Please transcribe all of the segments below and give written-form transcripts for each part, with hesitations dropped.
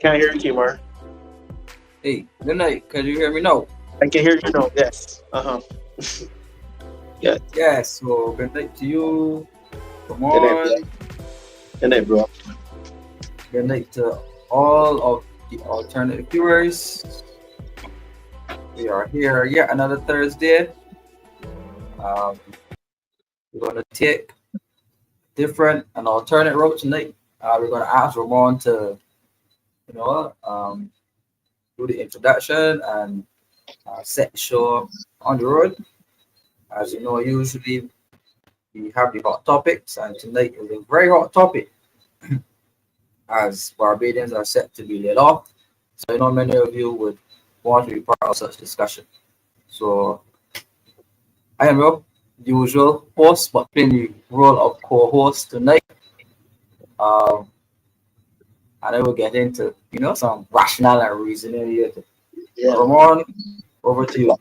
Can't hear you, Kemar. Hey, good night. Can you hear me now? I can hear you now. Yes. Yeah. Yes. So good night to you. Come Good night, bro. on. Good night, bro. Good night to all of the alternative viewers. We are here yet another Thursday. We're going to take different and alternate route tonight. We're going to ask Ramon to, do the introduction and set the show on the road. As you know, usually we have the hot topics, and tonight is a very hot topic as Barbadians are set to be laid off. So I know many of you would want to be part of such discussion. So I am your usual host, but playing the role of co-host tonight. And I will get into some rationale and reasoning here. Yeah. Ramon, over to you.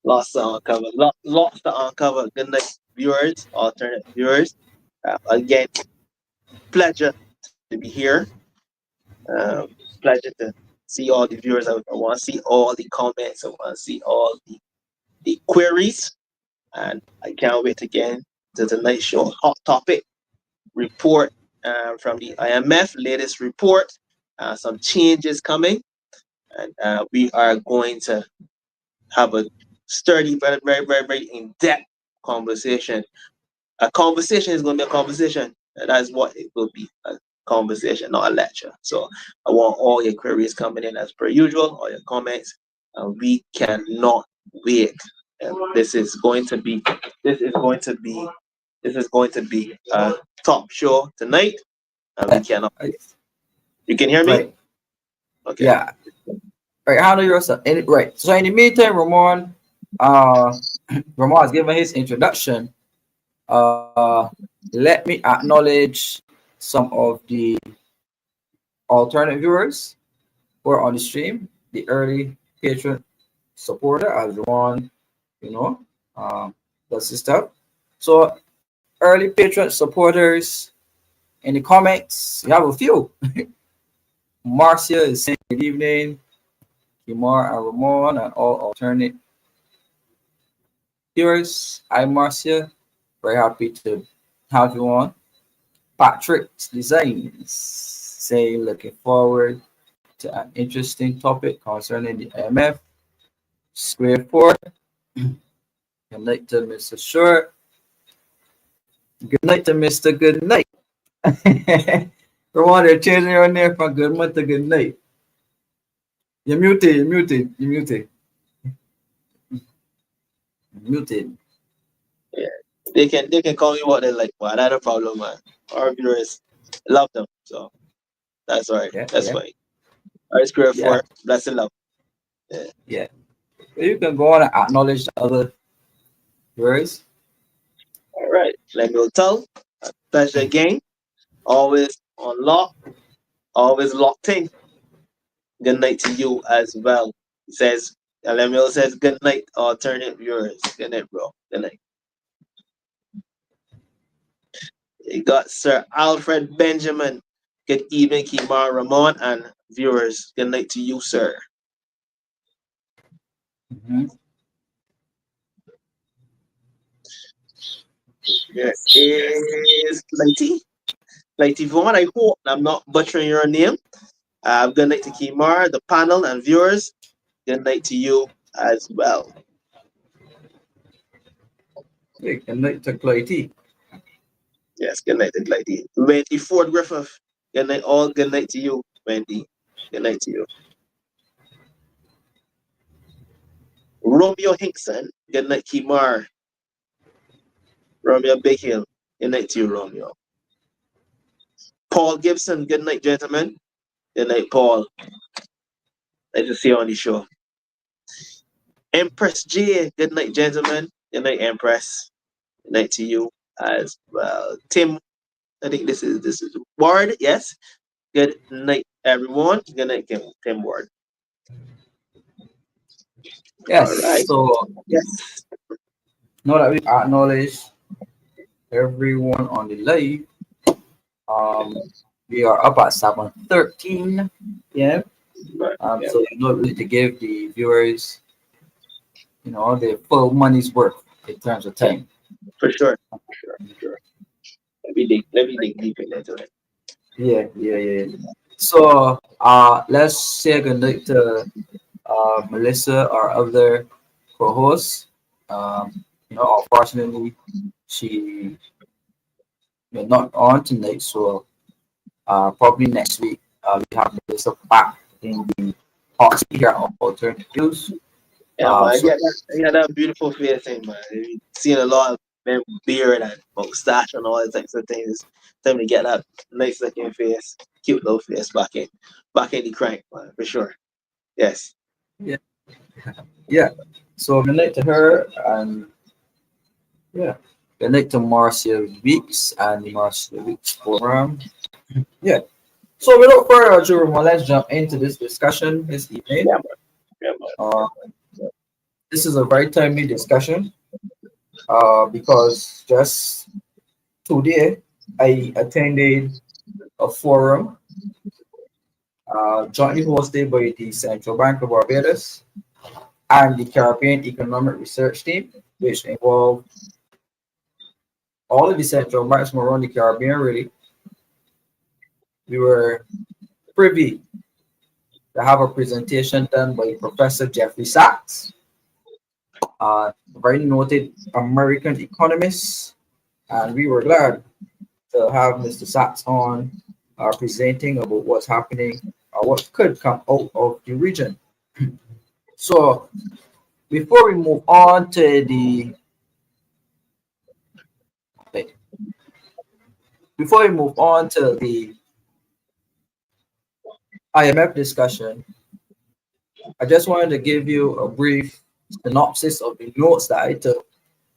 Lots to uncover. Lots to uncover. Good night, viewers, alternate viewers. Again, pleasure to be here. Pleasure to see all the viewers. I want to see all the comments. I want to see all the queries. And I can't wait again to tonight's show. Hot topic report from the IMF, latest report. Some changes coming. And we are going to have a sturdy, very, very, very, very in-depth conversation. A conversation is going to be a conversation. And that's what it will be, a conversation, not a lecture. So I want all your queries coming in as per usual, all your comments. We cannot wait. This is going to be a top show tonight. We cannot wait. You can hear me? Right. Okay. Yeah. Right, handle yourself. Right. So in the meantime, Ramon has given his introduction. Let me acknowledge some of the alternate viewers who are on the stream. The early patron supporter, as Ramon, does his stuff. So early patron supporters in the comments, you have a few. Marcia is saying good evening. Kemar and Ramon and all alternate viewers. Hi, Marcia. Very happy to have you on. Patrick's Designs saying looking forward to an interesting topic concerning the IMF. Square 4. Good night to Mr. Short. Good night to Mr. Good Night. Ramon, they're changing your name from Good Month to Good Night. You're muted. Yeah, they can call me what they like, but that's a problem, man. Our viewers love them, so that's all right. That's fine. All right, Square 4, bless and love. Yeah. You can go on and acknowledge the other viewers. All right, let me tell. Pleasure again. Always on lock, always locked in. Good night to you as well. He says, Lemuel says, good night, alternate viewers. Good night, bro. Good night. You got Sir Alfred Benjamin. Good evening, Kemar, Ramon, and viewers. Good night to you, sir. Mm-hmm. There is Lighty Vaughn. I hope I'm not butchering your name. Good night to Kemar, the panel, and viewers. Good night to you as well. Hey, good night to Clytie. Yes, good night to Clytie. Wendy Ford Griffith. Good night, all. Good night to you, Wendy. Good night to you. Romeo Hinkson. Good night, Kemar. Romeo Big Hill. Good night to you, Romeo. Paul Gibson. Good night, gentlemen. Good night, Paul. Nice to see you on the show. Empress J. Good night, gentlemen. Good night, Empress. Good night to you as well. Tim. I think this is Ward. Yes. Good night, everyone. Good night, Tim Ward. Yes. All right. So yes. Now that we acknowledge everyone on the live, We are up at 7:13 p.m. Right. Yeah, So you know, really to give the viewers, the full money's worth in terms of time. for sure. For sure. For sure. Let me dig deep into it. Yeah. So let's say good night to Melissa, our other co-host. Unfortunately, she not on tonight, so probably next week we have Melissa back in the hot seat here on Alternative Views. Yeah, man. So I got that beautiful face thing, man. Seeing a lot of men with beard and mustache and all that types of things. It's time to get that nice looking face, cute little face back in the crank, man, for sure. Yes. yeah, yeah. So good night to her, and yeah, good night to Marcia Weeks and the Marcia Weeks program. Yeah. So without further ado, Ramon, let's jump into this discussion this evening. Yeah, man. Yeah, man. Uh, this is a very timely discussion because just today I attended a forum jointly hosted by the Central Bank of Barbados and the Caribbean Economic Research Team, which involved all of the central banks from around the Caribbean. Really, we were privy to have a presentation done by Professor Jeffrey Sachs, a very noted American economist, and we were glad to have Mr. Sachs on presenting about what's happening or what could come out of the region. So before we move on to the before we move on to the IMF discussion, I just wanted to give you a brief synopsis of the notes that I took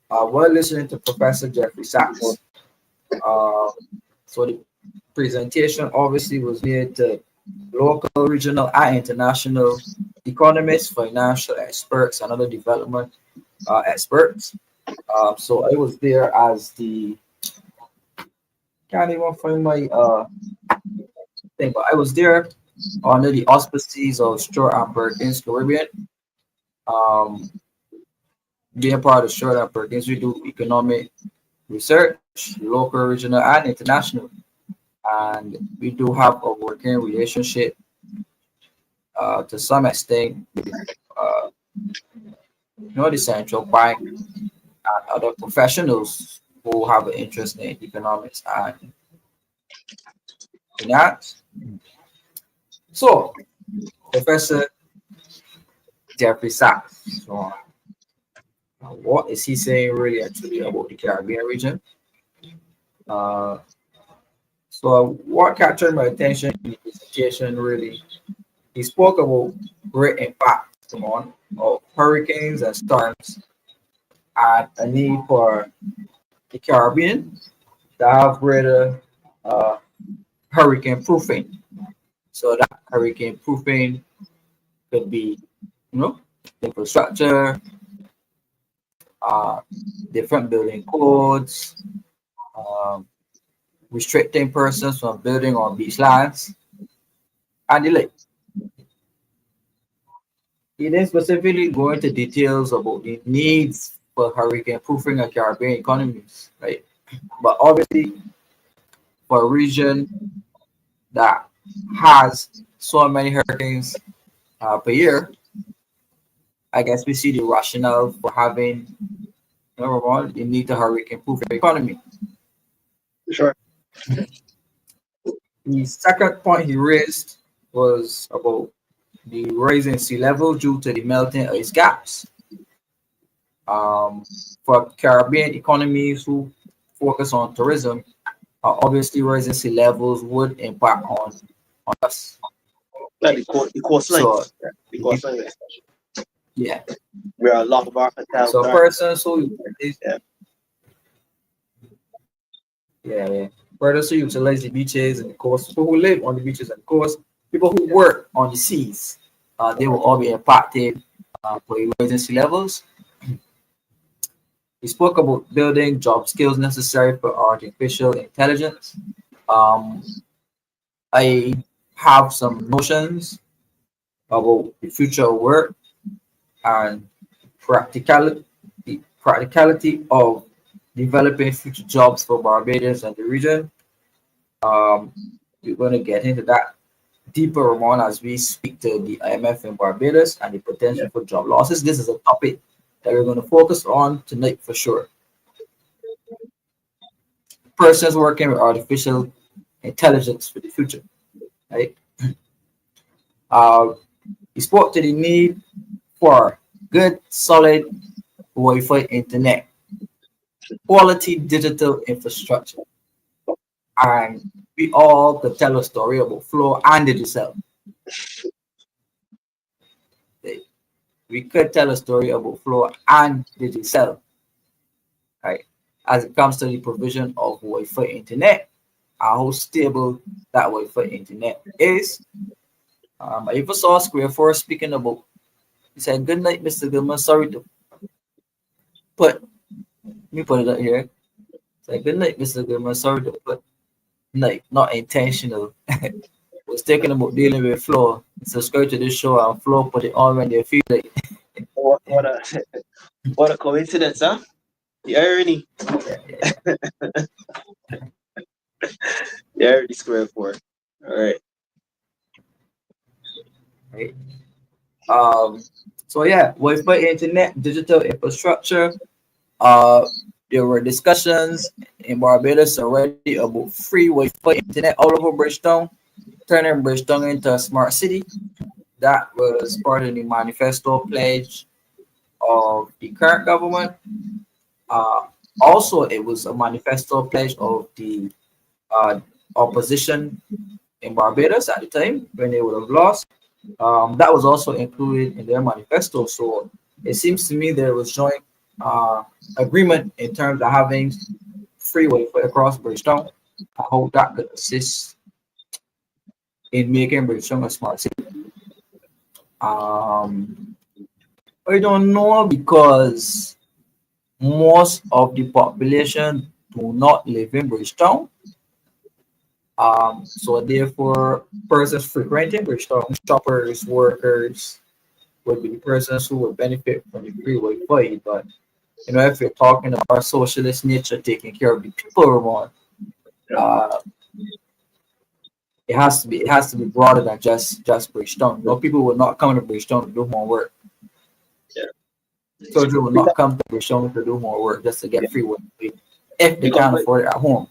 while listening to Professor Jeffrey Sachs. Uh, so the presentation obviously was made to local, regional, and international economists, financial experts, and other development experts. So I was there as the can't even find my thing, but I was there under the auspices of Stuart and Perkins Caribbean. Um, Being part of Stuart and Perkins, we do economic research, local, regional, and international, and we do have a working relationship to some extent with the central bank and other professionals who have an interest in economics and finance. So, Professor Jeffrey Sachs, so, what is he saying really actually about the Caribbean region? Uh, so, what captured my attention in the presentation really, he spoke about great impact on of hurricanes and storms and a need for the Caribbean to have greater uh, hurricane proofing. So that hurricane proofing could be, infrastructure, uh, different building codes, um, restricting persons from building on beach lands, and the like. He then specifically go into details about the needs for hurricane proofing of Caribbean economies, right? But obviously, for a region that has so many hurricanes per year, I guess we see the rationale for having, number one, you need to hurricane proof your economy. For sure. The second point he raised was about the rising sea level due to the melting ice caps. For Caribbean economies who focus on tourism, obviously rising sea levels would impact on us. Like the coastline. So Yeah, the coastline. yeah, Where a lot of our hotels so are. persons who Yeah. yeah, persons who utilize the beaches and the coast, people who live on the beaches and coast, people who work on the seas, they will all be impacted by rising sea levels. We spoke about building job skills necessary for artificial intelligence. Um, I have some notions about the future of work and practicality, the practicality of developing future jobs for Barbados and the region. Um, we're going to get into that deeper, Ramon, as we speak to the IMF in Barbados and the Yeah. potential for job losses. This is a topic that we're going to focus on tonight for sure. Persons working with artificial intelligence for the future, right? Uh, we spoke to the need for good, solid Wi-Fi internet, quality digital infrastructure, and we all could tell a story about Flow and Digicel. We could tell a story about Flow and Digicel, right? As it comes to the provision of Wi-Fi internet, and how stable that Wi-Fi internet is. I even saw Square 4 speaking about, he said, "Good night, Mr. Goodman. Sorry to put, let me put it up here. It's like, good night, Mr. Goodman. Sorry to put night, not intentional. Was thinking about dealing with Flow. Subscribe to this show and Flow put it on when they feel like." What a what a coincidence, huh? The irony. Yeah, yeah, The irony squared for it. All right. right. So yeah, Wi-Fi internet, digital infrastructure. Uh, there were discussions in Barbados already about free Wi-Fi internet all over Bridgetown, turning Bridgetown into a smart city. That was part of the manifesto pledge of the current government. Uh, Also, it was a manifesto pledge of the uh, opposition in Barbados at the time when they would have lost. That was also included in their manifesto. So it seems to me there was joint uh, agreement in terms of having free Wi-Fi across Bridgetown. I hope that could assist in making Bridgetown a smart city. Um, I don't know because most of the population do not live in Bridgetown. So therefore, persons frequenting Bridgetown, shoppers, workers, would be the persons who would benefit from the free Wi-Fi. But you know, if you're talking about socialist nature taking care of the people, Ramon, uh, it has to be broader than just Bridgetown. No, people will not come to Bridgetown to do more work. Yeah. Children will Because, not come to Bridgetown to do more work just to get yeah. free Wi-Fi if they Because can't afford it at home.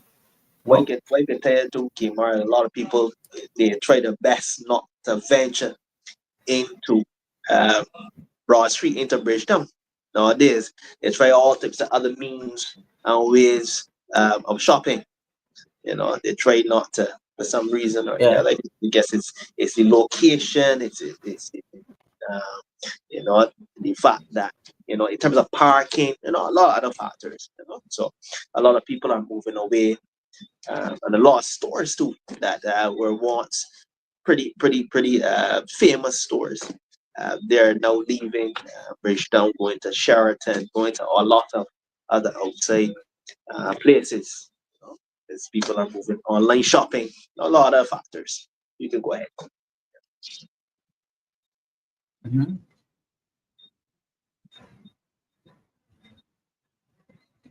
when No, can when can tell you to Kemar, a lot of people they try their best not to venture into um, Broad Street into Bridgetown. Nowadays, they try all types of other means and ways of shopping. They try not to for some reason or the yeah, other. I guess it's the location. It's um, you know the fact that in terms of parking, a lot of other factors. So a lot of people are moving away, and a lot of stores too that were once pretty famous stores. They're now leaving Bridgetown, going to Sheraton, going to a lot of other outside places. As people are moving online shopping, a lot of factors. You can go ahead. mhm,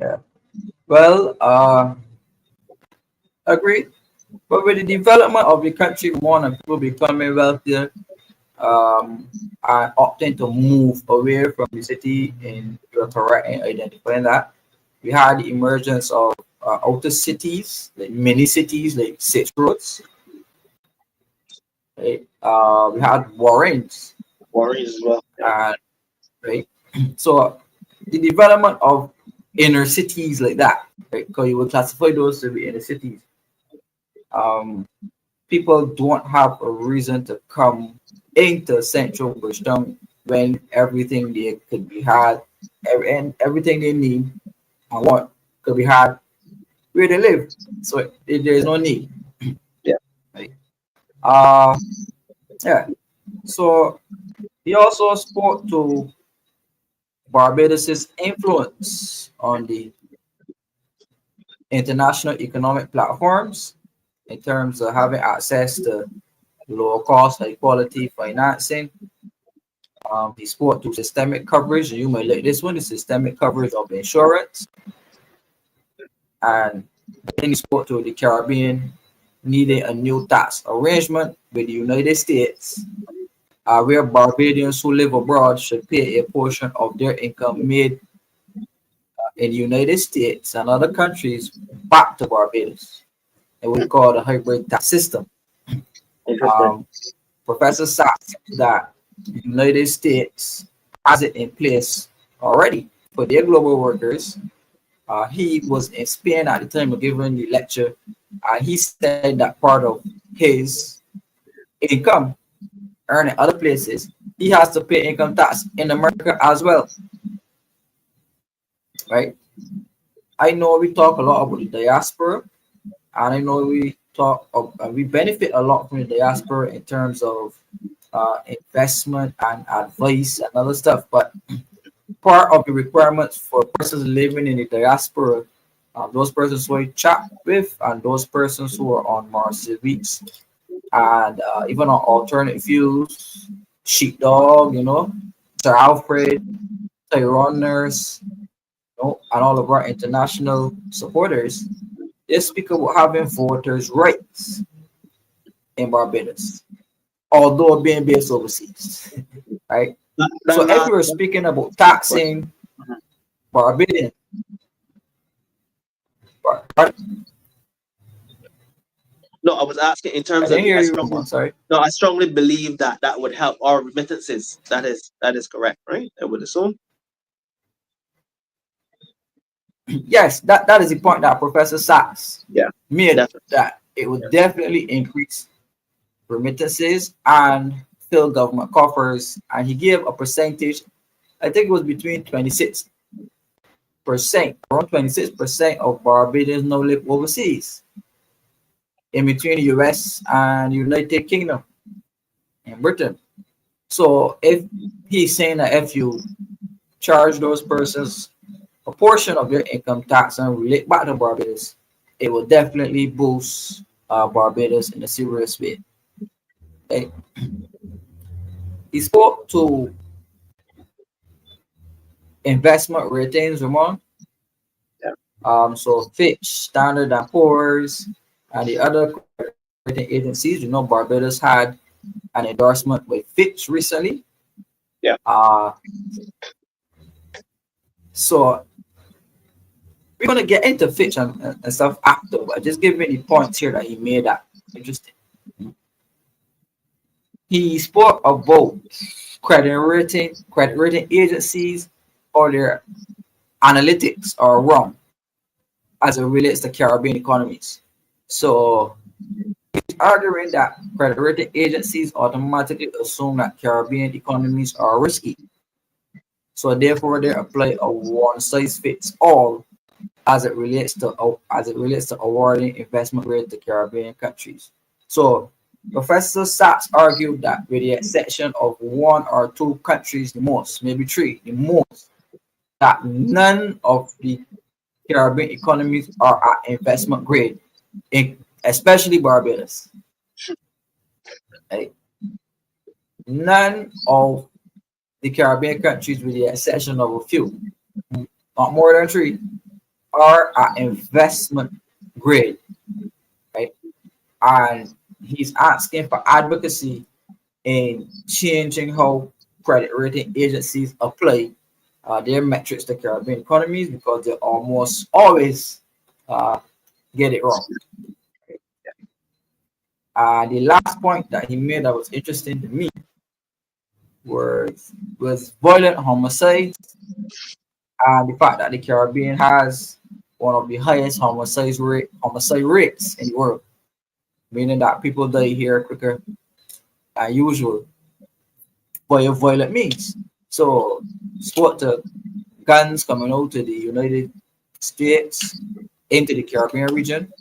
yeah. Well, agreed. But with the development of the country, more and people becoming wealthier, and opting to move away from the city, and you're correct in identifying that. We had the emergence of outer cities, like mini cities, like Six Roads. Right? We had Warrens, Worries as well. Yeah. and right. So the development of inner cities like that, right? Because you would classify those to be inner cities. Um, People don't have a reason to come into Central Bridgetown when everything they could be had, and everything they need and want could be had where they live. So there is no need. Yeah. Right? Uh, yeah. So he also spoke to Barbados's influence on the international economic platforms. in terms of having access to lower cost, high quality financing. He spoke to systemic coverage. You may like this one, the systemic coverage of insurance. And then he spoke to the Caribbean needing a new tax arrangement with the United States, where Barbadians who live abroad should pay a portion of their income made in the United States and other countries back to Barbados. And we call it a hybrid tax system. Interesting. Professor Sachs that the United States has it in place already for their global workers. He was in Spain at the time of giving the lecture, and he said that part of his income earned in other places, he has to pay income tax in America as well. Right? I know we talk a lot about the diaspora, and I know we benefit a lot from the diaspora in terms of investment and advice and other stuff. But part of the requirements for persons living in the diaspora, those persons who I chat with, and those persons who are on Marcy Weeks, and even on alternate fuels, Sheepdog, Sir Alfred, Tyrone Nurse, and all of our international supporters, they speak about having voters' rights in Barbados, although being based overseas, right? So if we were speaking about taxing Barbadian, no, I was asking in terms I of didn't hear you, Ramon, sorry. no, I strongly believe that would help our remittances. That is correct, right? I would assume. Yes, that is the point that Professor Sachs made, definitely. that it would definitely increase remittances and fill government coffers. And he gave a percentage, I think it was between 26%, around 26% of Barbadians now live overseas, in between the US and United Kingdom and Britain. So if he's saying that if you charge those persons a portion of their income tax and relate back to Barbados, it will definitely boost Barbados in a serious way. Okay. He spoke to investment ratings, Ramon. So Fitch, Standard and Poor's, and the other rating agencies. Barbados had an endorsement with Fitch recently. So we're gonna get into Fitch and stuff after, but just give me the points here that he made that interesting. He spoke about credit rating agencies, or their analytics are wrong as it relates to Caribbean economies. So he's arguing that credit rating agencies automatically assume that Caribbean economies are risky. So therefore they apply a one size fits all as it relates to awarding investment grade to Caribbean countries. So Professor Sachs argued that with the exception of one or two countries, the most, maybe three, the most, that none of the Caribbean economies are at investment grade, especially Barbados. Right? None of the Caribbean countries, with the exception of a few, not more than three, are at investment grade, right? And he's asking for advocacy in changing how credit rating agencies apply their metrics to Caribbean economies, because they almost always get it wrong. The last point that he made that was interesting to me was violent homicides, and the fact that the Caribbean has one of the highest homicide rates in the world, meaning that people die here quicker than usual by violent means. So, sport to guns coming out to the United States into the Caribbean region.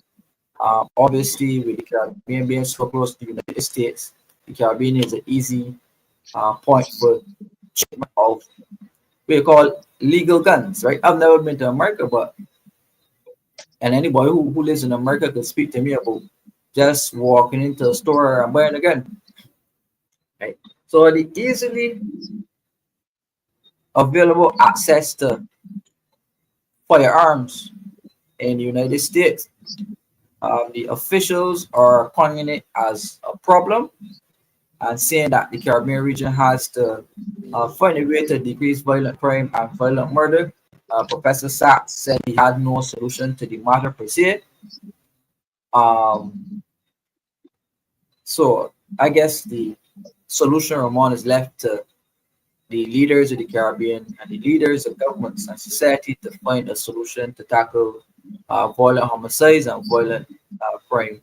Obviously, with the Caribbean being so close to the United States, the Caribbean is an easy point for shipment of we call legal guns, right? I've never been to America, and anybody who lives in America can speak to me about just walking into a store and buying a gun. Right? So the easily available access to firearms in the United States, the officials are calling it as a problem and saying that the Caribbean region has to find a way to decrease violent crime and violent murder. Professor Sachs said he had no solution to the matter per se. Um, so I guess the solution, Ramon, is left to the leaders of the Caribbean and the leaders of governments and society to find a solution to tackle violent homicides and violent crime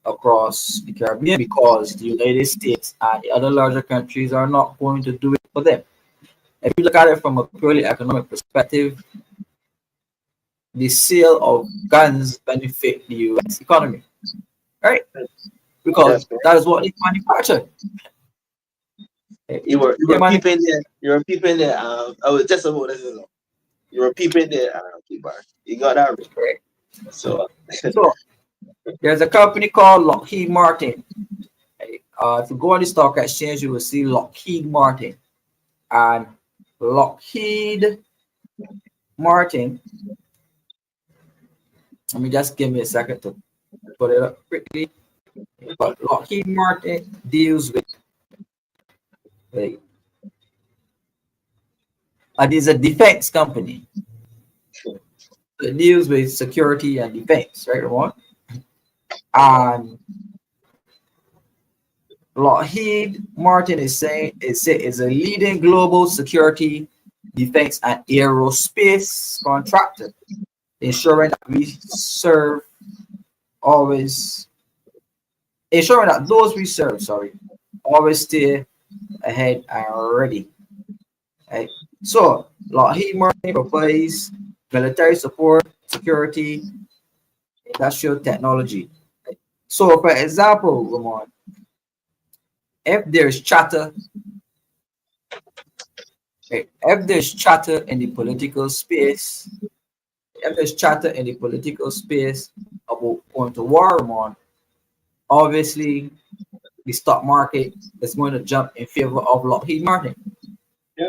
across the Caribbean, because the United States and the other larger countries are not going to do it for them. If you look at it from a purely economic perspective, the sale of guns benefit the US economy, right? Because That's correct. that is what they manufacture. You They were manufacture, peeping there. You were peeping there. I was just about this. You were peeping there. Kemar. You got that right. right? So So there's a company called Lockheed Martin. If you go on the stock exchange, you will see Lockheed Martin. And Lockheed Martin, let me just give me a second to put it up quickly. But Lockheed Martin deals with, it is a defense company. It deals with security and defense, right, Ramon? And Lockheed Martin is saying is a leading global security, defense, and aerospace contractor, ensuring that those we serve, always stay ahead and ready. Right? So Lockheed Martin provides military support, security, industrial technology. Right? So, for example, Ramon, if there's chatter, if there's chatter in the political space, about going to war, Ramon, obviously the stock market is going to jump in favor of Lockheed Martin. yeah,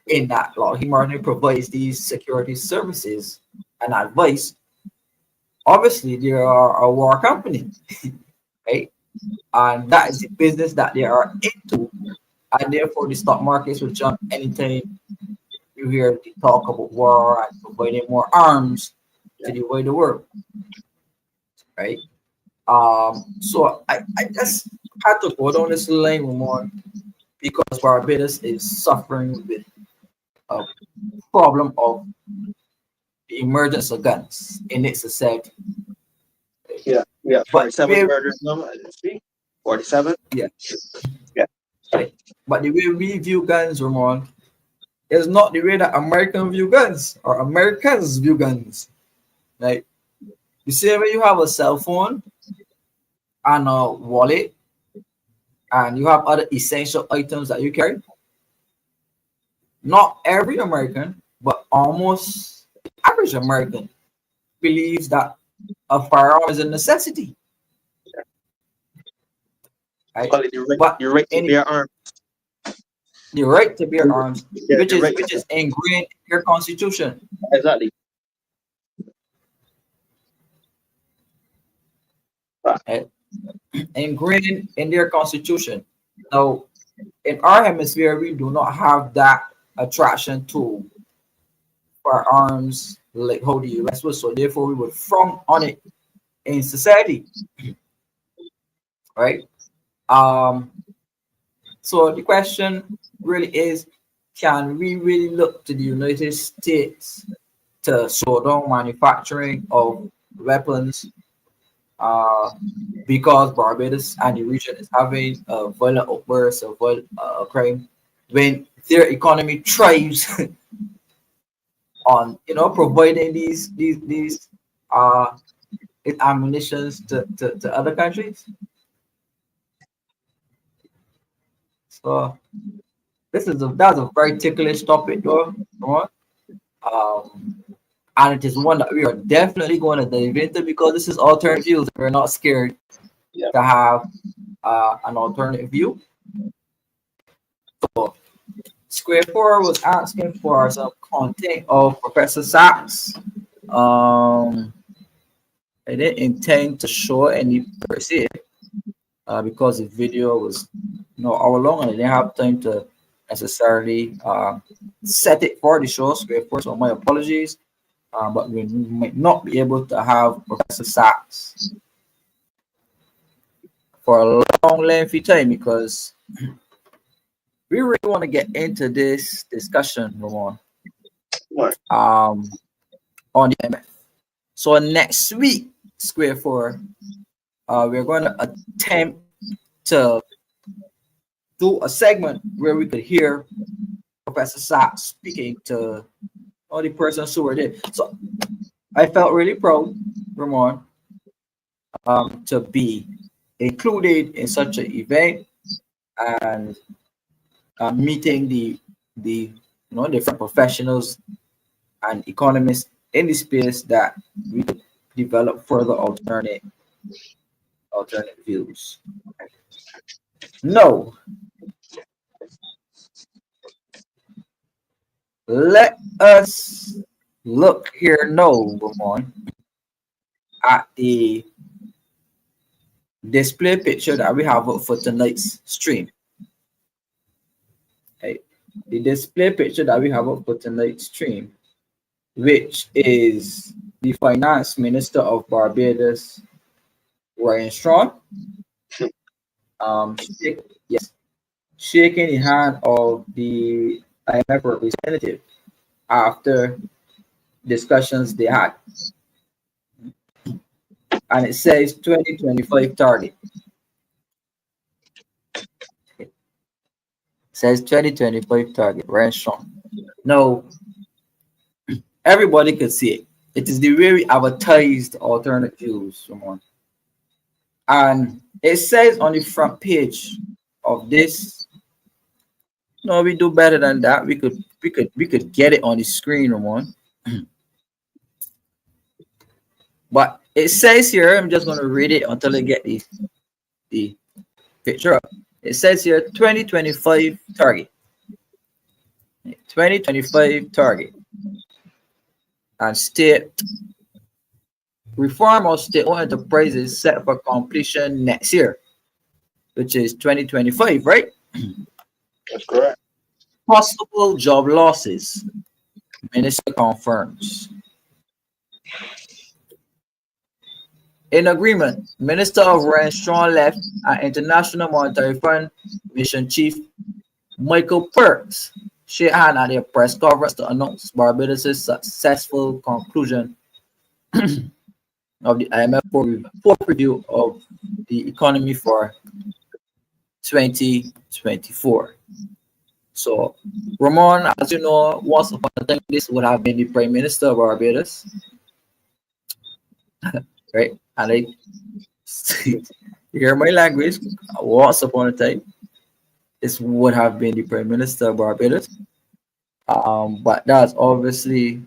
In that, Lockheed Martin provides these security services and advice. Obviously, they are a war company, right? And that is the business that they are into, and therefore the stock markets will jump anytime you hear the talk about war and providing more arms to the wider world, right? So I just had to go down this line more because Barbados is suffering with a problem of the emergence of guns in its society. yeah. We have But 47 murders now. I didn't speak. 47. yeah, Yeah. right. But the way we view guns, Ramon, is not the way that Americans view guns or Americans view guns. Like you see, when you have a cell phone and a wallet, and you have other essential items that you carry, not every American, but almost the average American believes that a firearm is a necessity, right? Call it But the right to any bear arms. the right to bear arms, Yeah, the right. which is ingrained in your constitution, Exactly. right? Ingrained in their constitution. Now, in our hemisphere, we do not have that attraction to firearms like how the US was, so therefore we would frown on it in society, right? Um, so the question really is, can we really look to the United States to slow down manufacturing of weapons because Barbados and the region is having a violent outburst of crime when their economy thrives on providing these uh ammunitions to other countries. So that's a very ticklish topic, though. Come on. Um, And it is one that we are definitely going to dive into because this is alternate views. We're not scared Yeah. to have an alternate view. So Square 4 was asking for some content of Professor Sachs. I didn't intend to show any per se because the video was hour long and I didn't have time to necessarily set it for the show Square 4. So my apologies. But we might not be able to have Professor Sachs for a long, lengthy time because we really want to get into this discussion, Ramon, Right. on the MF. So next week, Square 4, we're going to attempt to do a segment where we could hear Professor Sachs speaking to all the persons who were there. So I felt really proud, Ramon, to be included in such an event and meeting the different professionals and economists in the space that we could develop further alternate views. No, let us look here now, Ramon, at the display picture that we have up for tonight's stream. Okay. The display picture that we have up for tonight's stream, which is the Finance Minister of Barbados, Ryan Strong, yes, shaking the hand of the IMF representative after discussions they had. And it says 2025 target. It says 2025 target, Ryan Strong. Now, everybody could see it. It is the way we advertised alternate views, Ramon. And it says on the front page of this, no, we do better than that. We could get it on the screen, Ramon. But it says here, I'm just gonna read it until I get the picture up. It says here 2025 target. 2025 target. And state reform of state-owned enterprises set for completion next year, which is 2025, right? That's correct. Possible job losses, minister confirms. In agreement, Minister of Rent Strong left and International Monetary Fund Mission Chief Michael Perks shake hand at their press conference to announce Barbados' successful conclusion of the IMF fourth review of the economy for 2024. So, Ramon, as you know, once upon a time, this would have been the Prime Minister of Barbados, right? And I hear my language. Once upon a time, this would have been the Prime Minister of Barbados. But that's obviously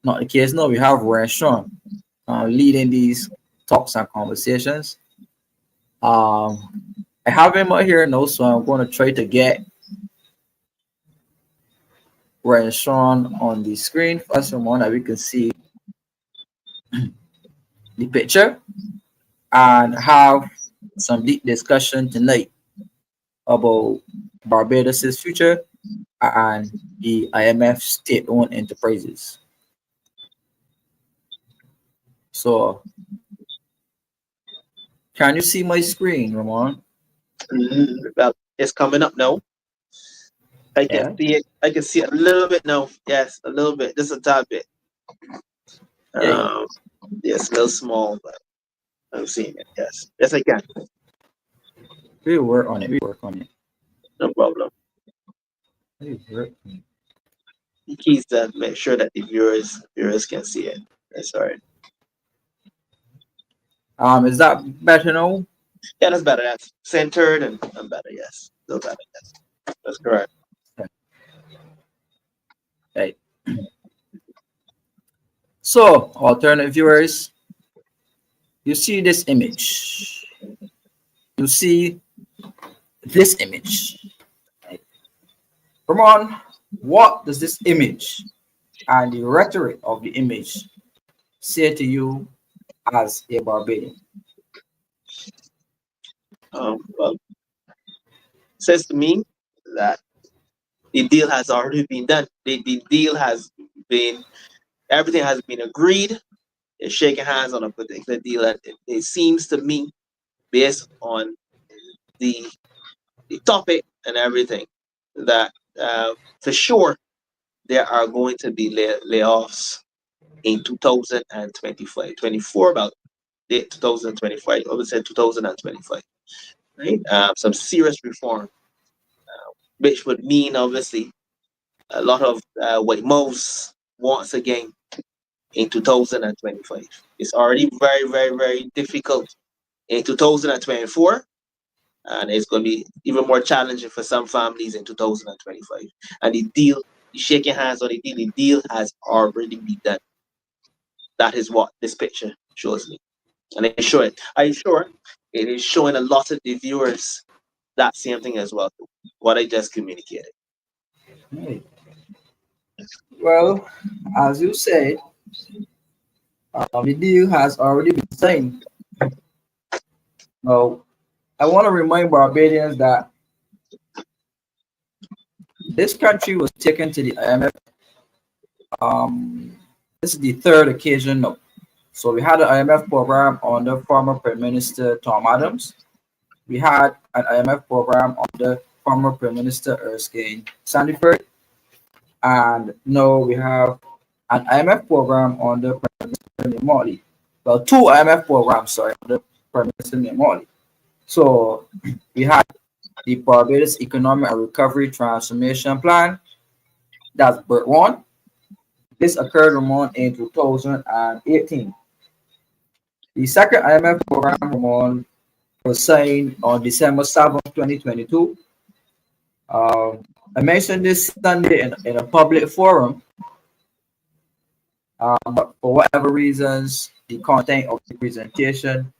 not the case. No, we have Ryan Strong leading these talks and conversations. I have him out here now, so I'm going to try to get Ryan Strong on the screen first, one that we can see the picture and have some deep discussion tonight about Barbados' future and the IMF state-owned enterprises. So, can you see my screen, Ramon? Well, it's coming up now. I can Yeah. see it. I can see it a little bit now. Yes, a little bit. Just a tad bit. Yeah. Yes, a little small, but I'm seeing it. Yes. Yes, I can. We work on it. We work on it. No problem. We work on it. The keys to make sure that the viewers can see it. That's all right. Is that better now? Yeah, that's better. That's centered and better. Yes, still better. Yes, that's correct. Right. So, alternate viewers, you see this image. You see this image. Right? Ramon, what does this image and the rhetoric of the image say to you as a Barbadian? Well, says to me that the deal has already been done. The deal has been, everything has been agreed. They're shaking hands on a particular deal, and it seems to me, based on the topic and everything, that for sure there are going to be layoffs in 2025, 24, about 2025. I would say 2025, right? Some serious reform, which would mean obviously a lot of white moves once again in 2025. It's already very, very, very difficult in 2024, and it's going to be even more challenging for some families in 2025. And the deal, shaking hands on the deal has already been done. That is what this picture shows me. And I'm sure it is showing a lot of the viewers that same thing as well, what I just communicated. Right. Well, as you said, the deal has already been signed. Now, I want to remind Barbadians that this country was taken to the IMF. This is the third occasion now. So we had an IMF program under former Prime Minister Tom Adams. We had an IMF program under former Prime Minister Erskine Sandiford. And now we have an IMF program under Prime Minister Morley. Well, two IMF programs, sorry, under Prime Minister Morley. So we had the Barbados Economic and Recovery Transformation Plan. That's BERT 1. This occurred, Ramon, in 2018. The second IMF program, Ramon, was signed on December 7th, 2022. I mentioned this Sunday in a public forum, but for whatever reasons, the content of the presentation,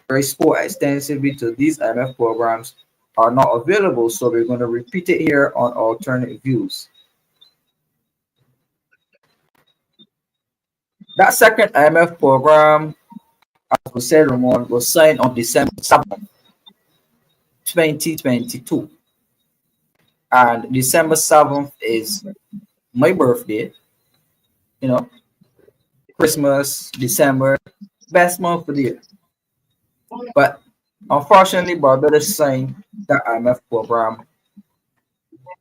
where I spoke extensively to these IMF programs, are not available, so we're going to repeat it here on Alternate Views. That second IMF program, as we said, Ramon, was signed on December 7th, 2022. And December 7th is my birthday. You know, Christmas, December, best month of the year. But unfortunately, Barbados signed the IMF program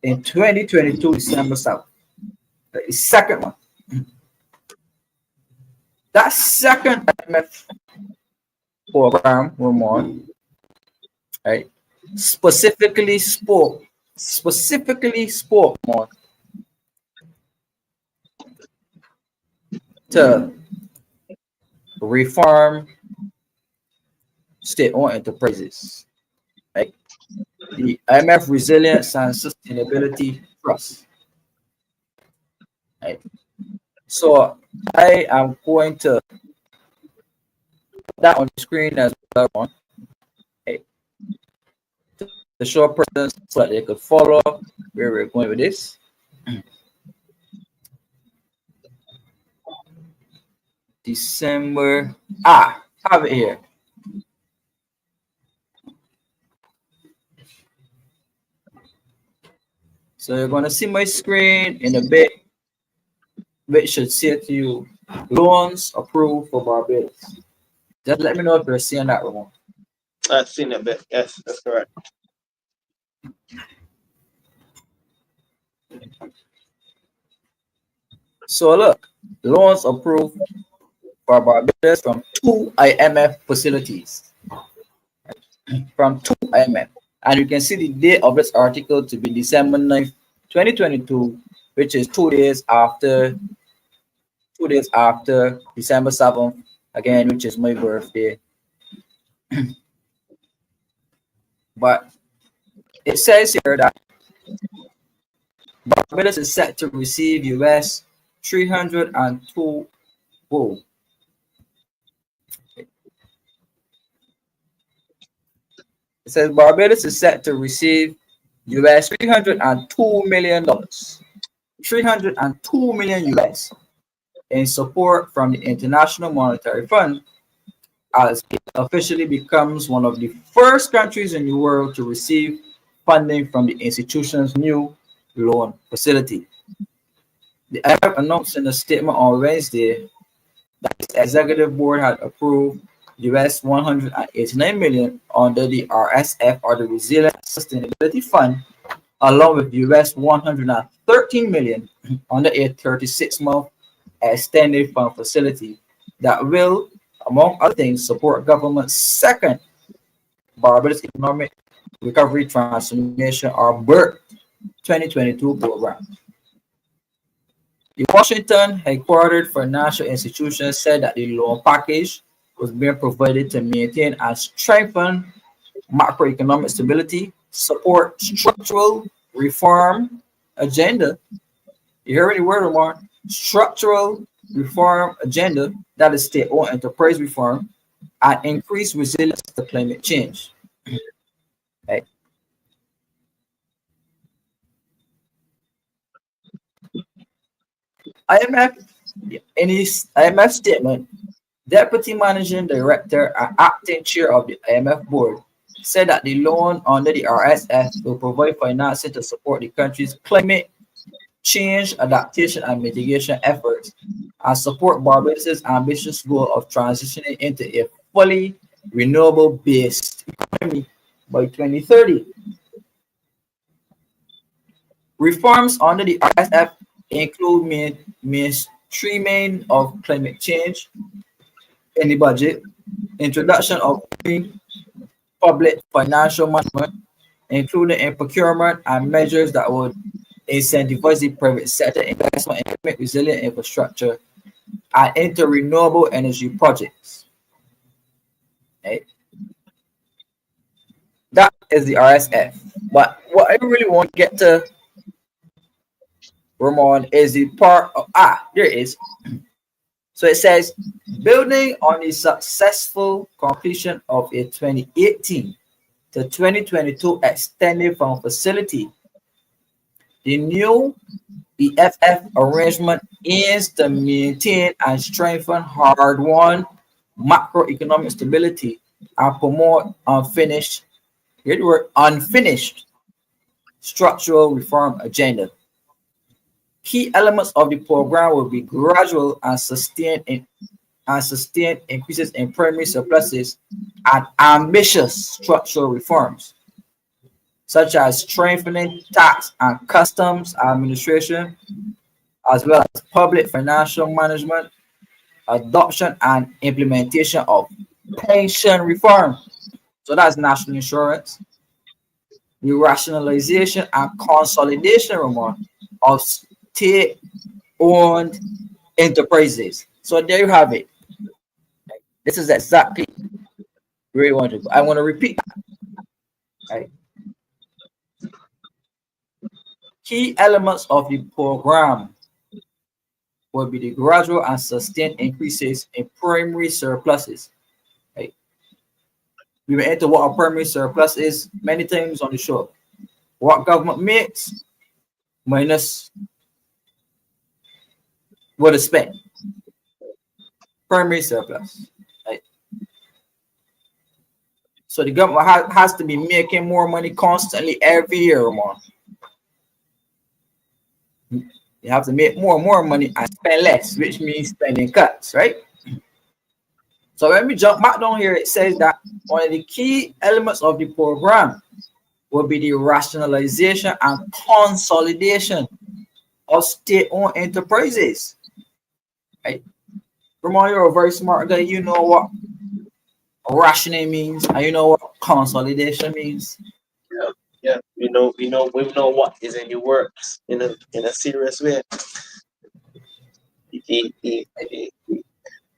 in 2022, December 7th. The second one. That second IMF program, Ramon, right, specifically spoke more to reform state-owned enterprises, right? The IMF Resilience and Sustainability Trust, right? So I am going to put that on the screen as well, right, to show persons so that they could follow where we're going with this. December, have it here. So you're going to see my screen in a bit, which should say to you, loans approved for Barbados. Just let me know if you're seeing that, Ramon. I've seen a bit. Yes, that's correct. So look, loans approved for Barbados from two IMF facilities. From two IMF. And you can see the date of this article to be December 9th, 2022, which is 2 days after December 7th, again, which is my birthday. But it says here that Barbados is set to receive US $302 Whoa. It says Barbados is set to receive US $302 million. $302 million US in support from the International Monetary Fund as it officially becomes one of the first countries in the world to receive funding from the institution's new loan facility. The IMF announced in a statement on Wednesday that its executive board had approved US 189 million under the RSF, or the Resilience Sustainability Fund, along with US 113 million under a 36-month extended fund facility that will, among other things, support government's second Barbados Economic Recovery Transformation, or BERT 2022 program. The Washington headquartered financial institution said that the loan package was being provided to maintain and strengthen macroeconomic stability, support structural reform agenda. You hear any word, Omar? Structural reform agenda, that is state-owned enterprise reform, and increase resilience to climate change. Okay. IMF, in his IMF statement, Deputy Managing Director and Acting Chair of the IMF Board said that the loan under the RSF will provide financing to support the country's climate change adaptation and mitigation efforts and support Barbados' ambitious goal of transitioning into a fully renewable-based economy by 2030. Reforms under the RSF include mainstreaming of climate change in the budget, introduction of public financial management, including in procurement, and measures that would incentivize the private sector investment in climate resilient infrastructure and into renewable energy projects. Okay. That is the RSF. But what I really want to get to, Ramon, is the part of there it is. So it says, building on the successful completion of a 2018 to 2022 extended fund facility, the new EFF arrangement aims to maintain and strengthen hard-won macroeconomic stability and promote unfinished structural reform agenda. Key elements of the program will be gradual and sustained increases in primary surpluses and ambitious structural reforms, such as strengthening tax and customs administration, as well as public financial management, adoption and implementation of pension reform. So that's national insurance, the rationalization and consolidation, Ramon, of state-owned enterprises. So there you have it. This is exactly where you want to go. I want to repeat that. Right. Key elements of the program will be the gradual and sustained increases in primary surpluses. Right. We will enter what a primary surplus is many times on the show. What government makes minus what is spent. Primary surplus. Right? So the government has to be making more money constantly every year, Ramon. You have to make more and more money and spend less, which means spending cuts, right? So when we jump back down here, it says that one of the key elements of the program will be the rationalization and consolidation of state-owned enterprises. Right? Ramon, you're a very smart guy. You know what rationing means, and you know what consolidation means. Yeah. We know what is in the works in a serious way. The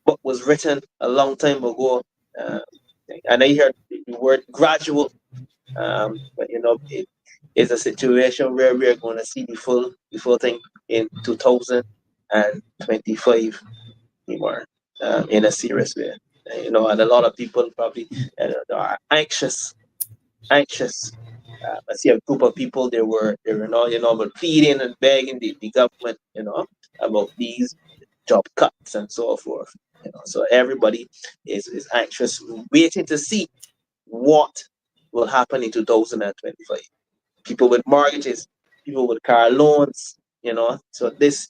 book was written a long time ago, and I heard the word gradual, but it is a situation where we are going to see the full thing in 2025. anymore in a serious way. And a lot of people probably are anxious. I see a group of people. They were not, but pleading and begging the government, about these job cuts and so forth. So everybody is anxious, waiting to see what will happen in 2025. People with mortgages, people with car loans. So this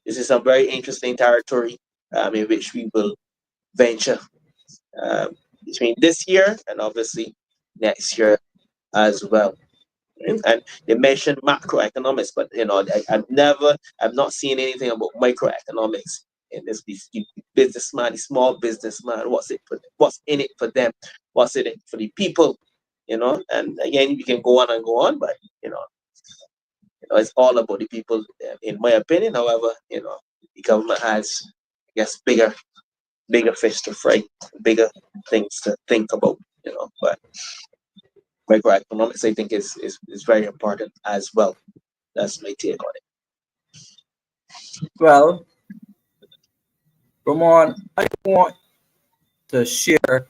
is a very interesting territory in which we will venture um, between this year and obviously next year as well. And they mentioned macroeconomics, but I've not seen anything about microeconomics in this. The businessman, the small businessman, what's in it for them? What's in it for the people? And again, we can go on and go on, but it's all about the people, in my opinion. However, the government has, I guess, bigger fish to fry, bigger things to think about. But microeconomics, I think, is very important as well. That's my take on it. Well, Ramon, I want to share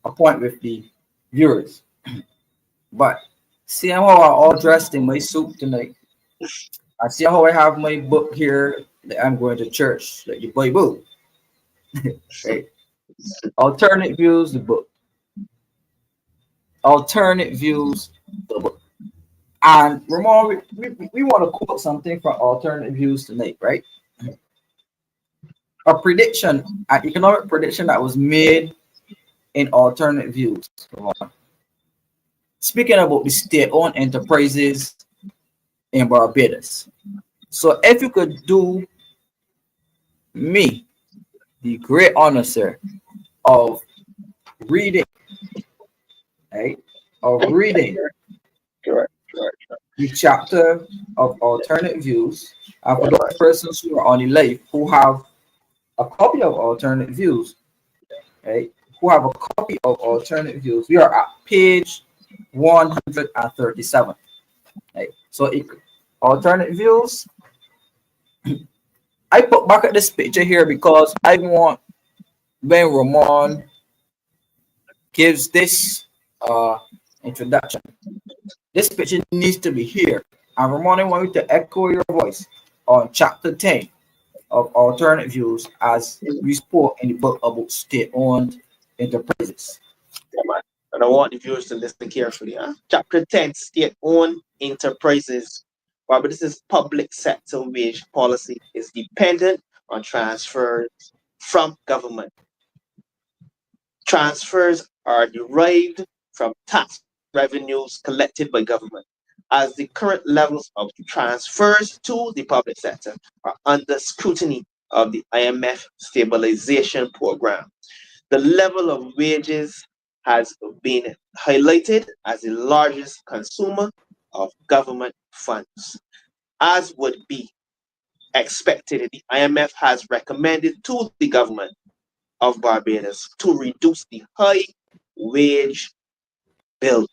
a point with the viewers. But see how I'm all dressed in my suit tonight. I see how I have my book here that I'm going to church, like the Bible. Right? Alternate views, the book. Alternate views, the book. And Ramon, we want to quote something from alternate views tonight, right? A prediction, an economic prediction that was made in alternate views. Ramon. Speaking about the state-owned enterprises in Barbados. So if you could do me the great honor, sir, of reading, right? Of reading Sure. the chapter of alternate views. And Yeah, for those persons who are on the live who have a copy of alternate views, right? Who have a copy of alternate views, we are at page 137. Right? So alternate views. I put back at this picture here because I want when Ramon gives this introduction, this picture needs to be here. And Ramon, I want you to echo your voice on chapter 10 of alternate views as we spoke in the book about state-owned enterprises. man. And I want the viewers to listen carefully. Huh? Chapter 10, state-owned enterprises. Barbados' public sector wage policy is dependent on transfers from government. Transfers are derived from tax revenues collected by government, as the current levels of transfers to the public sector are under scrutiny of the IMF stabilization program. The level of wages has been highlighted as the largest consumer of government funds. As would be expected, the IMF has recommended to the government of Barbados to reduce the high wage bill.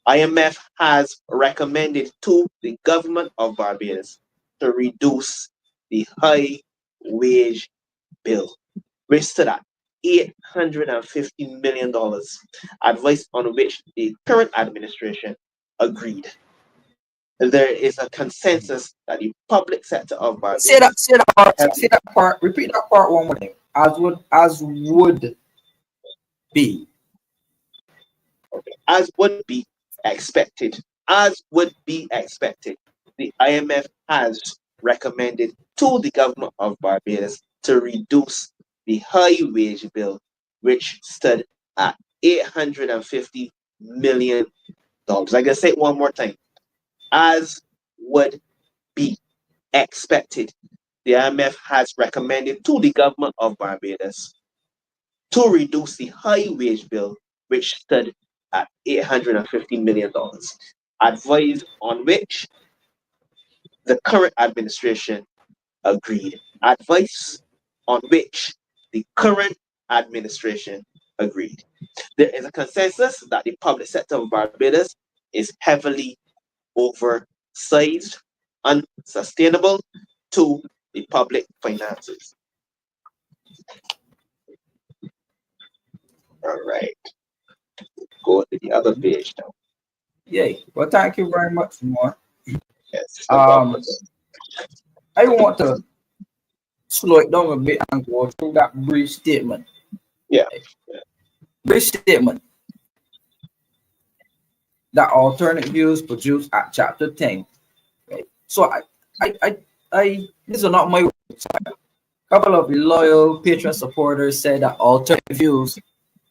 IMF has recommended to the government of Barbados to reduce the high wage bill, which stood at $850 million, advice on which the current administration agreed. There is a consensus that the public sector of Barbados Say that part, repeat that part one more time. As would be. as would be expected. As would be expected, the IMF has recommended to the government of Barbados to reduce the high wage bill, which stood at $850 million. I can say it one more time. As would be expected, the IMF has recommended to the government of Barbados to reduce the high wage bill, which stood at $850 million, advice on which the current administration agreed. Advice on which the current administration agreed. There is a consensus that the public sector of Barbados is heavily oversized, unsustainable, too the public finances. All right, go to the other page now. Yay. Well, thank you very much, more. Yes, no problem. I want to slow it down a bit and go through that brief statement. Yeah. Brief statement that alternate views produced at chapter 10. Right? So these are not my words. A couple of loyal patron supporters said that alternate views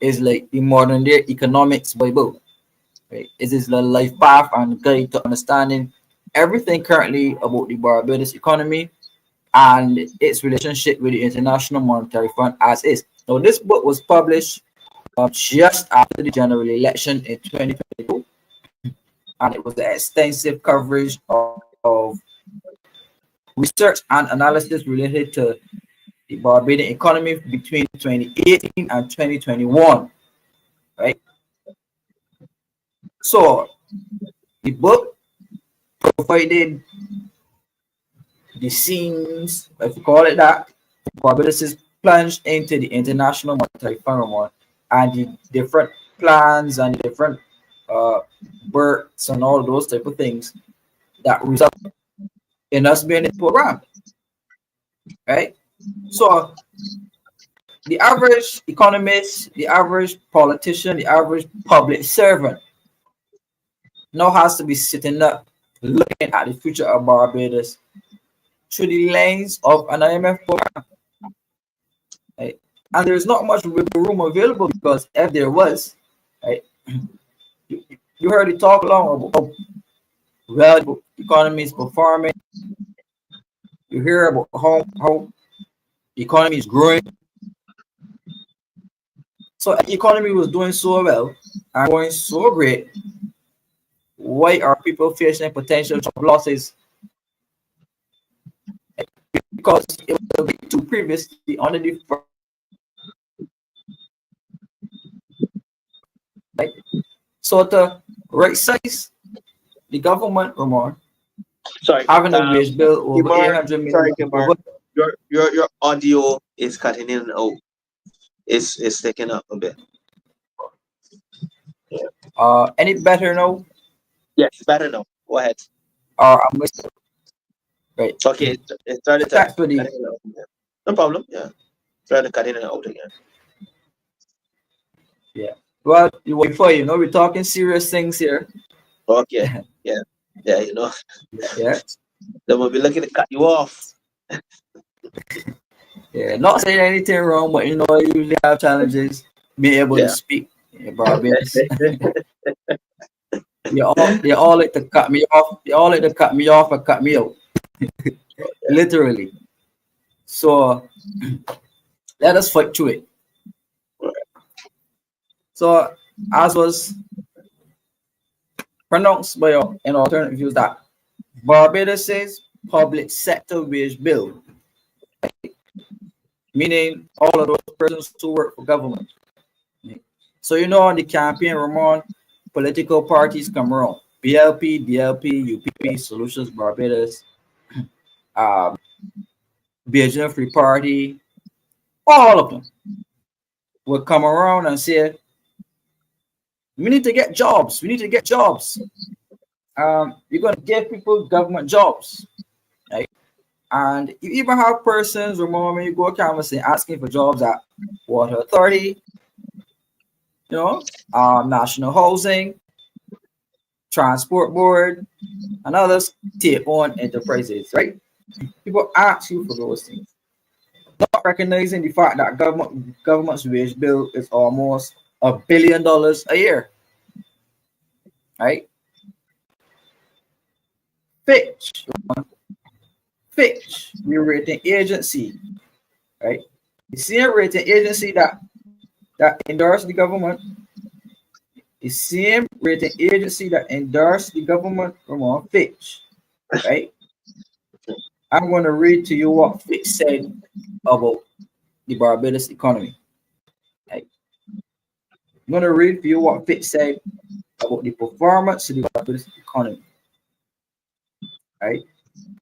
is like the modern day economics Bible. Right? It is the life path and guide to understanding everything currently about the Barbados economy and its relationship with the International Monetary Fund as is. Now, this book was published just after the general election in 2022, and it was the extensive coverage of research and analysis related to the Barbadian economy between 2018 and 2021, right? So the book provided the scenes, if you call it that, Barbados' plunged into the International Monetary Fund and the different plans and the different births and all those type of things that result in us being in the program, right? So the average economist, the average politician, the average public servant now has to be sitting up looking at the future of Barbados through the lens of an IMF program. Right? And there's not much wiggle room available because if there was, right, you heard it talk long about well the economy is performing. You hear about how the economy is growing. So if the economy was doing so well and going so great, why are people facing potential job losses? Because it will be too previously under the right. So to right size the government, Ramon, Sorry, having a wage bill over Kemar, 800 million. sorry, Kemar. Your audio is cutting in and out. It's taking up a bit. Yeah. Any better now? Yes, better now. Go ahead. I'm right. Okay, it started Thanks to for the cut in and out. Yeah. No problem. Yeah, try to cut in and out again. yeah. Well, before you know, we're talking serious things here. Okay. Yeah. Yeah. You know, Yeah. they will be looking to cut you off. Yeah. Not saying anything wrong, but you know, I usually have challenges being able to Yeah. speak about this. They all like to cut me off. They all like to cut me off and cut me out. Literally. So let us fight through it. So as was pronounced by an alternative views that Barbados' public sector wage bill, meaning all of those persons who work for government. So you know on the campaign, Ramon, political parties come around. BLP, DLP, UPP, Solutions Barbados, Bajan Free Party, all of them will come around and say, we need to get jobs. We need to get jobs. You're going to give people government jobs, right? And you even have persons, remember when you go canvassing, asking for jobs at Water Authority, you know, National Housing, Transport Board, and others state-owned enterprises, right? People ask you for those things, not recognizing the fact that government's wage bill is almost $1 billion a year, right? Fitch, the rating agency, right? The same rating agency that endorsed the government, the same rating agency that endorsed the government from Fitch, right? I'm going to read to you what Fitch said about the Barbados economy. Right? I'm going to read to you what Fitch said about the performance of the Barbados economy, right?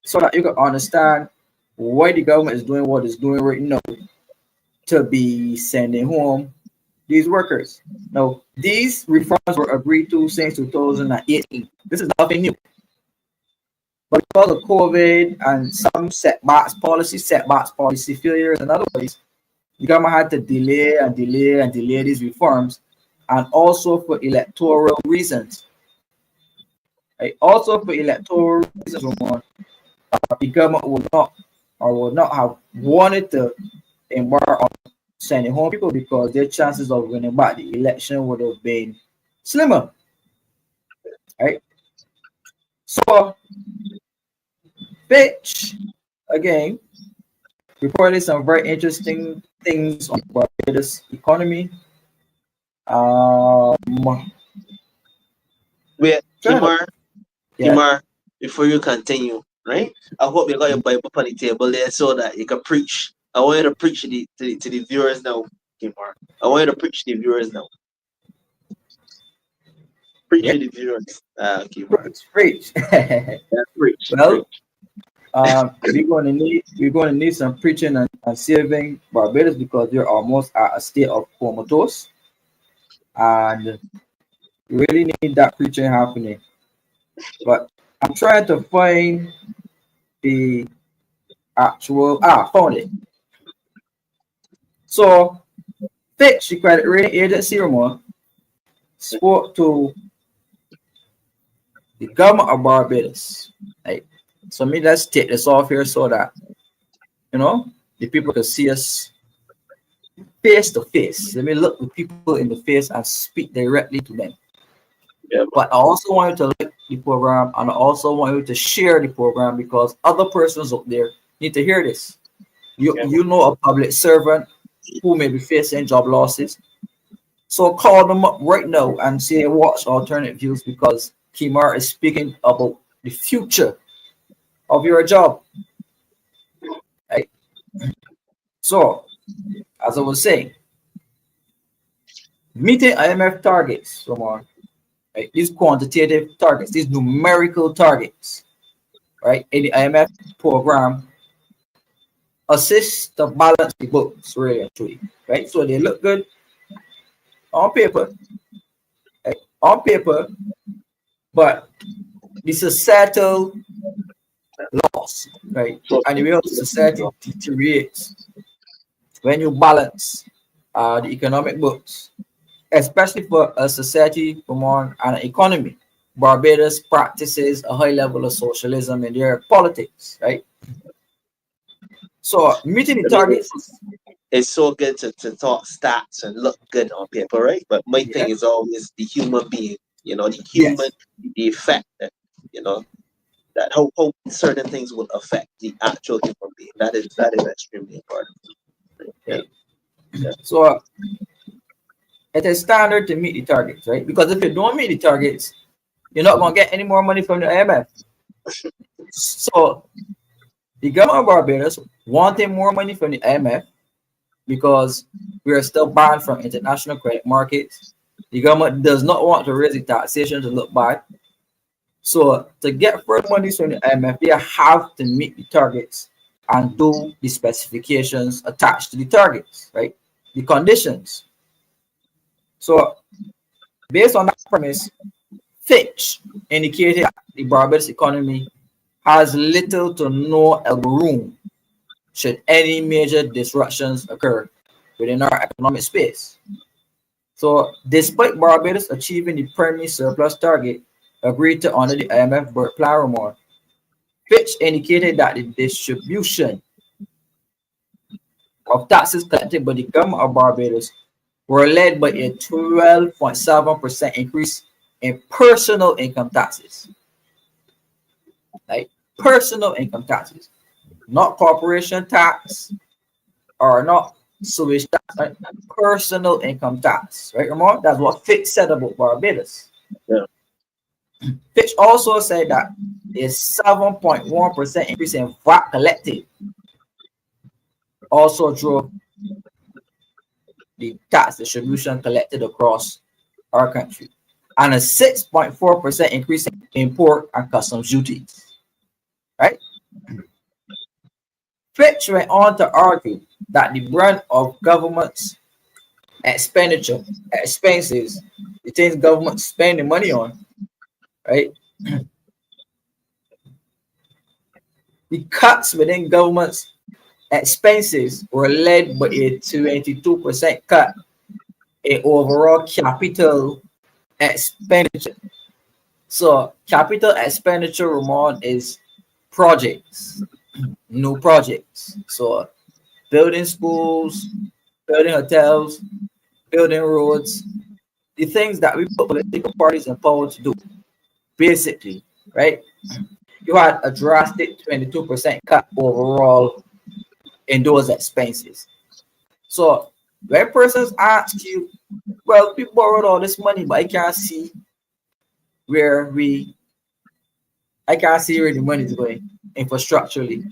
So that you can understand why the government is doing what it's doing right now to be sending home these workers. Now, these reforms were agreed to since 2018. This is nothing new. But because of COVID and some setbacks, policy failures, and otherwise, the government had to delay and delay and delay these reforms, and also for electoral reasons. Right? Also for electoral reasons, the government would not have wanted to embark on sending home people because their chances of winning back the election would have been slimmer. Right? So Fitch again reported some very interesting things on Barbados economy. Wait, Yeah. Kemar, before you continue, right? I hope you got your Bible on the table there so that you can preach. I want you to preach to the viewers now, Kemar. I want you to preach to the viewers now. Preach Yeah. to the viewers, Kemar. Preach. Yeah, preach. Well, preach. we're going to need some preaching and saving Barbados because they're almost at a state of comatose, and we really need that preaching happening. But I'm trying to find the actual found it. So Fitch, the credit rating agency, Ramon, spoke to the government of Barbados. Right? So let's take this off here so that the people can see us face to face. Let me look the people in the face and speak directly to them. Yeah. But I also want you to like the program, and I also want you to share the program because other persons out there need to hear this. You know a public servant who may be facing job losses. So call them up right now and say watch alternate views because Kemar is speaking about the future of your job. Right? So, as I was saying, meeting IMF targets, Ramon, right? These quantitative targets, these numerical targets, right? In the IMF program assist to balance the books, really and truly, right? So they look good on paper, right? On paper, but the societal loss, right? And the way society deteriorates when you balance the economic books, especially for a society from an economy. Barbados practices a high level of socialism in their politics, right? So meeting the targets. It's so good to talk stats and look good on paper, right? But my thing is always the human being, the human, the effect that, that how certain things will affect the actual human being. That is extremely important. Yeah. So it is standard to meet the targets, right? Because if you don't meet the targets, you're not going to get any more money from the IMF. So the government of Barbados wanted more money from the IMF because we are still banned from international credit markets. The government does not want to raise the taxation to look bad. So to get further money from the IMF, they have to meet the targets and do the specifications attached to the targets, right? The conditions. So based on that premise, Fitch indicated that the Barbados economy has little to no elbow room should any major disruptions occur within our economic space. So despite Barbados achieving the primary surplus target agreed to under the IMF plan Ramon, Fitch indicated that the distribution of taxes collected by the government of Barbados were led by a 12.7% increase in personal income taxes. Like personal income taxes, not corporation tax or not sewage tax, right? Personal income tax, right, Ramon? That's what Fitch said about Barbados. Yeah. Fitch also said that a 7.1% increase in VAT collected also drove the tax distribution collected across our country, and a 6.4% increase in import and customs duties. Right? Fitch went on to argue that the brunt of government's expenses, the things government spending money on, right? The cuts within government's expenses were led by a 22% cut in overall capital expenditure. So capital expenditure, Ramon, is projects, new projects. So building schools, building hotels, building roads, the things that we put political parties in power to do, basically, right? You had a drastic 22% cut overall in those expenses. So when persons ask you, well, we borrowed all this money, but where we I can't see where the money is going infrastructurally.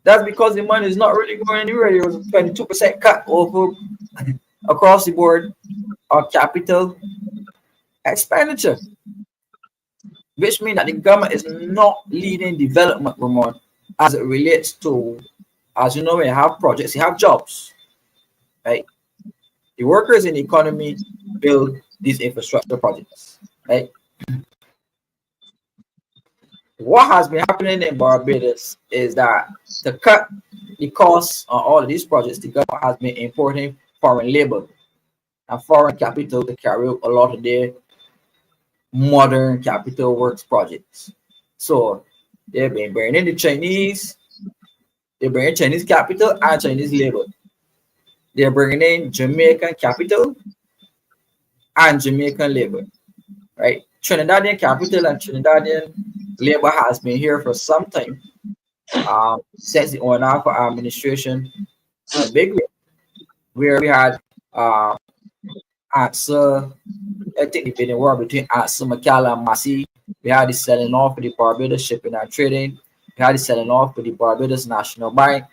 That's because the money is not really going anywhere. There was a 22% cut over across the board on capital expenditure, which means that the government is not leading development, Ramon, as it relates to, as you know, when you have projects, you have jobs, right? The workers in the economy build these infrastructure projects, right? What has been happening in Barbados is that to cut the costs on all of these projects, the government has been importing foreign labor and foreign capital to carry out a lot of their modern capital works projects. So they've been bringing the Chinese, they bring Chinese capital and Chinese labor. They're bringing in Jamaican capital and Jamaican labor, right? Trinidadian capital and Trinidadian labor has been here for some time, since the Onafa administration in a big way, where we had answer, I think the bidding war between Answer, McCalla, and Massey. We had the selling off of the Barbados Shipping and Trading. We had the selling off of the Barbados National Bank.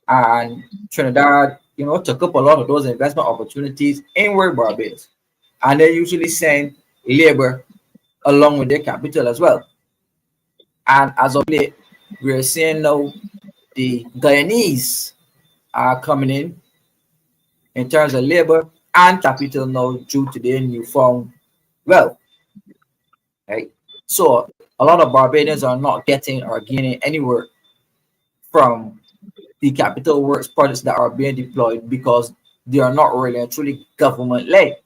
And Trinidad, took up a lot of those investment opportunities in Barbados. And they usually send labor along with their capital as well. And as of late, we're seeing now the Guyanese are coming in terms of labor and capital now due to their newfound wealth. Right? So a lot of Barbadians are not getting or gaining anywhere from the capital works projects that are being deployed because they are not really and truly government led.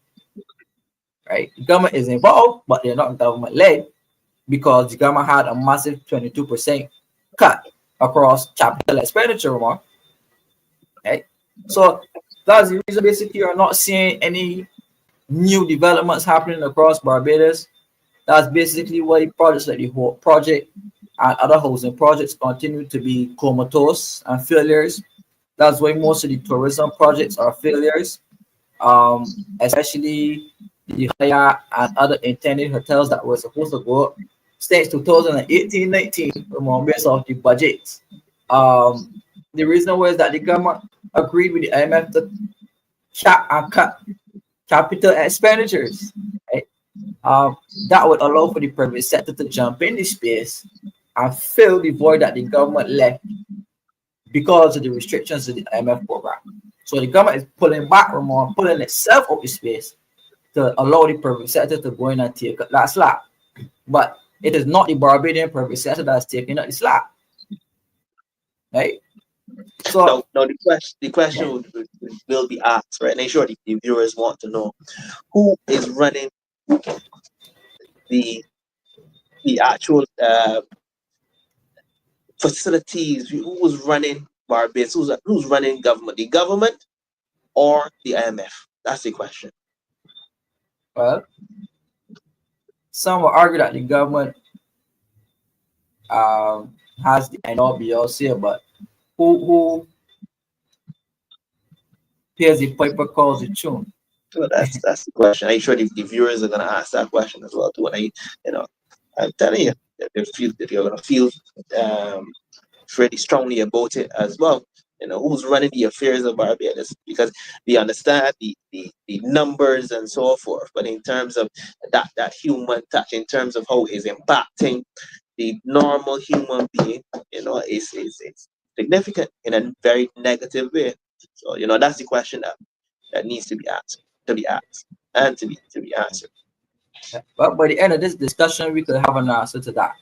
Right? The government is involved, but they're not government led because the government had a massive 22% cut across capital expenditure. Right? So that's the reason basically you're not seeing any new developments happening across Barbados. That's basically why projects like the Hope Project and other housing projects continue to be comatose and failures. That's why most of the tourism projects are failures, especially the Hyatt and other intended hotels that were supposed to go up since 2018-19 based off the budgets. The reason was that the government agreed with the IMF to cap and cut capital expenditures. Right? That would allow for the private sector to jump in the space and fill the void that the government left because of the restrictions of the IMF program. So the government is pulling back, pulling itself up the space to allow the private sector to go in and take that slack. But it is not the Barbadian private sector that's taking up the slack. Right? So now the question will be asked, right? And I'm sure the viewers want to know who is running the actual facilities, who's running Barbados, who's running government, the government or the IMF? That's the question. Well, some will argue that the government has the end all be all say, but who pays the piper calls the tune? So that's the question. I'm sure the viewers are gonna ask that question as well too. And I'm telling you, if you're gonna feel pretty strongly about it as well. Who's running the affairs of Barbados, because we understand the numbers and so forth, but in terms of that human touch, in terms of how it's impacting the normal human being, is significant in a very negative way. So, that's the question that needs to be asked, and to be answered. But by the end of this discussion, we could have an answer to that.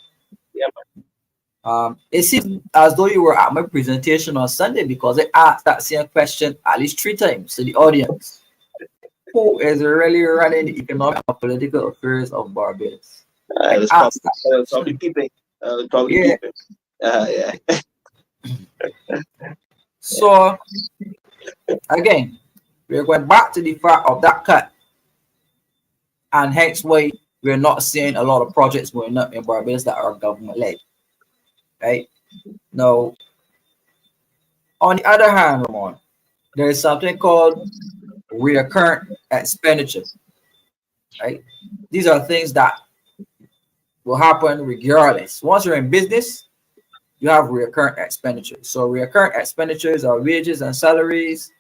Yeah. It seems as though you were at my presentation on Sunday, because I asked that same question at least 3 times to the audience. Who is really running the economic and political affairs of Barbados? I was probably peeping. Yeah. Peeping. Yeah. So again, we're going back to the fact of that cut, and hence why we're not seeing a lot of projects going up in Barbados that are government led. Right now, on the other hand, Ramon, there is something called recurrent expenditure. Right, these are things that will happen regardless. Once you're in business, you have recurrent expenditures. So recurrent expenditures are wages and salaries,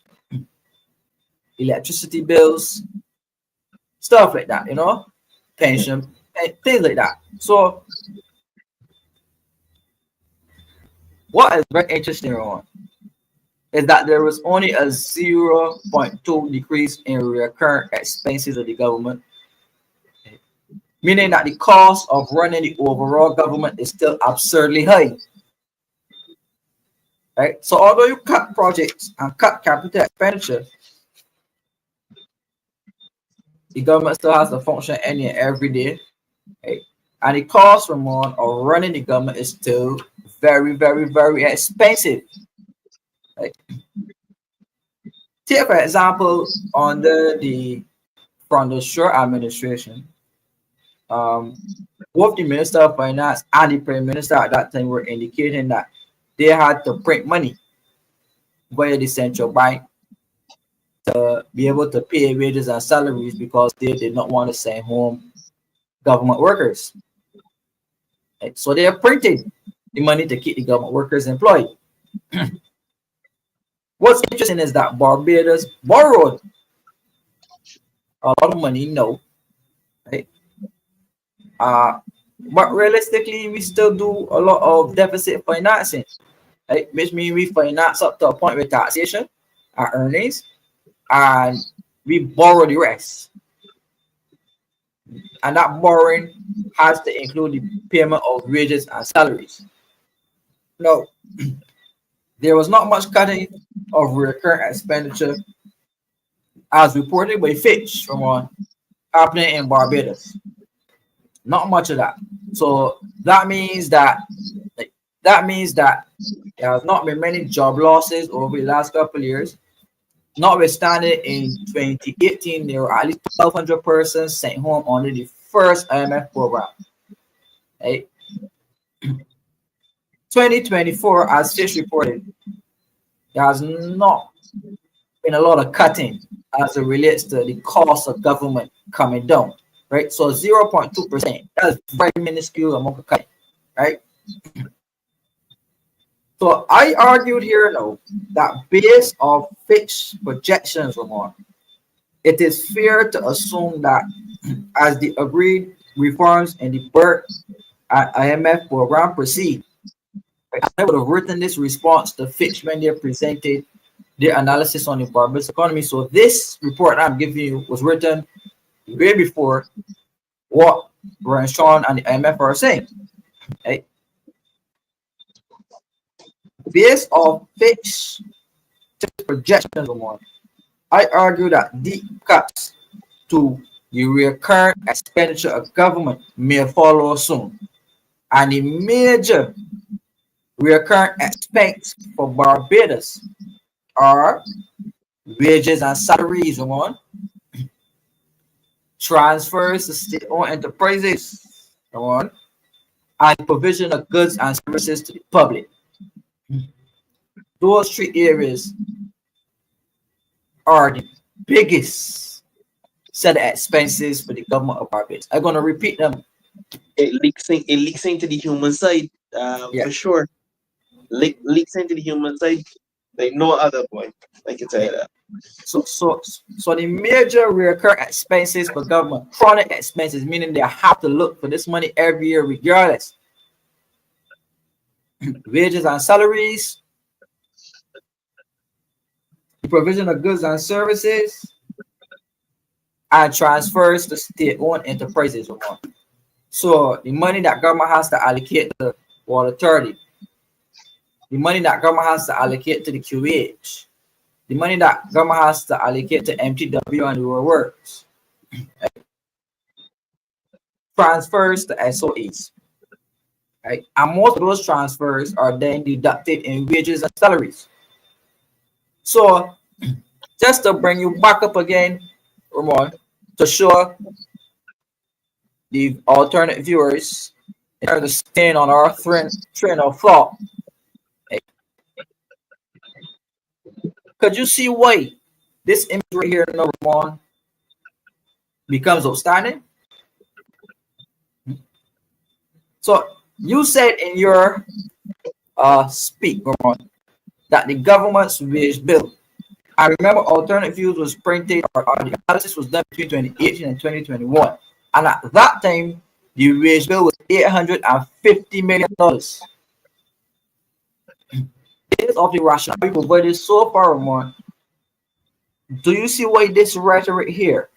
electricity bills, stuff like that, pension, and things like that. So what is very interesting on is that there was only a 0.2 decrease in recurrent expenses of the government, meaning that the cost of running the overall government is still absurdly high. Right? So although you cut projects and cut capital expenditure, the government still has to function any and every day. Right? And the cost of running the government is still very, very, very expensive. Right? Take for example, under from the short administration, both the Minister of Finance and the Prime Minister at that time were indicating that they had to print money via the central bank to be able to pay wages and salaries, because they did not want to send home government workers. Right? So they are printing the money to keep the government workers employed. What's interesting is that Barbados borrowed a lot of money, right? But realistically, we still do a lot of deficit financing, right? Which means we finance up to a point with taxation, our earnings, and we borrow the rest. And that borrowing has to include the payment of wages and salaries. No, there was not much cutting of recurrent expenditure as reported by Fitch happening in Barbados. Not much of that. So that means that there has not been many job losses over the last couple of years. Notwithstanding, in 2018, there were at least 1,200 persons sent home under the first IMF program. Right? 2024, as Fitch reported, there has not been a lot of cutting as it relates to the cost of government coming down. Right? So 0.2%, that's very minuscule amount of cutting. Right? So I argued here now that based on Fitch projections, Ramon, it is fair to assume that as the agreed reforms in the BERT and IMF program proceed, I would have written this response to Fitch when they presented their analysis on the Barbados economy. So this report I'm giving you was written way before what Sean and the IMF are saying. Right? Based on Fitch projections, I argue that deep cuts to the recurrent expenditure of government may follow soon. And the major recurrent expense for Barbados are wages and salaries, transfers to state-owned enterprises, and provision of goods and services to the public. Those 3 areas are the biggest set of expenses for the government of Barbados. I'm going to repeat them. It leaks into the human side, for sure. Leaks into the human side like no other point. I can tell you that. So the major recurrent expenses for government, chronic expenses, meaning they have to look for this money every year regardless, wages and salaries, the provision of goods and services, and transfers to state-owned enterprises. So the money that government has to allocate to water authority, the money that government has to allocate to the QH, the money that government has to allocate to MTW and the rural works, transfers to SOEs. Right? And most of those transfers are then deducted in wages and salaries. So just to bring you back up again, Ramon, to show the alternate viewers in terms of staying on our train of thought. Could you see why this image right here, number one, becomes outstanding? So you said in your speak, Ramon, that the government's wage bill. I remember alternate views was printed, or the analysis was done between 2018 and 2021. And at that time, the wage bill was $850 million. This is of the rationale we provided so far, Ramon. Do you see why this rhetoric here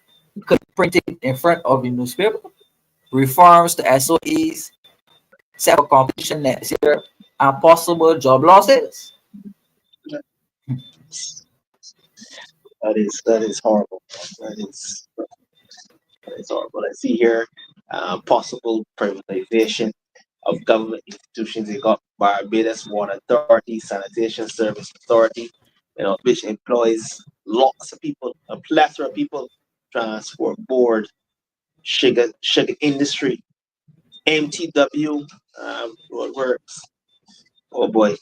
could be printed in front of the newspaper? Reforms to SOEs, set for competition next year, and possible job losses? That is horrible. That is horrible. I see here possible privatization of government institutions. They got Barbados Water Authority, Sanitation Service Authority, which employs lots of people, a plethora of people, transport board, sugar industry, MTW, roadworks. Oh boy,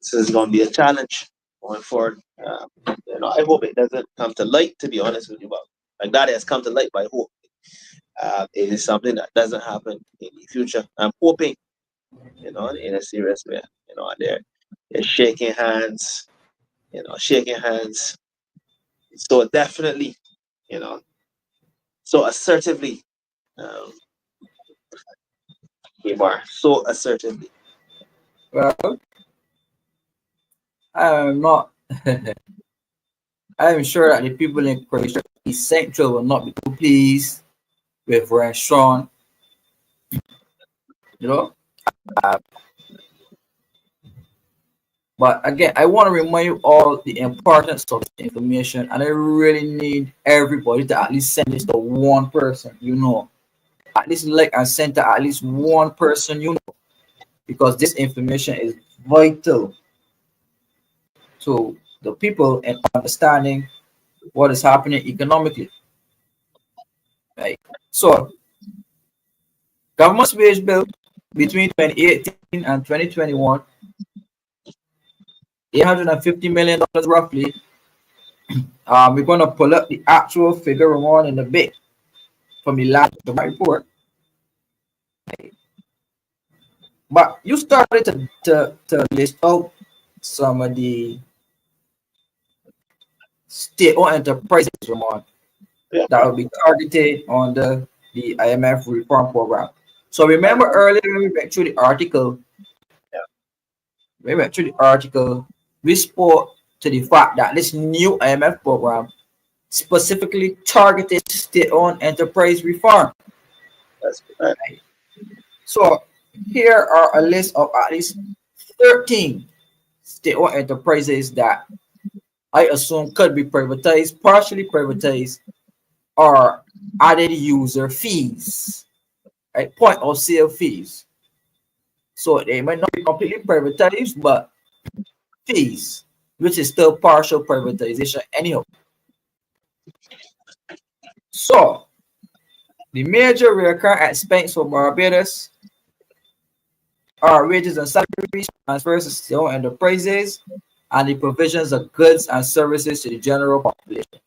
this is going to be a challenge going forward. I hope it doesn't come to light. To be honest with you, but like that has come to light. But I hope it is something that doesn't happen in the future. I'm hoping, in a serious way. They're shaking hands. Shaking hands. So definitely, so assertively, Kemar, so assertively. Well, I'm not. I'm sure that the people in Croatia East Central will not be too pleased with restaurant. Uh, but again, I want to remind you all the importance of this information, and I really need everybody to at least send this to one person, at least like and send to at least one person, because this information is vital to the people in understanding what is happening economically. Right. So, government's wage bill between 2018 and 2021, $850 million roughly. We're going to pull up the actual figure on in a bit from the last report. But you started to list out some of the state-owned enterprises, Ramon, that will be targeted under the IMF reform program. So remember earlier when we went through the article, we spoke to the fact that this new IMF program specifically targeted state-owned enterprise reform. That's right. So here are a list of at least 13 state-owned enterprises that I assume could be privatized, partially privatized, or added user fees, right? Point of sale fees. So they might not be completely privatized, but fees, which is still partial privatization anyhow. So the major recurrent expense for Barbados are wages and salaries, transfers to state-owned enterprises, and the provisions of goods and services to the general population.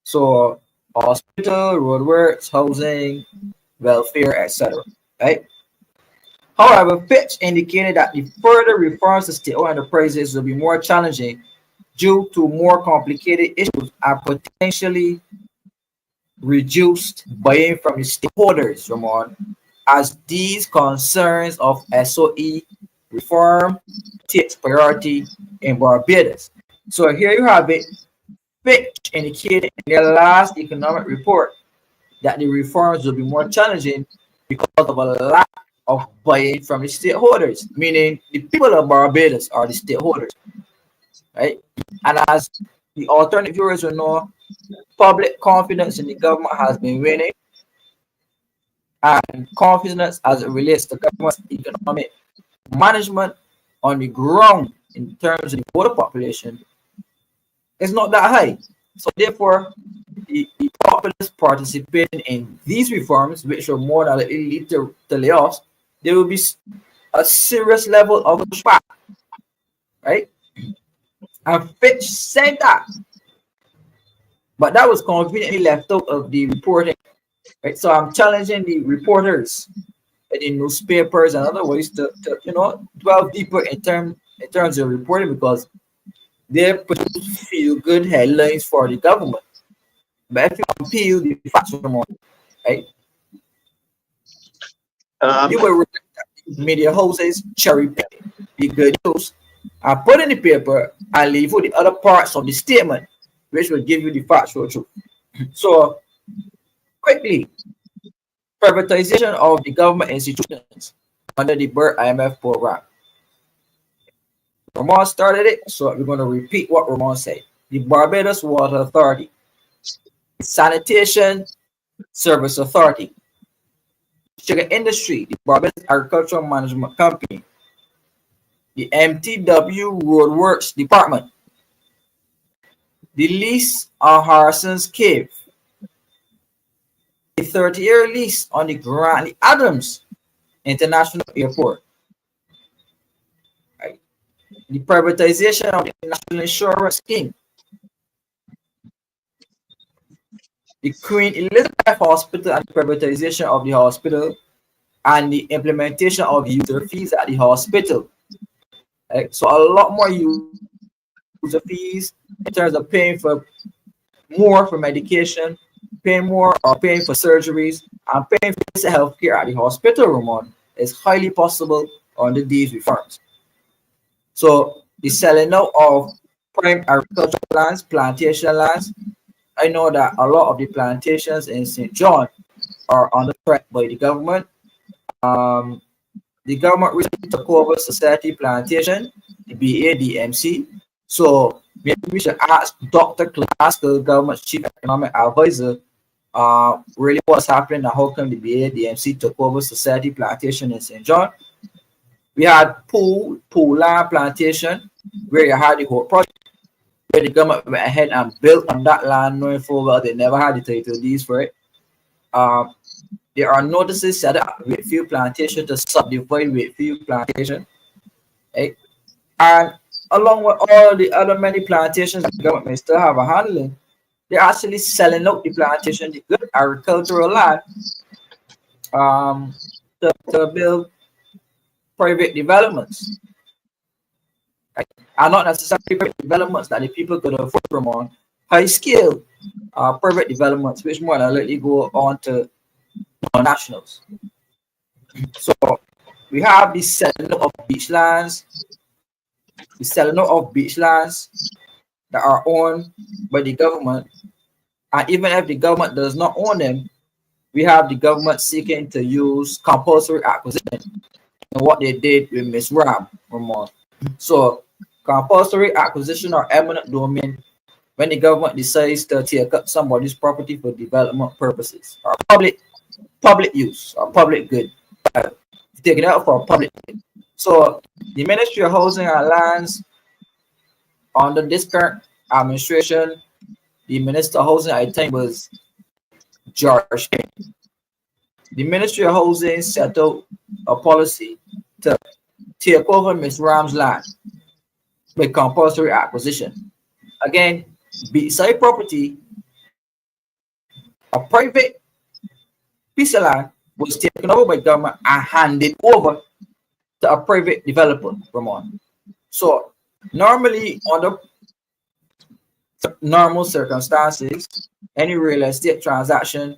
So hospital, roadworks, housing, welfare, etc. Right? However, Fitch indicated that the further reforms to state-owned enterprises will be more challenging due to more complicated issues and potentially reduced buy-in from the stakeholders, Ramon, as these concerns of SOE reform takes priority in Barbados. So here you have it. Fitch indicated in their last economic report that the reforms will be more challenging because of a lack of buy-in from the stakeholders, meaning the people of Barbados are the stakeholders, right? And as the alternative viewers will know, public confidence in the government has been waning, and confidence as it relates to government's economic management on the ground in terms of the voter population is not that high. So therefore, the populace participating in these reforms, which will more than likely lead to layoffs, there will be a serious level of pushback, right? And Fitch said that, but that was conveniently left out of the reporting, right? So I'm challenging the reporters in the newspapers and other ways to delve deeper in terms of reporting, because they produce feel good headlines for the government. But if you appeal the facts more, right? You will media houses cherry pick the good news and put in the paper and leave with the other parts of the statement, which will give you the factual truth. So quickly, privatization of the government institutions under the BERT IMF program. Ramon started it, so we're going to repeat what Ramon said. The Barbados Water Authority, Sanitation Service Authority, Sugar Industry, the Barbados Agricultural Management Company, the MTW Roadworks Department, the lease on Harrison's Cave, a 30-year lease on the Grantley Adams International Airport, right? The privatization of the National Insurance Scheme, the Queen Elizabeth Hospital and the privatization of the hospital, and the implementation of user fees at the hospital. Right? So a lot more user fees in terms of paying for more for medication, paying more or paying for surgeries, and paying for health care at the hospital, Ramon, is highly possible under these reforms. So the selling out of prime agricultural lands, plantation lands. I know that a lot of the plantations in St. John are under threat by the government. The government recently took over Society Plantation, the BADMC. So maybe we should ask Dr. Claskell, government's chief economic advisor, really what's happening and how come the BADMC took over Society Plantation in St. John. We had Pool Land Plantation, where you had the whole project, where the government went ahead and built on that land, knowing full well they never had the title deeds for it. There are notices set up Wakefield Plantation to subdivide Wakefield Plantation, right? And along with all the other many plantations the government may still have a handling, they're actually selling out the plantation, the good agricultural land, to build private developments. Right? And not necessarily private developments that the people could afford from on high scale private developments, which more than likely go on to nationals. So we have the selling of beach lands, that are owned by the government, and even if the government does not own them, we have the government seeking to use compulsory acquisition, and what they did with Miss Ramon. So compulsory acquisition or eminent domain, when the government decides to take up somebody's property for development purposes or public use or public good, take it out for public good. So the Ministry of Housing and Lands, under this current administration, the Minister of Housing I think was George King. The Ministry of Housing set out a policy to take over Ms. Ram's land with compulsory acquisition. Again, beside property, a private piece of land was taken over by government and handed over to a private developer, Ramon. So normally, under normal circumstances, any real estate transaction,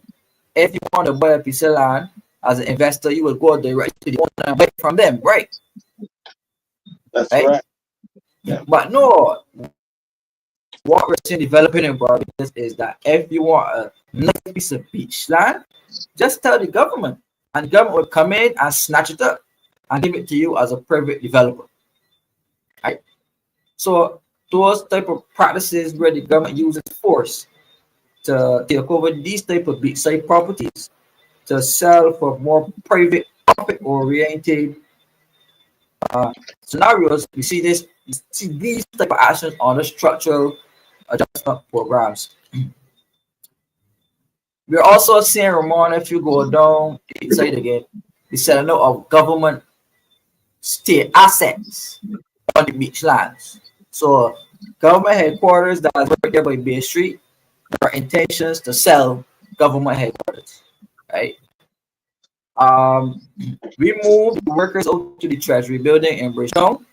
if you want to buy a piece of land, as an investor, you would go directly to the owner and buy from them, right? That's Right? right. Yeah. But no, what we're seeing developing in Barbados is that if you want a nice piece of beach land, just tell the government, and the government will come in and snatch it up and give it to you as a private developer. Right? So those type of practices where the government uses force to take over these type of beachside properties to sell for more private profit oriented scenarios, we see these type of actions on the structural adjustment programs. We're also seeing, Ramon, if you go down inside again, the selling out of government state assets on the beach lands. So government headquarters that is right there by Bay Street, there are intentions to sell government headquarters, right? We moved the workers out to the Treasury building in Bridgetown.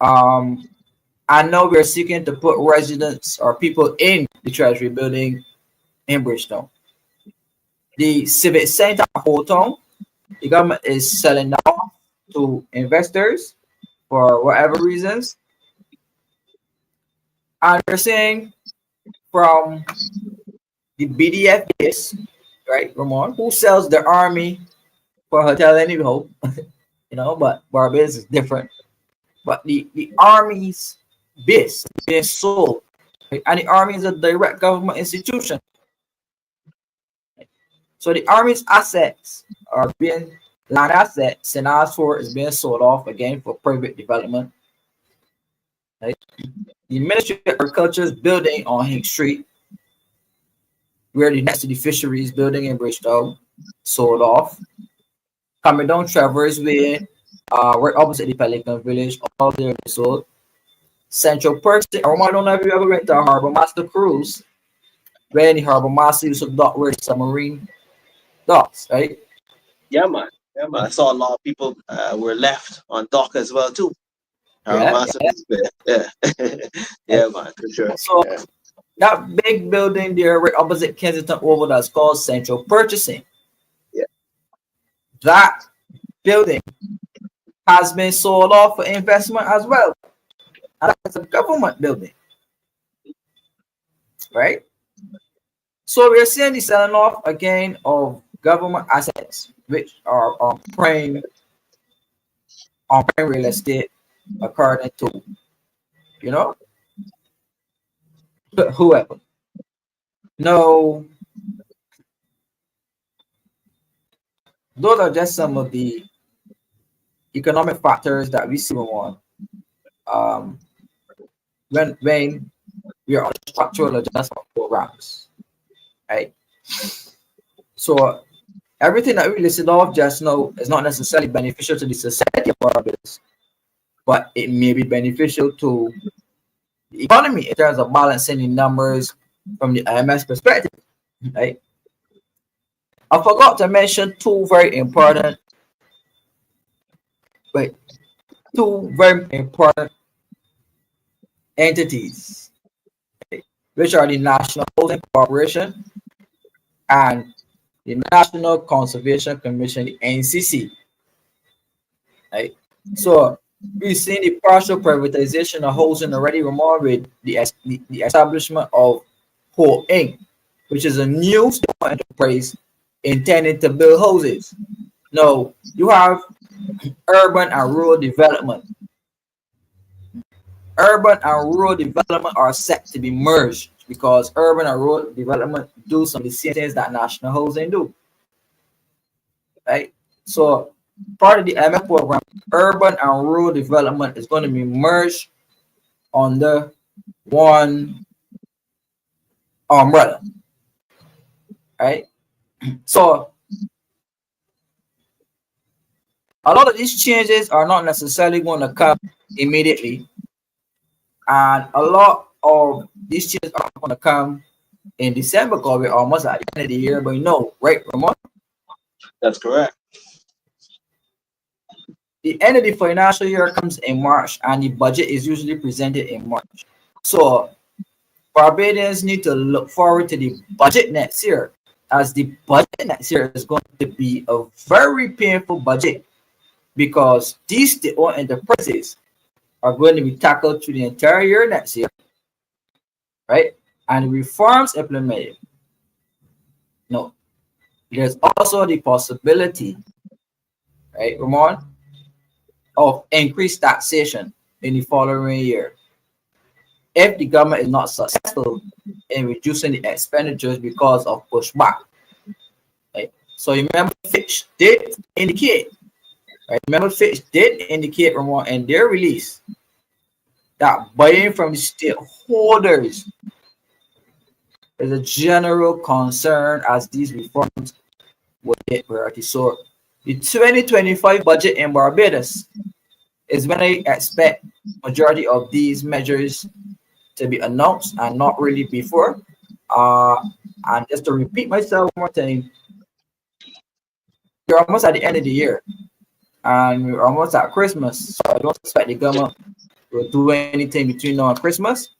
And now we're seeking to put residents or people in the Treasury building in Bridgetown. The Civic Center Hotel, the government is selling now to investors for whatever reasons. And we're saying from the BDF base, right, Ramon, who sells the army for hotel anyhow, but Barbados is different. But the army's base is being sold, right? And the army is a direct government institution. So the army's assets are being land assets, and as for is being sold off again for private development. Right? The Ministry of Agriculture's building on Hink Street, where the next to the fisheries building in Bridgetown, sold off. Coming down Travers Way, right opposite the Pelican Village, all there sold. Central Purchasing, I don't know if you ever went to a Harbor Master cruise, where any Harbor Master used to dock where submarine docks, right? Yeah, man. Yeah, man. I saw a lot of people were left on dock as well too. Yeah. Yeah. Yeah, man, for sure. So Yeah. that big building there right opposite Kensington Oval that's called Central Purchasing. Yeah. That building has been sold off for investment as well. And that's a government building. Right? So we're seeing the selling off again of government assets, which are on prime real estate, according to, whoever. No, those are just some of the economic factors that we see on when we are on structural adjustment programs, right? So everything that we listed off just now is not necessarily beneficial to the society of Barbados, but it may be beneficial to the economy in terms of balancing the numbers from the IMF perspective, right? I forgot to mention two very important entities, right, which are the National Housing Corporation and the National Conservation Commission, the NCC. Right? So we've seen the partial privatization of housing already, Ramon, with the establishment of Ho Inc., which is a new enterprise intended to build houses. Now, you have urban and rural development. Urban and rural development are set to be merged because urban and rural development do some of the same things that national housing do. Right? So part of the IMF program, urban and rural development is going to be merged under one umbrella. Right? So a lot of these changes are not necessarily going to come immediately. And a lot of these changes are going to come in December because we're almost at the end of the year. But right, Ramon? That's correct. The end of the financial year comes in March, and the budget is usually presented in March. So Barbadians need to look forward to the budget next year as the budget next year is going to be a very painful budget because these state-owned enterprises are going to be tackled through the entire year next year, right? And reforms implemented. No, there's also the possibility, right, Ramon, of increased taxation in the following year if the government is not successful in reducing the expenditures because of pushback. Right? So you remember Fitch did indicate, right? Remember Fitch did indicate, Ramon, in their release that buying from stakeholders is a general concern as these reforms will get priority. So the 2025 budget in Barbados is when I expect majority of these measures to be announced and not really before. Uh, and just to repeat myself one more time, we're almost at the end of the year and we're almost at Christmas. So I don't expect the government will do anything between now and Christmas.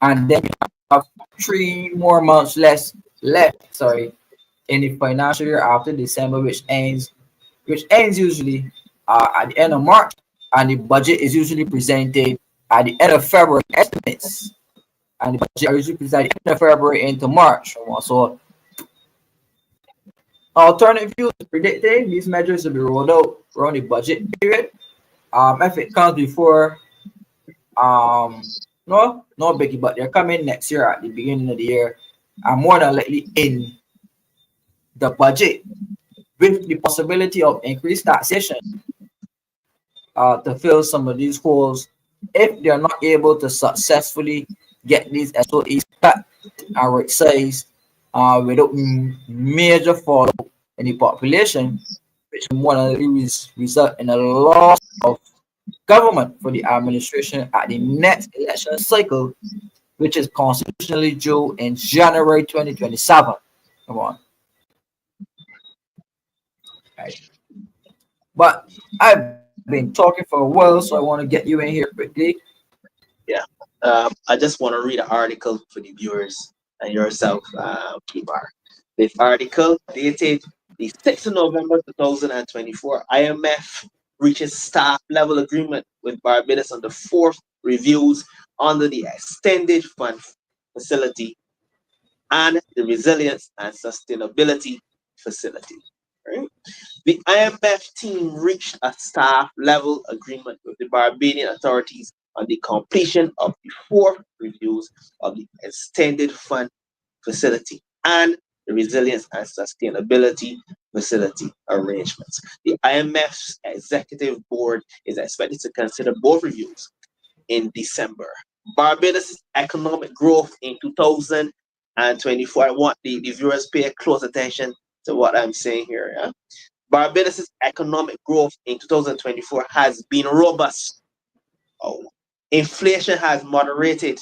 And then we have 3 more months left, sorry, in the financial year after December, which ends usually at the end of March, and the budget is usually presented at the end of February estimates, and the budget are usually presented at the end of February into March. So alternative views predicting these measures will be rolled out around the budget period. If it comes before, no biggie, but they're coming next year at the beginning of the year, and more than likely in the budget with the possibility of increased taxation to fill some of these holes if they're not able to successfully get these SOEs cut and right-sized without major fall in the population, which more than likely result in a loss of government for the administration at the next election cycle, which is constitutionally due in January 2027. Come on. Right. But I've been talking for a while, so I want to get you in here quickly. Yeah. I just want to read an article for the viewers and yourself, Kemar. This article dated the 6th of November 2024. IMF reaches staff level agreement with Barbados on the fourth reviews under the extended fund facility and the resilience and sustainability facility. Right? The IMF team reached a staff level agreement with the Barbadian authorities on the completion of the fourth reviews of the extended fund facility and the resilience and sustainability facility arrangements. The IMF's executive board is expected to consider both reviews in December. Barbados' economic growth in 2024. I want the viewers pay close attention to what I'm saying here. Yeah? Barbados' economic growth in 2024 has been robust. Oh. Inflation has moderated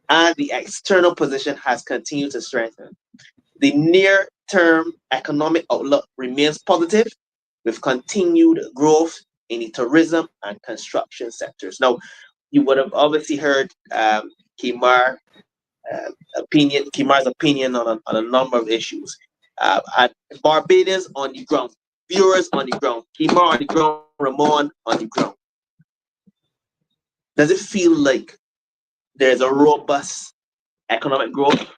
and the external position has continued to strengthen. The near-term economic outlook remains positive with continued growth in the tourism and construction sectors. Now, you would have obviously heard Kemar's opinion on a number of issues. And Barbados on the ground, viewers on the ground, Kemar on the ground, Ramon on the ground. Does it feel like there's a robust economic growth?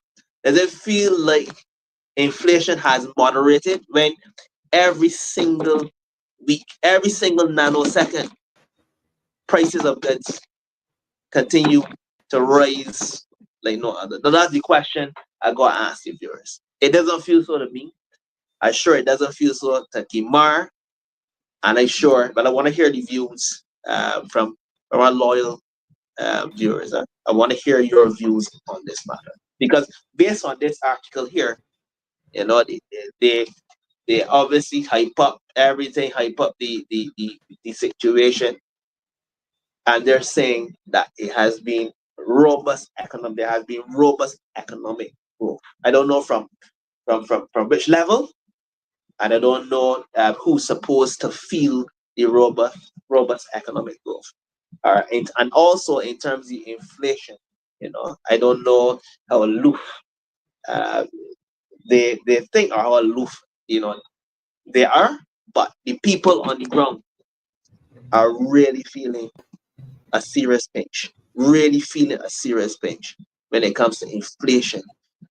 Does it feel like inflation has moderated when every single week, every single nanosecond, prices of goods continue to rise like no other? Now that's the question I got to ask you viewers. It doesn't feel so to me. I'm sure it doesn't feel so to Kemar, and I'm sure, but I want to hear the views from our loyal viewers. I want to hear your views on this matter because based on this article here, you know, they obviously hype up everything, hype up the situation, and they're saying that it has been robust economic. There has been robust economic growth. I don't know from which level, and I don't know who's supposed to feel the robust economic growth. And also in terms of inflation, you know, I don't know how aloof uh, they think are all aloof, they are, but the people on the ground are really feeling a serious pinch, really feeling a serious pinch when it comes to inflation,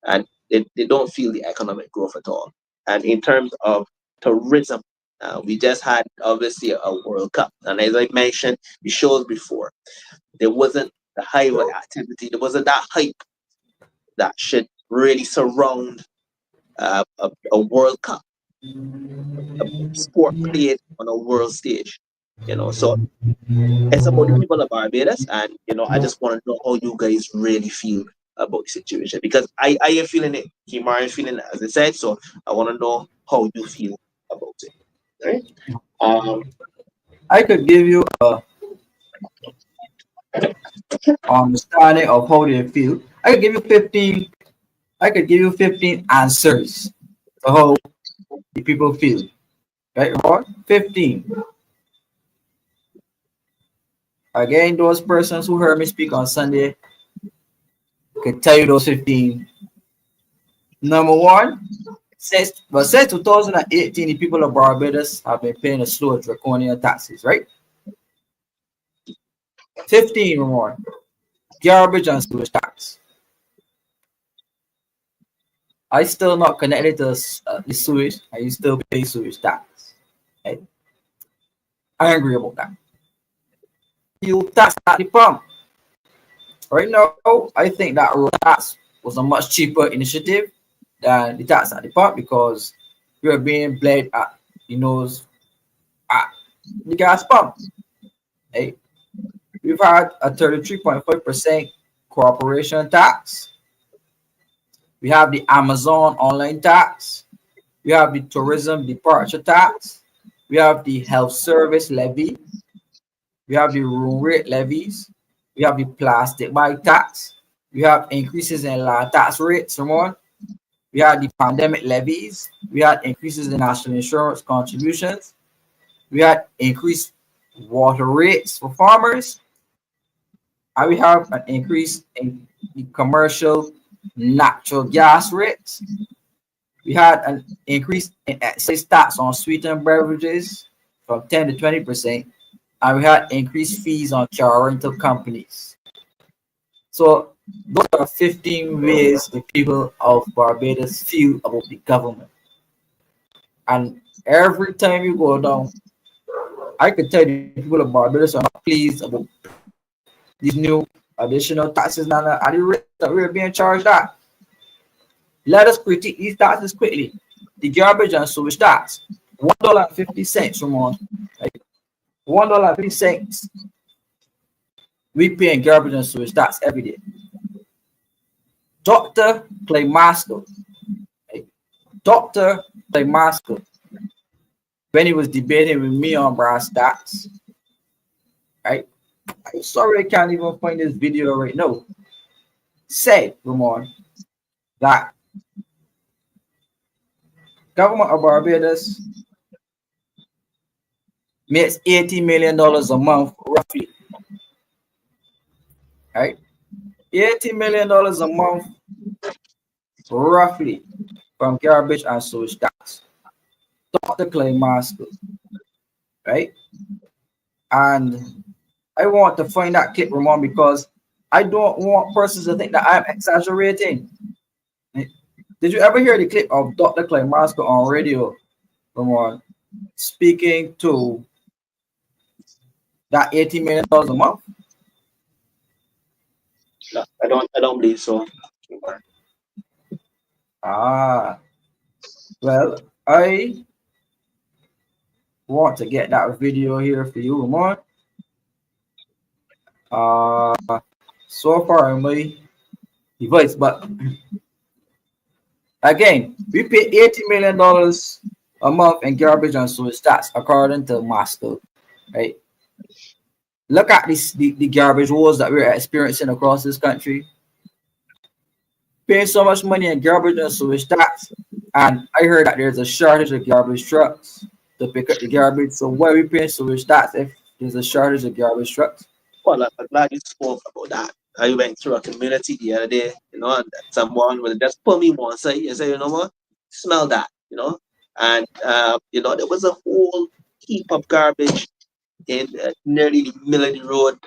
and they don't feel the economic growth at all. And in terms of tourism, we just had obviously a World Cup, and as I mentioned, the shows before, there wasn't the hype of activity, there wasn't that hype that should really surround a World Cup, a sport played on a world stage. So it's about the people of Barbados, and I just want to know how you guys really feel about the situation, because I am feeling it, Kemar is feeling it, as I said. So I want to know how you feel about it. Right? I could give you a understanding of how they feel. I could give you 15. I could give you 15 answers to how the people feel. Right, Ron? 15. Again, those persons who heard me speak on Sunday can tell you those 15. Number one, since 2018, the people of Barbados have been paying a slew of draconian taxes, right? 15 or more. Garbage and sewage tax. I still not connected to the sewage, and you still pay sewage tax. Okay? I agree about that. Fuel tax at the pump. Right now, I think that road tax was a much cheaper initiative than the tax at the pump, because we are being bled at at the gas pump. Hey, we've had a 33.5% corporation tax. We have the Amazon online tax. We have the tourism departure tax. We have the health service levy. We have the room rate levies. We have the plastic bag tax. We have increases in land tax rates, Ramon. We had the pandemic levies. We had increases in national insurance contributions. We had increased water rates for farmers. And we have an increase in the commercial natural gas rates. We had an increase in excise tax on sweetened beverages from 10 to 20%. And we had increased fees on car rental companies. So those are 15 ways the people of Barbados feel about the government. And every time you go down, I could tell the people of Barbados are not pleased about these new additional taxes now at the rate that we're being charged at. Let us critique these taxes quickly. The garbage and sewage tax, $1.50, Ramon. Like $1.50. We pay in garbage and sewage tax every day. Dr. Clay Maskell, Dr. Clay Maskell, when he was debating with me on brass tax, right? I'm sorry I can't even find this video right now. Said, Ramon, that government of Barbados makes $80 million a month, roughly. Right? $80 million a month, roughly, from garbage and sewage tax. Dr. Clay Maskell, right? And I want to find that clip, Ramon, because I don't want persons to think that I'm exaggerating. Did you ever hear the clip of Dr. Clay Maskell on radio, Ramon, speaking to that $80 million a month? No, I don't believe so. Well, I want to get that video here for you, Ramon. So far on my device, but again, we pay $80 million a month in garbage and sewage tax, according to Maskell, right? Look at the garbage wars that we're experiencing across this country. Paying so much money in garbage and sewage tax, and I heard that there's a shortage of garbage trucks to pick up the garbage. So why are we paying sewage tax if there's a shortage of garbage trucks? Well, I'm glad you spoke about that. I went through a community the other day, and someone will just pull me one side and say, you know what? smell that, you know. And you know, there was a whole heap of garbage in nearly the middle of the road,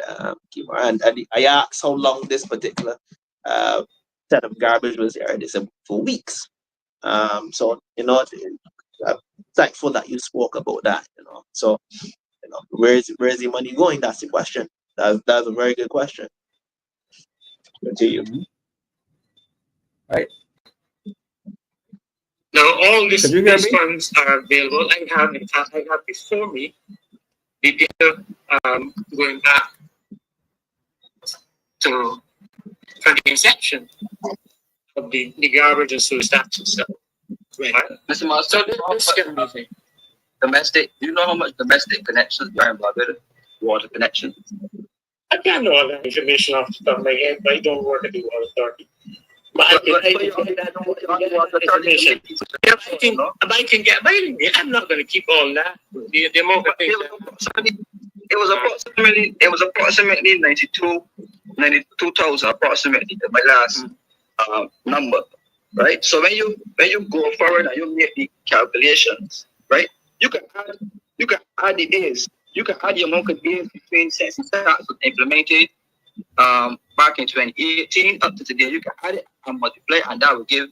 and I asked how long this particular set of garbage was there. They said for weeks. So you know, I'm thankful that you spoke about that. You know, so you know, where's the money going? That's the question. That's a very good question. Continue. Right. Now all these funds are available. I have before me the data going back to from the inception of the garbage and sewage tax itself. Right. Mr. Master, this can be domestic. Do you know how much domestic connections there in Barbados? Water connection. I can't know all that information off the top of my head, but I don't work at the water authority. But I can get by. I'm not going to keep all that. The amount of things. It was approximately 92,000 approximately my last number, right? So when you go forward and you make the calculations, right? You can add the days. You can add the amount of days between since the tax was implemented back in 2018 up to today. You can add it and multiply, and that will give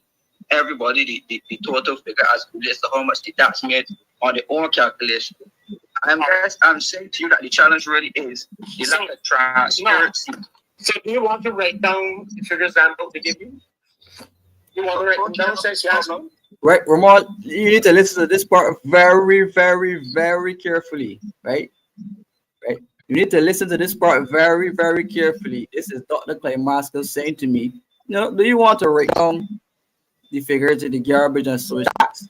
everybody the total figure as relates to how much the tax made on their own calculation. I'm saying to you that the challenge really is the lack of transparency. So do you want to write down the figures I'm about to give you? You want to write them down, says yes, no? Right, Ramon, you need to listen to this part very, very, very carefully, right? Right. You need to listen to this part very, very carefully. This is Dr. Claymaster saying to me, you know, do you want to write down the figures in the garbage and sewage tax?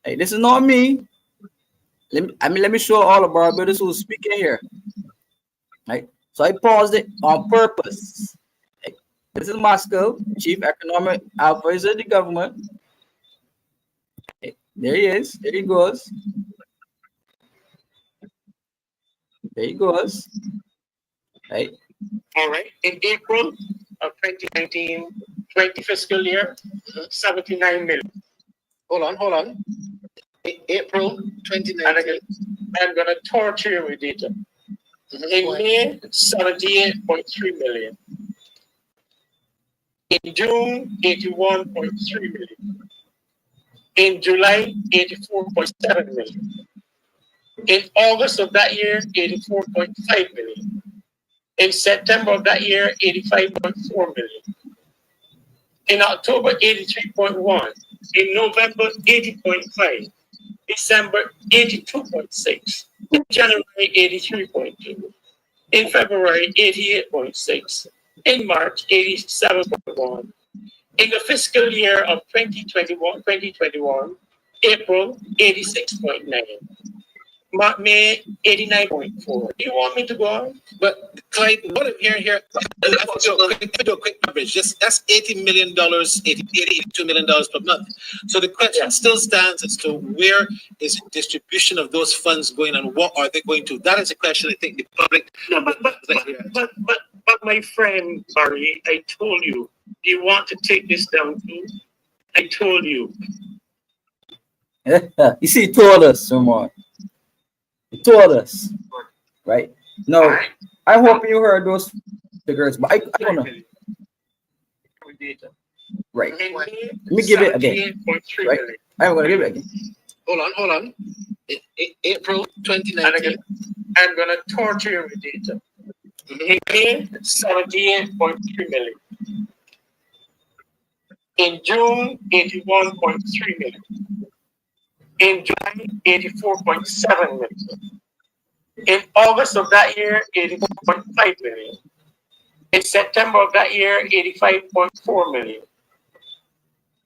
Hey, this is not me. Let me show all of Barbados who's speaking here. Right. So I paused it on purpose. Hey, this is Moscow, Chief Economic Advisor of the government. Hey, there he is. There he goes. There he goes. Right. All right. In April of 2019, 20 fiscal year, 79 million. Hold on. April 2019. I'm going to torture you with data. In May, 78.3 million. In June, 81.3 million. In July, 84.7 million. In August of that year, 84.5 million. In September of that year, 85.4 million. In October, 83.1. In November, 80.5. December, 82.6. In January, 83.2. In February, 88.6. In March, 87.1. In the fiscal year of 2021, April, 86.9. May 89.4. Do you want me to go on? But Clyde, what I'm hearing here, let me do a quick average. That's $80 million, $82 million per month. So the question still stands as to where is the distribution of those funds going and what are they going to? That is a question I think the public. No, but my friend Barry, I told you. Do you want to take this down too? I told you. You see, he told us, Ramon. He told us, right? No, I hope you heard those figures, but I don't know. Right. Let me give it again. Right. I'm going to give it again. Hold on. April 2019. I'm going to torture you with data. In May, 78.3 million. In June, 81.3 million. In July, 84.7 million. In August of that year, 84.5 million. In September of that year, 85.4 million.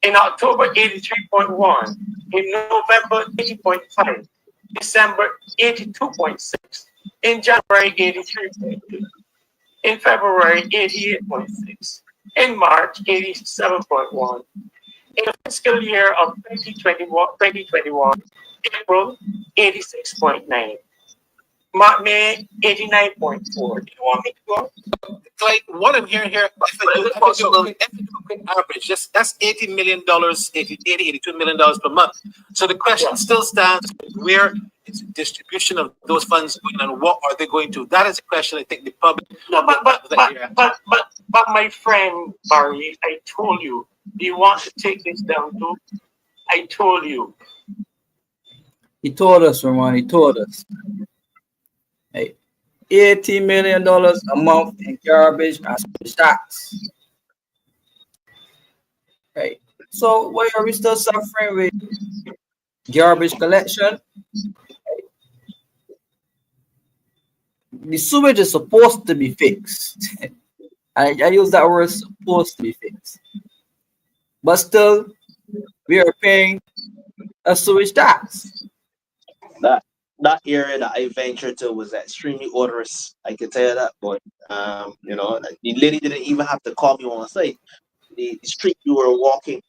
In October, 83.1. In November, 80.5. December, 82.6. In January, 83.2. In February, 88.6. In March, 87.1. In the fiscal year of 2021, April, 86.9. May 89.4. Do you want me to go? Like what I'm hearing here, if I do a quick average, that's $80 million, $82 million per month. So the question still stands: where is the distribution of those funds going, and what are they going to? That is a question I think the public. No, but my friend Barry, I told you. Do you want to take this down too? I told you. He told us, Ramon. He told us. Hey, $80 million a month in garbage and sewage tax. Right. So why are we still suffering with garbage collection? Right. The sewage is supposed to be fixed. I use that word, supposed to be fixed. But still, we are paying a sewage tax. That area that I ventured to was extremely odorous. I can tell you that, but you know, the lady didn't even have to call me on site. The street we were walking,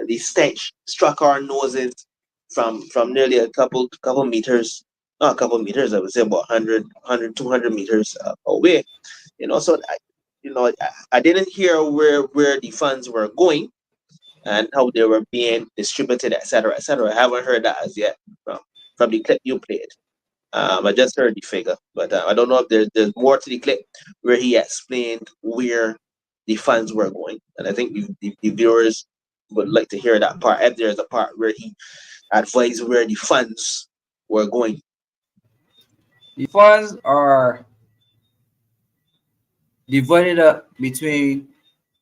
the stench struck our noses from nearly a couple meters, not a couple meters, I would say about 100, 200 meters away. You know, so I didn't hear where the funds were going and how they were being distributed, etc., etc. I haven't heard that as yet from the clip you played. I just heard the figure, but I don't know if there's more to the clip where he explained where the funds were going, and I think the viewers would like to hear that part. If there's a part where he advised where the funds were going. The funds are divided up between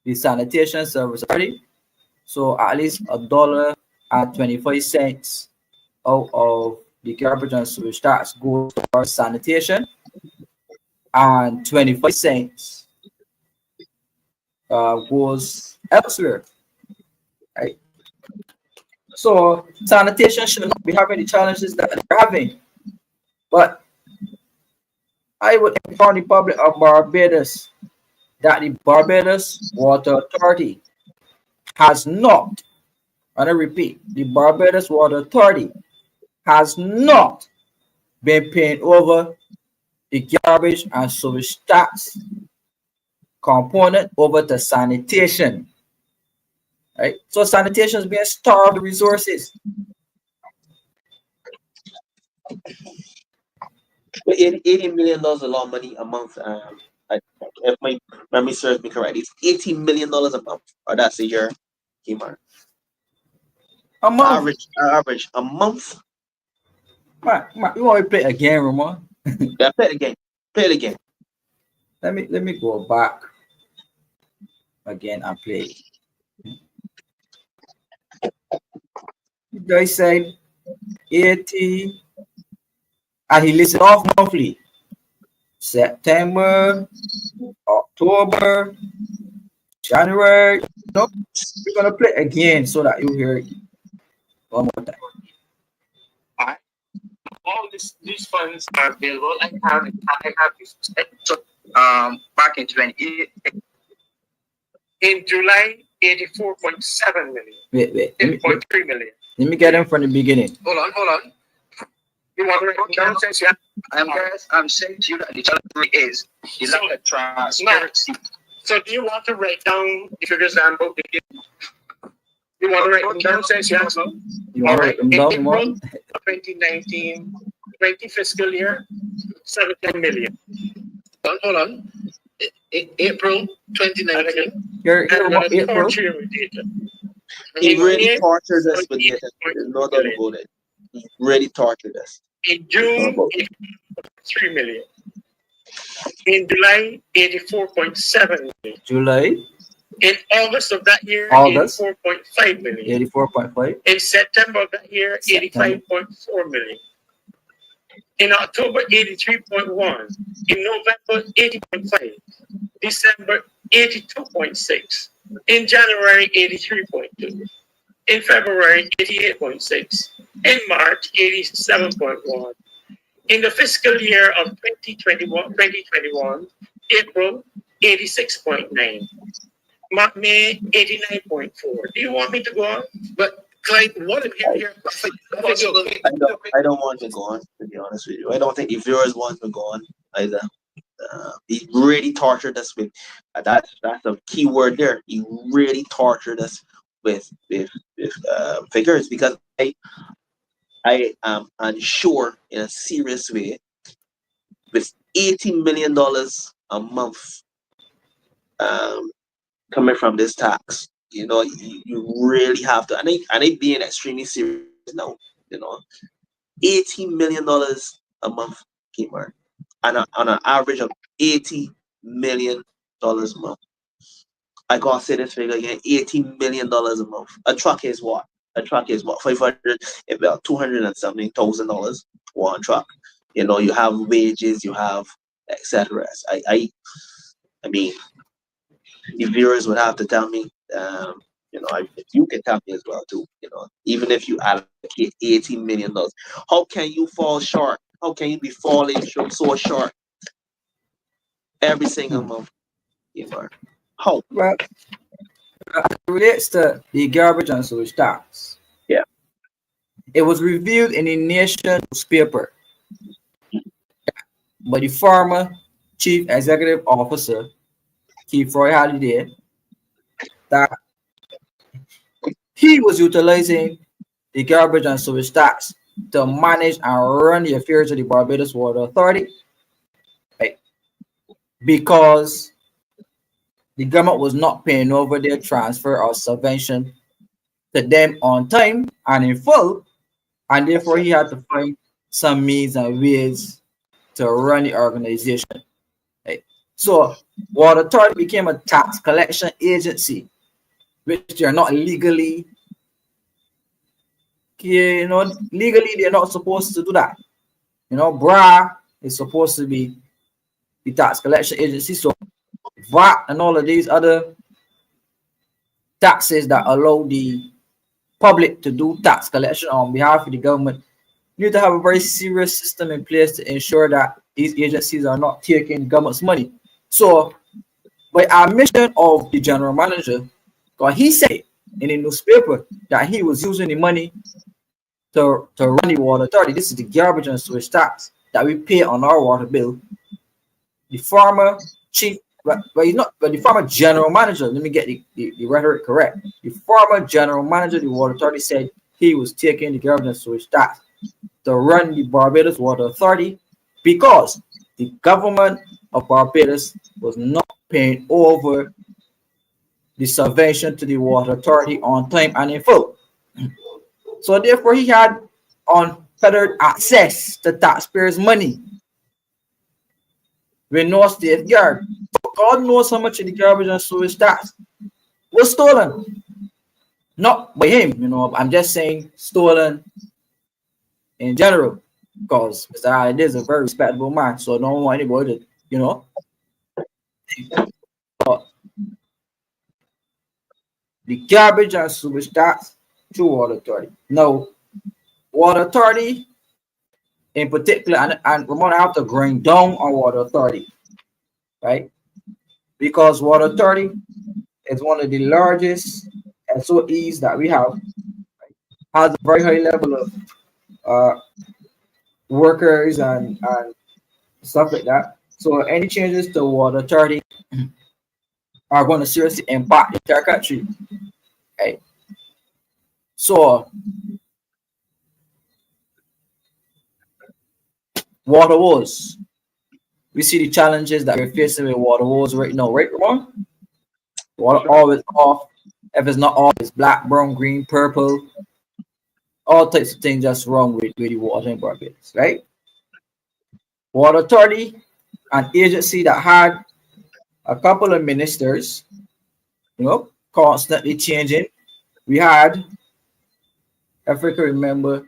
the sanitation service authority, so at least $1.25 out of the garbage and sewage tax goes towards sanitation, and 25 cents goes elsewhere. Right? So sanitation should not be having the challenges that they're having. But I would inform the public of Barbados that the Barbados Water Authority has not, and I repeat, the Barbados Water Authority has not been paying over the garbage and sewage tax component over to sanitation. Right? So sanitation is being starved of resources. But $80 million a lot of money a month. If my memory serves me correct, it's $80 million a month, or that's a year, Kemar. A month. Average a month. You want to play again, Ramon? Yeah, play it again. Play it again. Let me go back again and play. You guys said 80, and he listed off monthly. September, October, January. No, we're gonna play again so that you hear it one more time. All these funds are available. I have this back in 28. In July, 84.7 million. Wait. 8.3 million. Let me get them from the beginning. Hold on. You want to write down since you I'm saying to you that the challenge is lack of transparency. So do you want to write down the figures and book again? You want to write them down since you answer? You want to write them down? April 2019, 20 fiscal year, 17 million. Hold on. April 2019. April. He really tortured us with data. There's no doubt about it. He really tortured us. In June, 3 million. In July, 84.7 million. July. In August of that year, 84.5 million. 84.5. In September of that year, 85.4 million. In October, 83.1. In November, 80.5. December, 82.6. In January, 83.2. In February, 88.6. In March, 87.1. In the fiscal year of 2021, April, 86.9. May, 89.4. Do you want me to go on? But Clyde, what if here? I don't want to go on, to be honest with you. I don't think if viewers want to go on either. He really tortured us with that's a key word there. He really tortured us with figures because I am unsure in a serious way with $80 million a month coming from this tax. You really have to, and they being extremely serious now. $80 million a month, Kemar, on an average of $80 million a month. I gotta say this figure again: $80 million a month. A truck is what? A truck is what? 500, about 200 and something $1,000 one truck. You have wages, you have etc. I mean, the viewers would have to tell me. If you can tell me as well too. Even if you allocate $80 million, how can you fall short? How can you be falling so short every single month? How? Well, as it relates to the garbage and sewage tax, yeah, it was revealed in a nation newspaper by the former chief executive officer, Keith Roy Halliday, that he was utilizing the garbage and sewage tax to manage and run the affairs of the Barbados Water Authority, right? Because the government was not paying over their transfer or subvention to them on time and in full, and therefore he had to find some means and ways to run the organization. Right? So Water Authority became a tax collection agency, which they are not legally, legally they're not supposed to do that. BRA is supposed to be the tax collection agency. So VAT and all of these other taxes that allow the public to do tax collection on behalf of the government, you need to have a very serious system in place to ensure that these agencies are not taking government's money. So by admission of the general manager, because he said in the newspaper that he was using the money to run the water authority. This is the garbage and sewage tax that we pay on our water bill. The former chief, but he's not, but the former general manager, let me get the rhetoric correct. The former general manager of the water authority said he was taking the garbage and sewage tax to run the Barbados Water Authority because the government of Barbados was not paying over the subvention to the water authority on time and in full. So therefore he had unfettered access to taxpayers' money with no safeguard. God knows how much of the garbage and sewage tax was stolen. Not by him, I'm just saying stolen in general, because Mr. Halliday is a very respectable man, so I don't want anybody to, but the garbage and sewage tax to water authority. Now, water authority in particular, and Ramon, I have to grind down on water authority, right? Because water authority is one of the largest SOEs that we have, right? Has a very high level of workers and stuff like that. So any changes to water authority are going to seriously impact the entire country, right? So water wars. We see the challenges that we're facing with water wars right now, right, Ramon? Water always off. If it's not off, it's black, brown, green, purple. All types of things just wrong with the water in Barbados, right? Water Authority, an agency that had a couple of ministers, constantly changing. We had, if I can remember,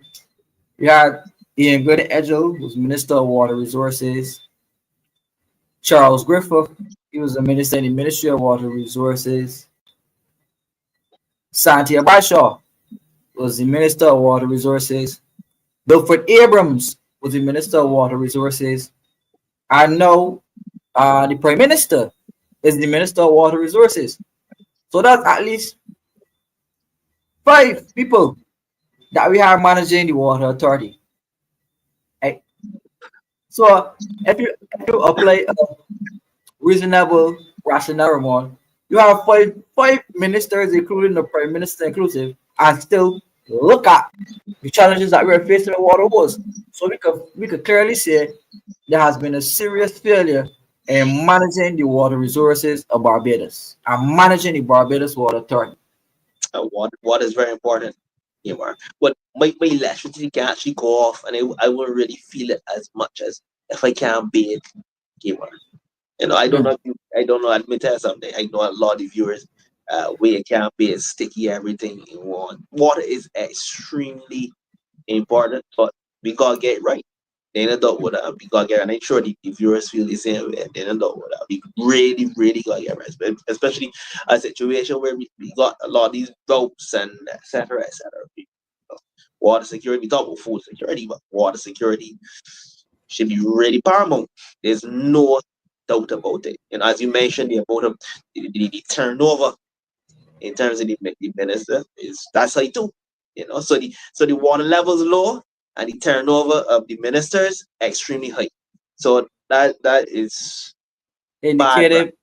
we had Ian Goodman, who was Minister of Water Resources. Charles Griffith, he was a minister in the Ministry of Water Resources. Santia Bashaw was the Minister of Water Resources. Wilfred Abrams was the Minister of Water Resources. And now the Prime Minister is the Minister of Water Resources. So that's at least 5 people that we have managing the water authority. Right? So if you apply a reasonable rationale, Ramon, you have five ministers, including the prime minister inclusive, and still look at the challenges that we're facing in water wars. So we could clearly say there has been a serious failure in managing the water resources of Barbados and managing the Barbados Water Authority. What is very important, Kemar. But my electricity can actually go off, and I won't really feel it as much as if I can't bathe, Kemar. I don't know if you, I don't know. Admit to something. I know a lot of viewers, where it can't be sticky everything in one. Water is extremely important, but we gotta get it right. Then adult would we gotta get it. And I'm sure the viewers feel the same way. Then adult would we really, really gotta get it right. Especially a situation where we got a lot of these dopes and etc. etc. Water security, we talk about food security, but water security should be really paramount. There's no doubt about it. And as you mentioned, the amount of the turnover in terms of the minister that's high too. So the water levels low and the turnover of the ministers extremely high. So that is Indicative,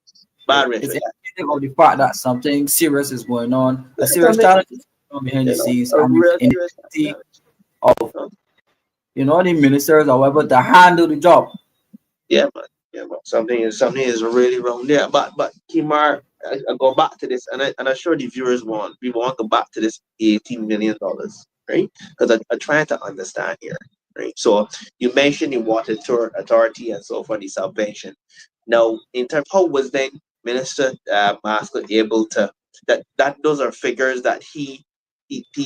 bad it's rhetoric. indicative of the fact that something serious is going on, a serious Something, challenge is going on behind the scenes, a and real the serious inability challenge. of the ministers, however, to handle the job. Yeah, but something is really wrong there. But Kemar, I go back to this, and I'm sure the viewers want to go back to this $18 million, right? Because I'm trying to understand here, right? So you mentioned the water authority and so forth, the subvention. Now, in terms, how was then Minister Masker able to that those are figures that he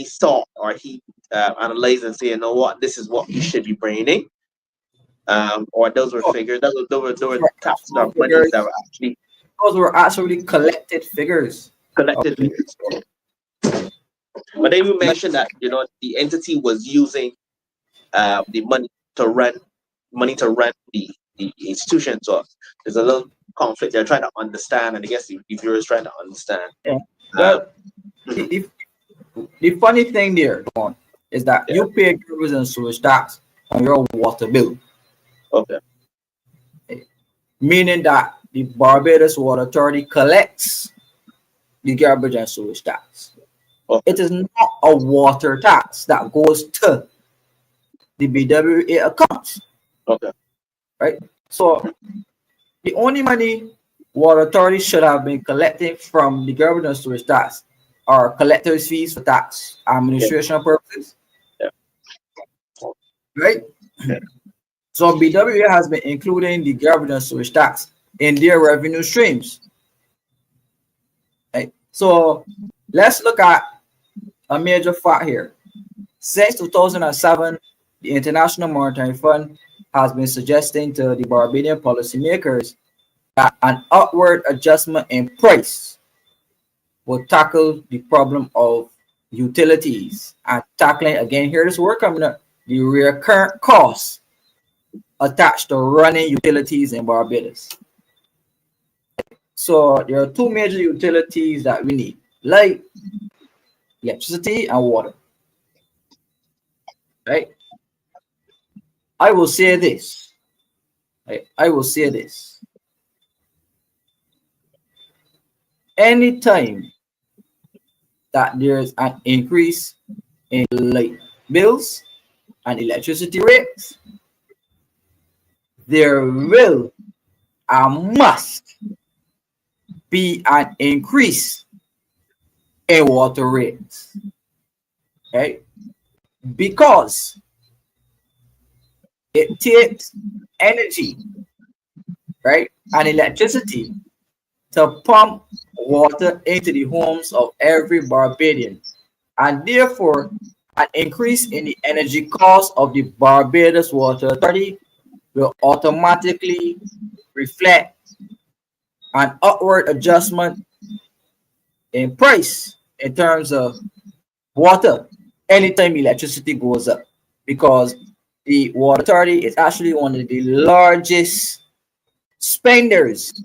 saw or he analyzed and say, you know what, this is what we should be bringing, or those were Oh, figures, those were tax actual monies figures, that were actually those were actually collected figures. collected Okay. figures. But then you mentioned that the entity was using the money to run the institution. So there's a little conflict they're trying to understand, and I guess the viewers trying to understand. Yeah. Um, Well, the funny thing there, Don, is that yeah. you pay garbage and sewage tax on your water bill, Okay. meaning that the Barbados Water Authority collects the garbage and sewage tax. Okay. It is not a water tax that goes to the BWA accounts, Okay. right? So the only money water authority should have been collecting from the garbage and sewage tax are collectors' fees for tax administration purposes, Yeah. right? Yeah. So BWA has been including the garbage and sewage tax in their revenue streams. Right? So let's look at a major fact here. Since 2007, the International Monetary Fund has been suggesting to the Barbadian policymakers that an upward adjustment in price will tackle the problem of utilities and tackling, again, here this word coming up, the recurrent costs attached to running utilities in Barbados. So there are two major utilities that we need, like electricity and water. Right? I will say this. I will say this. Anytime that there's an increase in light bills and electricity rates, there will and must be an increase in water rates. Right? Because it takes energy, right, and electricity to pump water into the homes of every Barbadian, and therefore an increase in the energy cost of the Barbados Water Authority will automatically reflect an upward adjustment in price in terms of water anytime electricity goes up, because the water authority is actually one of the largest spenders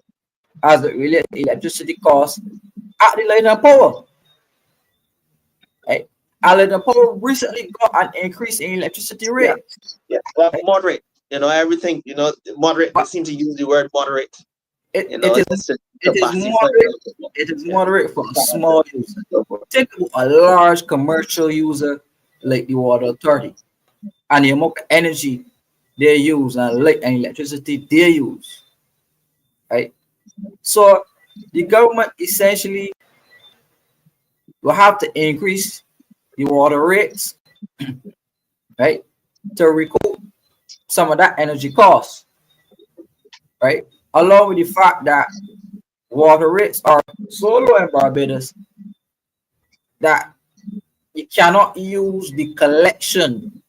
as it relates to electricity costs at the light and power. Right? Allen Power recently got an increase in electricity rate. Yeah, well, moderate. Everything. Moderate. They But seem to use the word moderate. it, it is Just to it is pacify a moderate. little bit more. It is Yeah. moderate for a small user. Think of a large commercial user like the water authority and the amount of energy they use and light and electricity they use. Right. So the government essentially will have to increase the water rates, right, to recoup some of that energy cost, right? Along with the fact that water rates are so low in Barbados that you cannot use the collection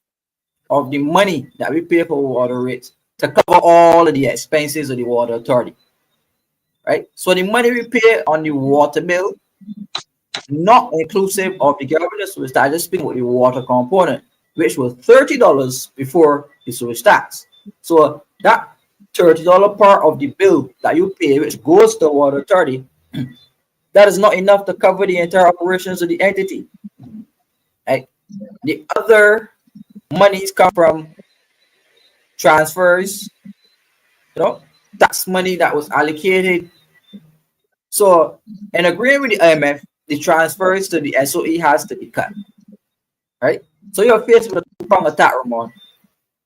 of the money that we pay for water rates to cover all of the expenses of the water authority, right? So the money we pay on the water bill, not inclusive of the government sewage tax, just speaking with the water component, which was $30 before the sewage tax. So that $30 part of the bill that you pay, which goes to water authority, that is not enough to cover the entire operations of the entity. Right? The other monies come from transfers, tax money that was allocated. So, in agreeing with the IMF, the transfers to the SOE has to be cut. Right? So you're faced with a two-pronged attack, Ramon.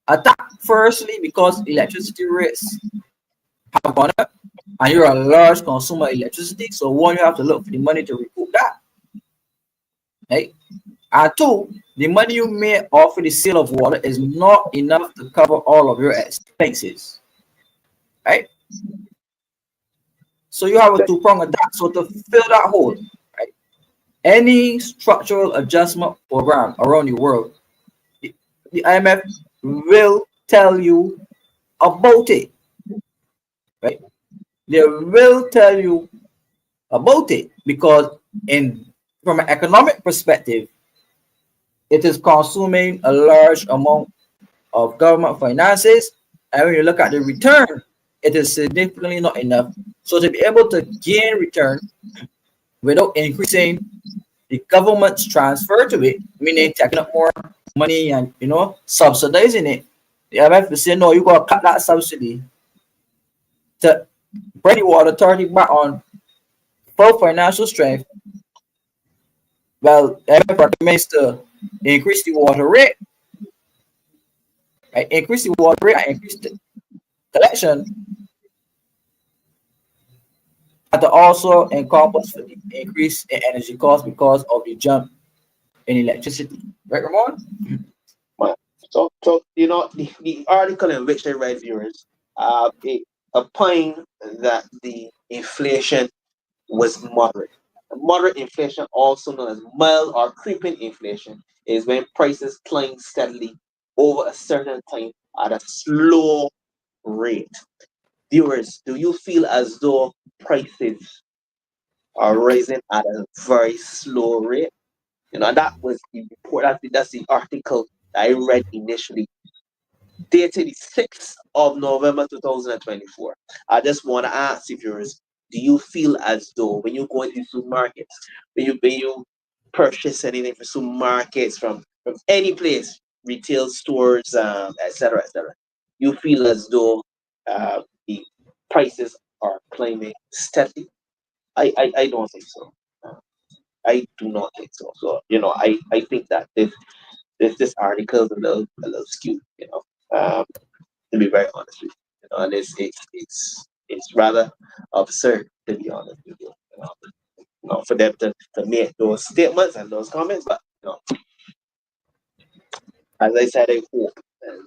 Attack firstly because electricity rates have gone up and you're a large consumer of electricity. So one, you have to look for the money to recoup that. Right? And two, the money you make off of the sale of water is not enough to cover all of your expenses. Right? So you have a two-pronged attack. So to fill that hole, right, any structural adjustment program around the world, the IMF will tell you about it. Right? They will tell you about it because from an economic perspective, it is consuming a large amount of government finances, and when you look at the return, it is significantly not enough. So to be able to gain return without increasing the government's transfer to it, meaning taking up more money and subsidizing it, the IMF is saying no, you gotta cut that subsidy to bring the water authority back on full financial strength. Well, the IMF recommends to increase the water rate, right? Increase the water rate and increase the collection, and to also encompass for the increase in energy costs because of the jump in electricity. Right, Ramon? Well, so the article in which I read, viewers, it opined that the inflation was moderate. Moderate inflation, also known as mild or creeping inflation, is when prices climb steadily over a certain time at a slow rate. Viewers, do you feel as though prices are rising at a very slow rate? That was the report. That's the article that I read initially, dated the 6th of November 2024. I just want to ask you, viewers, do you feel as though when you go into supermarkets, when you purchase anything from supermarkets, from any place, retail stores, etc., etc., you feel as though the prices are climbing steadily? I don't think so. I do not think so. So I think that this article is a little skewed. To be very honest with and it's rather absurd, to be honest with you. For them to make those statements and those comments, but as I said, I hope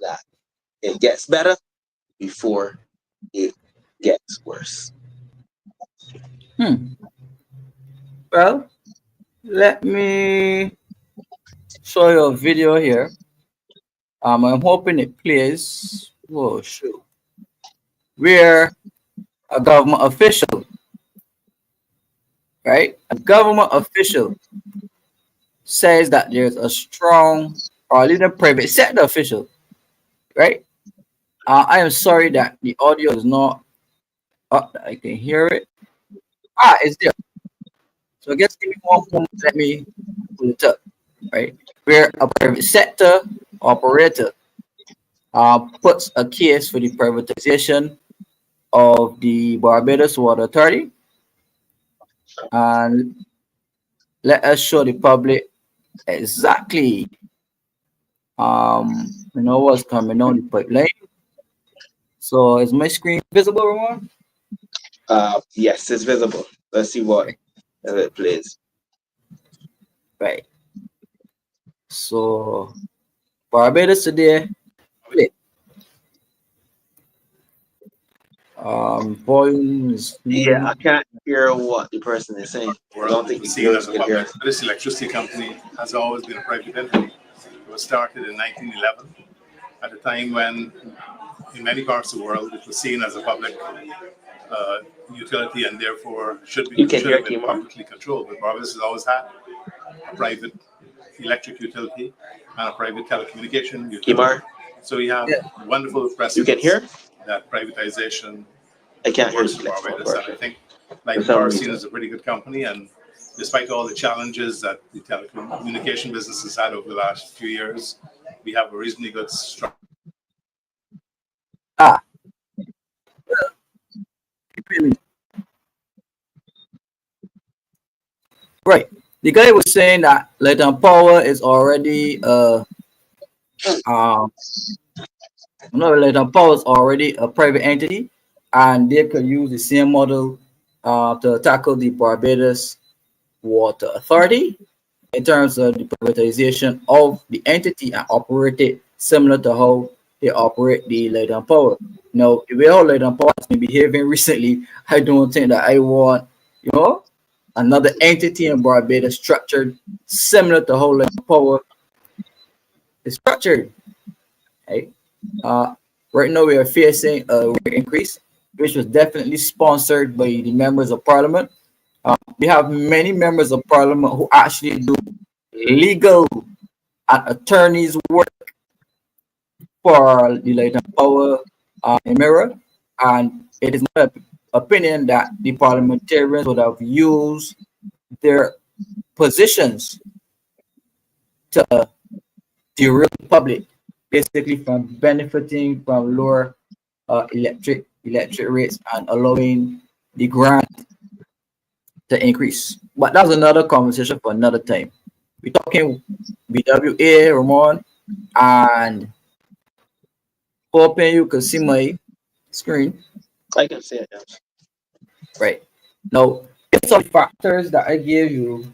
that it gets better before it gets worse. Well, let me show you a video here. I'm hoping it plays. Oh shoot! Where a government official, right? A government official says that there's a strong, or even private sector official, right? I am sorry that the audio is not up. I can hear it. It's there. So just give me one moment. Let me pull it up. right? Where a private sector operator puts a case for the privatization of the Barbados Water Authority, and let us show the public exactly what's coming on the pipeline. So is my screen visible, Ramon? Yes, it's visible. Let's see what Right. it plays. Right. So Barbados today. Volumes. Yeah, I can't hear what the person is saying. I don't think the Seen viewers as a can hear. public, this electricity company has always been a private entity. It was started in 1911 at a time when, in many parts of the world, it was seen as a public utility and therefore should You can have hear been Kemar. publicly controlled. But Barbados has always had a private electric utility and a private telecommunication utility. Kemar, So we have wonderful precedents. you can hear? That privatization I can't hear works the for flex Barbados, and I think Light For some Power reason. seen as a pretty good company, and despite all the challenges that the telecommunication business has had over the last few years, we have a reasonably good structure. Right. The guy was saying that Light Power is already Light Power is already a private entity, and they could use the same model to tackle the Barbados Water Authority in terms of the privatization of the entity and operate it similar to how they operate the Light Power. Now, the way how Light Power has been behaving recently, I don't think that I want, another entity in Barbados structured similar to how Light Power is structured. Right? Right now, we are facing a rate increase, which was definitely sponsored by the members of parliament. We have many members of parliament who actually do legal and attorneys work for the Light Power Emira, and it is my opinion that the parliamentarians would have used their positions to derail the public, basically from benefiting from lower electric rates and allowing the grant to increase. But that's another conversation for another time. We're talking BWA, Ramon, and hoping you can see my screen. I can see it. Yes. Right. Now, it's some factors that I gave you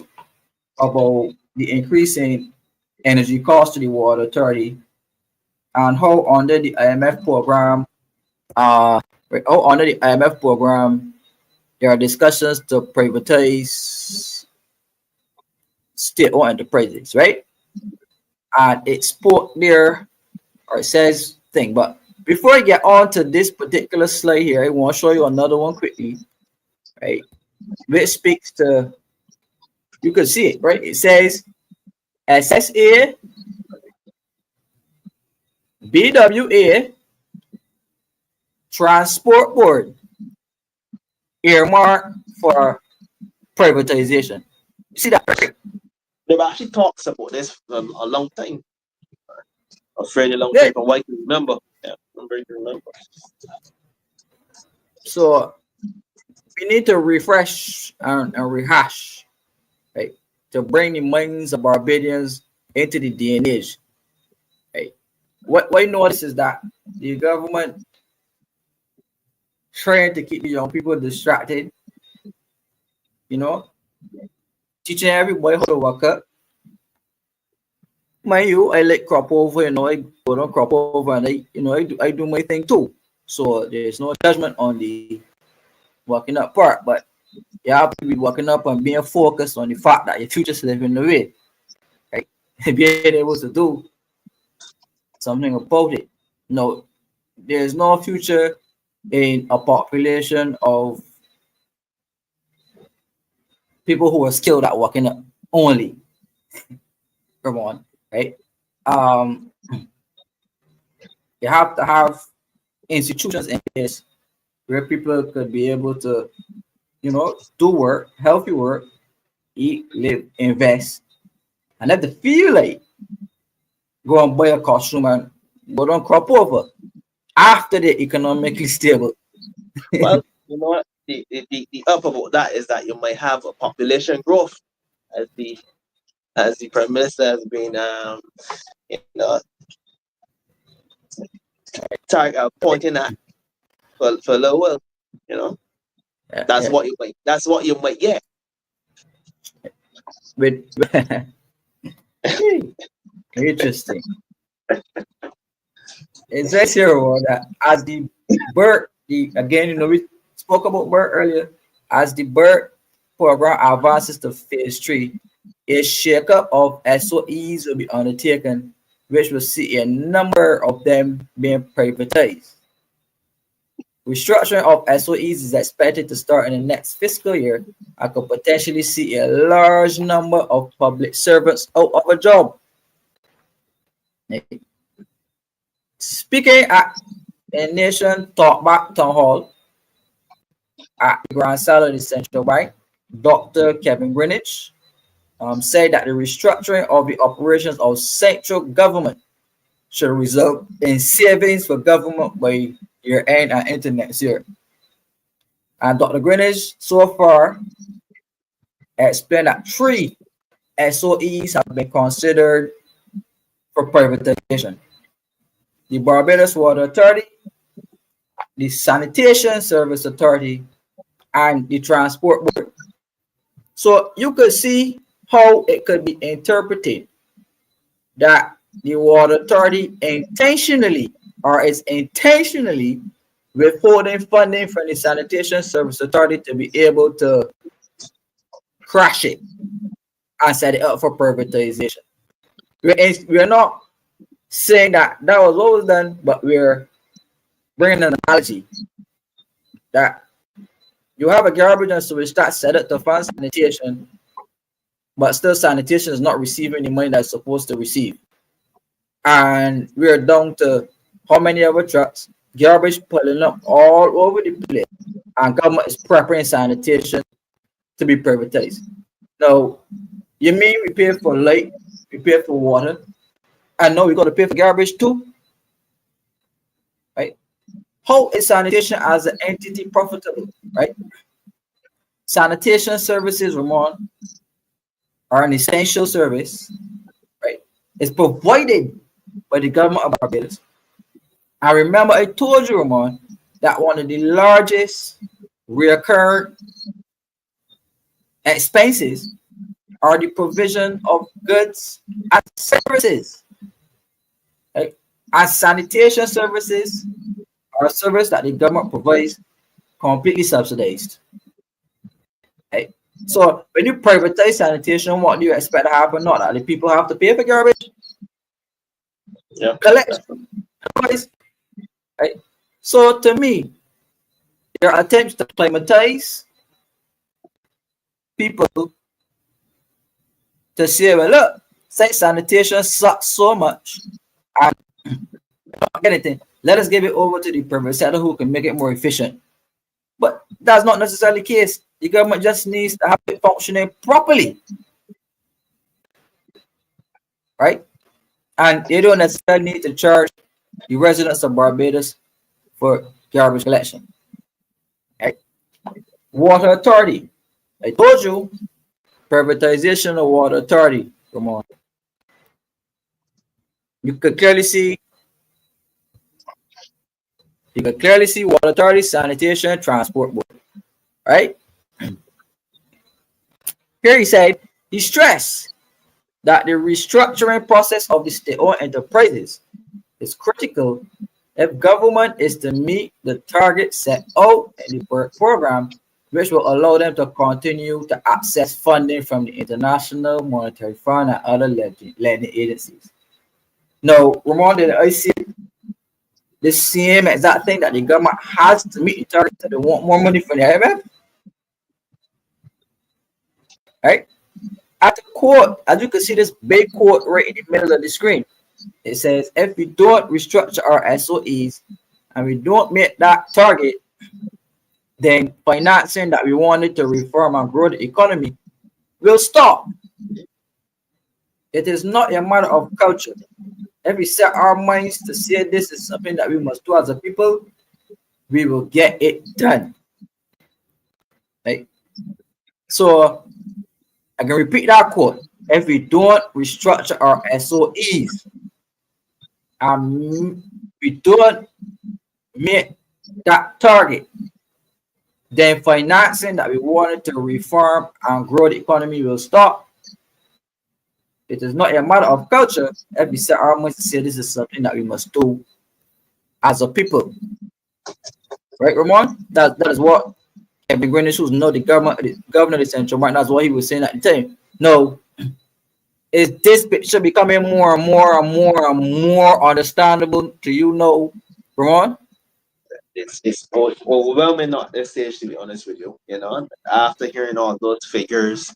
about the increasing energy cost to the water authority and how under the IMF program, there are discussions to privatize state-owned enterprises, right? And it spoke there, or it says thing. But before I get on to this particular slide here, I want to show you another one quickly, right? Which speaks to, you can see it, right? It says SSA, BWA, Transport Board, earmarked for privatization. You see that, right? They've actually talks about this for a long time. A fairly long time from what I can remember. Yeah, I'm very remember. So we need to refresh and rehash, right? To bring the minds of Barbadians into the day and age. Right? What I notice is that the government trying to keep the young people distracted, teaching everybody how to work up. Mind you, I like crop over, I go down crop over and I do my thing too. So there's no judgment on the working up part, but you have to be working up and being focused on the fact that your future is living the way, right? Being able to do something about it. No, there's no future in a population of people who are skilled at working up only. Come on, right? You have to have institutions in place where people could be able to, do work, healthy work, eat, live, invest, And if they feel like go and buy a costume and go down crop over after they're economically stable. Well, you know what? The up about that is that you might have a population growth, as the Prime Minister has been you know pointing at for a little while. You know, that's what you might get. With interesting. It says here that as the bird, again, we spoke about bird earlier, as the bird program advances to phase 3, a shakeup of SOEs will be undertaken, which will see a number of them being privatized. Restructuring of SOEs is expected to start in the next fiscal year and could potentially see a large number of public servants out of a job. Speaking at a Nation Talkback Town Hall at the Grand Salon of the Central Bank, Dr. Kevin Greenwich said that the restructuring of the operations of central government should result in savings for government by year end and into next year. And Dr. Greenwich so far explained that 3 SOEs have been considered for privatization: the Barbados Water Authority, the Sanitation Service Authority, and the Transport Board. So you could see how it could be interpreted that the Water Authority intentionally is intentionally withholding funding from the Sanitation Service Authority to be able to crash it and set it up for privatization. We're not saying that was what was done, but we're bringing an analogy that you have a garbage and sewage tax set up to fund sanitation, but still sanitation is not receiving the money that's supposed to receive. And we're down to how many of our trucks, garbage pulling up all over the place, and government is preparing sanitation to be privatized. Now, you mean we pay for light, we pay for water, and now we got to pay for garbage too? Right? How is sanitation as an entity profitable? Right? Sanitation services, Ramon, are an essential service. Right? It's provided by the government of Barbados. I remember I told you, Ramon, that one of the largest recurrent expenses are the provision of goods and services. Right? And sanitation services are a service that the government provides completely subsidized. Right? So when you privatize sanitation, what do you expect to happen? Not that the people have to pay for garbage. Yeah. Collect. Right? So to me, there are attempts to climatize people to say, well, look, since sanitation sucks so much and not anything, let us give it over to the private sector who can make it more efficient. But that's not necessarily the case. The government just needs to have it functioning properly. Right? And they don't necessarily need to charge the residents of Barbados for garbage collection. Right? Water Authority. I told you, privatization of Water Authority. Come on. You could clearly see Water Authority, Sanitation, Transport Board. Right? Here he said, he stressed that the restructuring process of the state-owned enterprises is critical if government is to meet the target set out in the program, which will allow them to continue to access funding from the International Monetary Fund and other lending agencies. Now, Ramon, did I see the same exact thing that the government has to meet the target that they want more money from the IMF? Right? At the quote, as you can see this big quote right in the middle of the screen, it says, if we don't restructure our SOEs and we don't meet that target, then financing that we wanted to reform and grow the economy will stop. It is not a matter of culture. If we set our minds to say this is something that we must do as a people, we will get it done. Right? So I can repeat that quote. If we don't restructure our SOEs and we don't meet that target, then financing that we wanted to reform and grow the economy will stop. It is not a matter of culture if we set our minds to say this is something that we must do as a people. Right, Ramon? That is what Kevin Greenwich, who's no the governor of the central bank, that's what he was saying at the time. No, is this picture becoming more and more understandable to you know, Ramon? It's overwhelming at this stage, to be honest with you. You know, after hearing all those figures,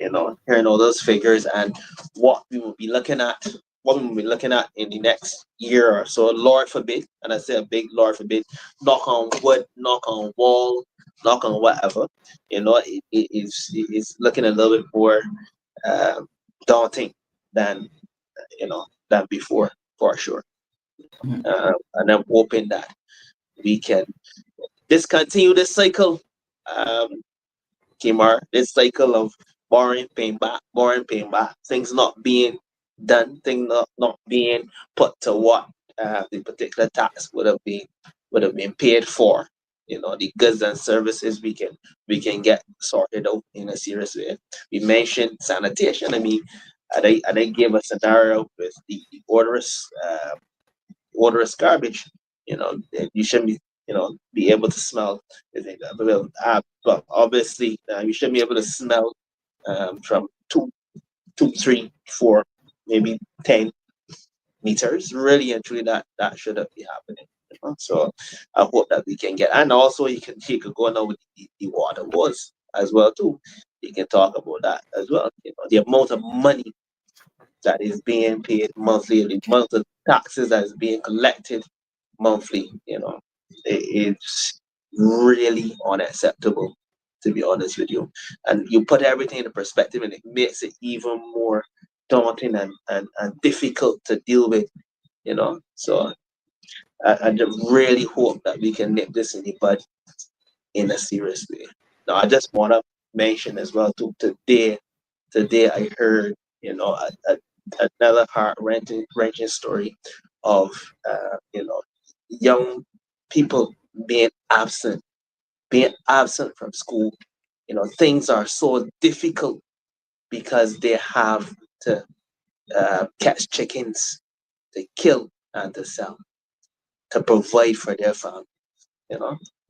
and what we will be looking at, in the next year or so, Lord forbid, and I say a big Lord forbid, knock on wood, knock on wall, knock on whatever, it's looking a little bit more daunting than than before, for sure. And I'm hoping that we can discontinue this cycle, Kemar, this cycle of borrowing, paying back, things not being done, things not being put to what the particular tax would have been paid for. The goods and services we can get sorted out in a serious way. We mentioned sanitation. I mean, they gave a scenario with the odorous garbage. You shouldn't be able to smell. But obviously, you shouldn't be able to smell from 2, 3, 4, maybe 10 meters. Really and truly, that shouldn't be happening. So I hope that we can get, and also you could go now with the water wars as well too. You can talk about that as well. The amount of money that is being paid monthly, the amount of taxes that is being collected monthly, it's really unacceptable, to be honest with you. And you put everything into perspective, and it makes it even more daunting and difficult to deal with, So I just really hope that we can nip this in the bud in a serious way. Now, I just want to mention as well too, today I heard, another heart-wrenching story of, young people being absent from school. Things are so difficult because they have to catch chickens to kill and to sell to provide for their family.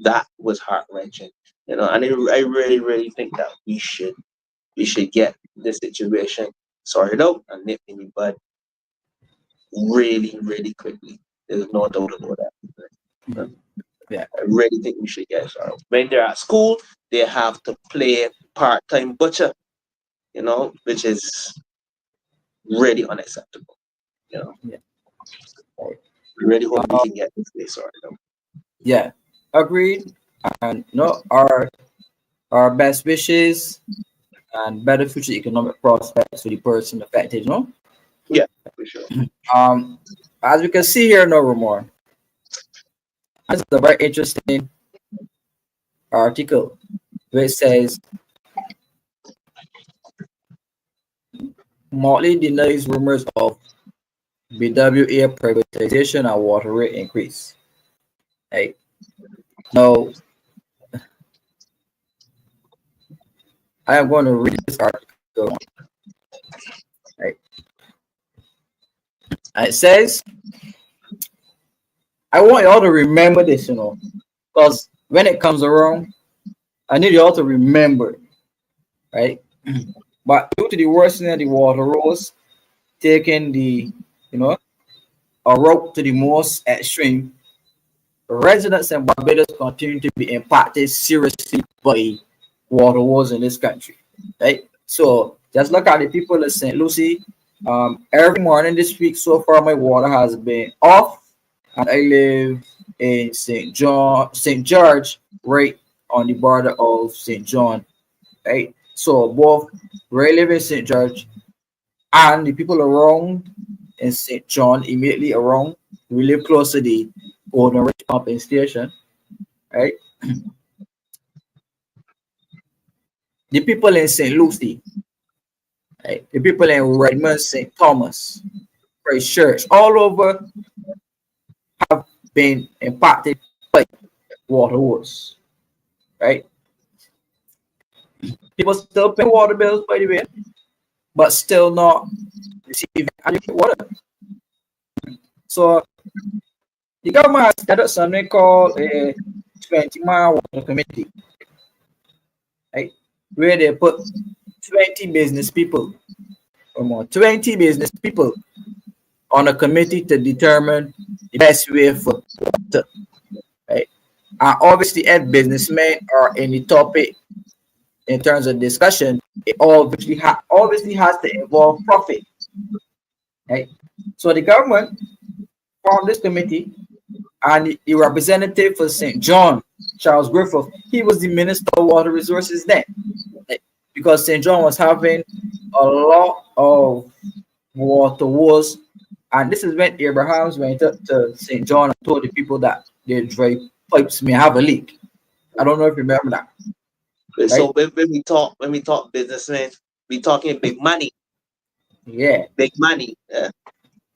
That was heart-wrenching. And I really, really think that we should get this situation sorted out and nip in the bud really, really quickly. There's no doubt about that. Yeah. I really think we should get started. When they're at school, they have to play part-time butcher, which is really unacceptable. Yeah. I really hope we can get this place sorted out. Yeah, agreed. And our best wishes and better future economic prospects for the person affected, Yeah, for sure. As we can see here, no more. This is a very interesting article which says Motley denies rumors of BWA privatization and water rate increase. Hey, now I am going to read this article. Right. And it says, I want y'all to remember this, because when it comes around, I need y'all to remember, right? But due to the worsening of the water rose, taking the, a route to the most extreme, residents in Barbados continue to be impacted seriously by water wars in this country, right? So just look at the people in St. Lucie. Every morning this week so far, my water has been off, and I live in St. George, right on the border of St. John, right? So both where I live in St. George And the people around in St. John, immediately around, we live close to the Golden Ridge pumping station, right? The people in St. Lucie, right? The people in Redmond, St. Thomas, Christ Church, all over been impacted by water wars, right? People still pay water bills, by the way, but still not receiving adequate water. So the government has started something called a 20-man water committee, right? Where they put 20 business people or more, 20 business people on a committee to determine the best way for water, right? And obviously, if businessmen are in the topic in terms of discussion, it obviously has to involve profit, right? So the government formed this committee, and the representative for St. John, Charles Griffith, he was the Minister of Water Resources then, right? Because St. John was having a lot of water wars, and this is when Abrahams went up to St. John and told the people that their dry pipes may have a leak. I don't know if you remember that. Right? So when we talk businessmen, we talking big money. Yeah. Big money.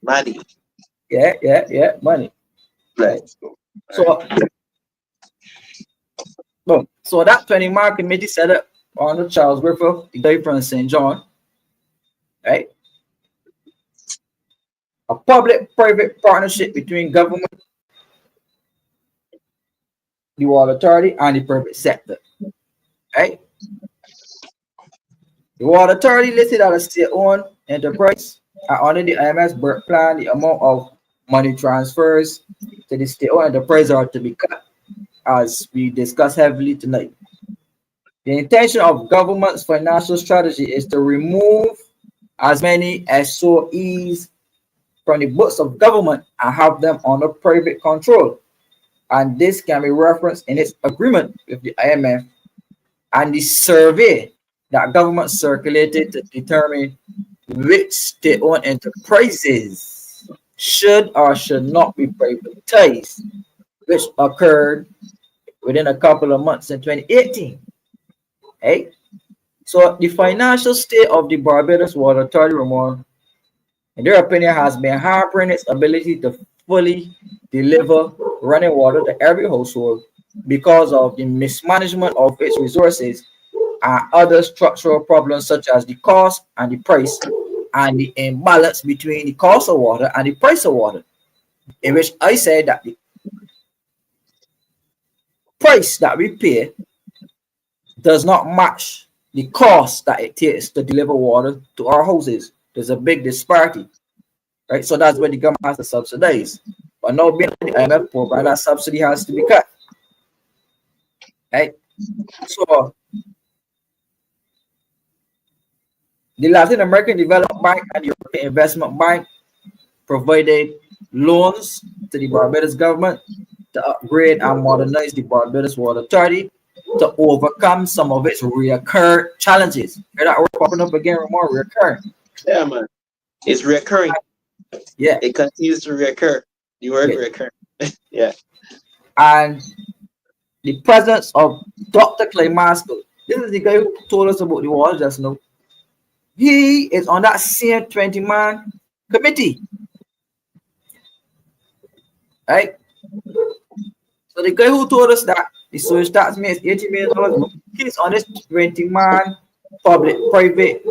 Money. Yeah, money. Right. So, boom. So that 20-man committee set up under Charles Griffith, the guy from St. John, right? A public-private partnership between government, the water authority, and the private sector, right? The water authority listed as a state-owned enterprise, and under the IMS birth plan, the amount of money transfers to the state-owned enterprise are to be cut, as we discussed heavily tonight. The intention of government's financial strategy is to remove as many SOEs from the books of government and have them under private control. And this can be referenced in its agreement with the IMF and the survey that government circulated to determine which state-owned enterprises should or should not be privatized, which occurred within a couple of months in 2018. Hey, so the financial state of the Barbados Water Authority, Ramon, in their opinion, has been hampering its ability to fully deliver running water to every household because of the mismanagement of its resources and other structural problems such as the cost and the price and the imbalance between the cost of water and the price of water, in which I said that the price that we pay does not match the cost that it takes to deliver water to our houses. There's a big disparity, right? So that's where the government has to subsidize. But now being the IMF program, that subsidy has to be cut, right? So the Latin American Development Bank and the European Investment Bank provided loans to the Barbados government to upgrade and modernize the Barbados Water Authority to overcome some of its recurrent challenges. Hear that word popping up again, more recurrent. Yeah, man. It's recurring. Yeah. It continues to recur. The word recur. Yeah. And the presence of Dr. Kemar Stuart. This is the guy who told us about the water just now. He is on that same 20-man committee. Right? So the guy who told us that the sewage tax makes $80 million, he's on this 20-man public-private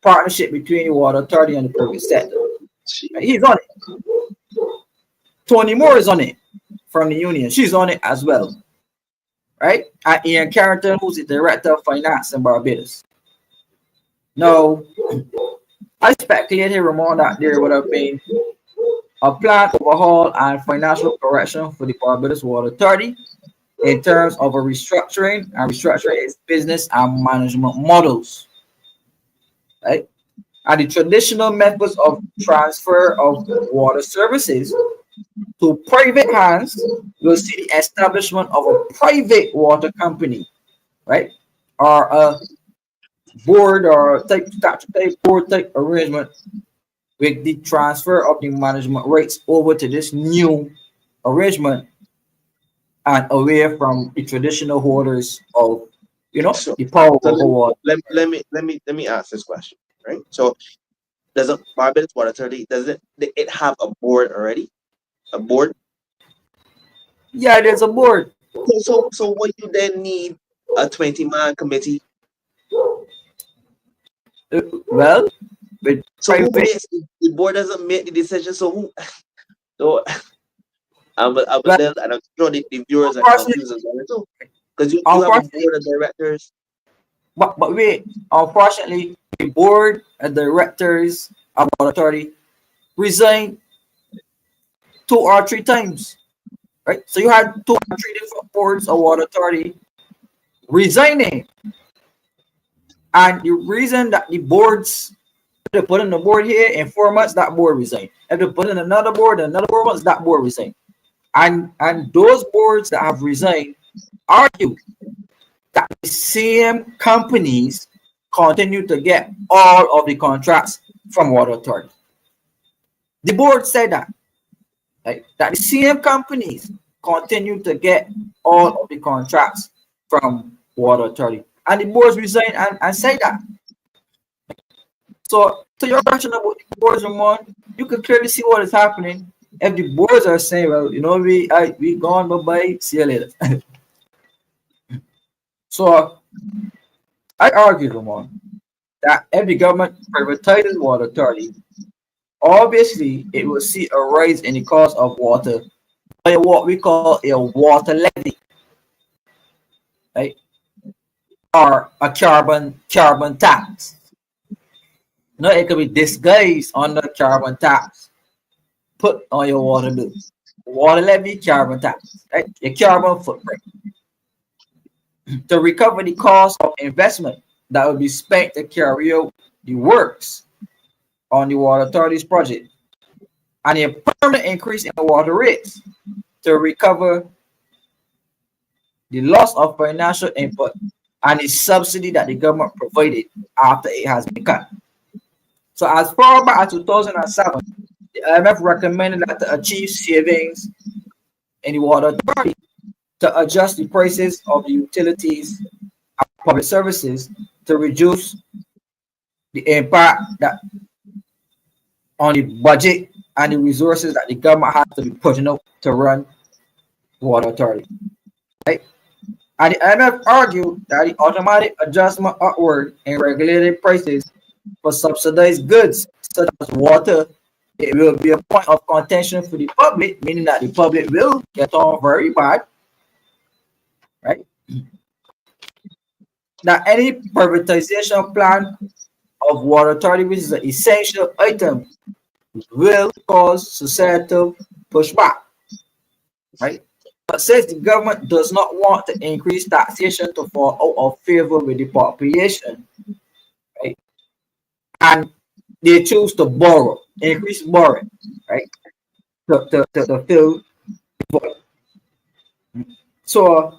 partnership between the water authority and the private sector. Right? He's on it. Tony Moore is on it from the union. She's on it as well. Right? And Ian Carrington, who's the director of finance in Barbados. Now, I speculated, Ramon, that there would have been a plan overhaul and financial correction for the Barbados Water Authority in terms of a restructuring and restructuring its business and management models. Right? And the traditional methods of transfer of water services to private hands will see the establishment of a private water company, right? Or a board or type statutory board type arrangement with the transfer of the management rights over to this new arrangement and away from the traditional holders of, So, the power so of water. let me ask this question, right? So, does a Barbados Water Authority, does it have a board already? A board? Yeah, there's a board. So what you then need a 20-man committee. Well, with So who private, makes the board doesn't make the decision? So who? So I'm a well, little, and I'm sure the viewers are unfortunately, confused as well too, because you have a unfortunately, board of directors. but wait, unfortunately, the board and directors of water authority resigned 2 or 3 times, right? So you had 2 or 3 different boards of water authority resigning, and the reason that the boards, if they put in the board here in 4 months, that board resigned. If they put in another board, another 4 months, that board resigned. And those boards that have resigned argue that the same companies continue to get all of the contracts from water authority. The board said that, right? That the same companies continue to get all of the contracts from water authority. And the boards resigned and said that. So to your question about the boards, Ramon, you can clearly see what is happening. If the boards are saying, well, we gone, bye-bye, see you later. So I argue, Ramon, that if the government privatizes water authority, obviously it will see a rise in the cost of water by what we call a water levy, right? Or a carbon tax. No, it could be disguised under carbon tax put on your water bill. Water levy, carbon tax, right? Your carbon footprint. To recover the cost of investment that will be spent to carry out the works on the water authority's project, and a permanent increase in the water rates to recover the loss of financial input and the subsidy that the government provided after it has been cut. So as far back as 2007, the IMF recommended that to achieve savings in the water authority, to adjust the prices of the utilities and public services to reduce the impact that on the budget and the resources that the government has to be putting up to run water authority. Right? And the IMF argued that the automatic adjustment upward in regulated prices for subsidized goods such as water, it will be a point of contention for the public, meaning that the public will get on very bad, right? That any privatization plan of water authority, which is an essential item, will cause societal pushback, right? But since the government does not want to increase taxation to fall out of favor with the population, right? And they choose to borrow, increase borrowing, right? To fill the void. So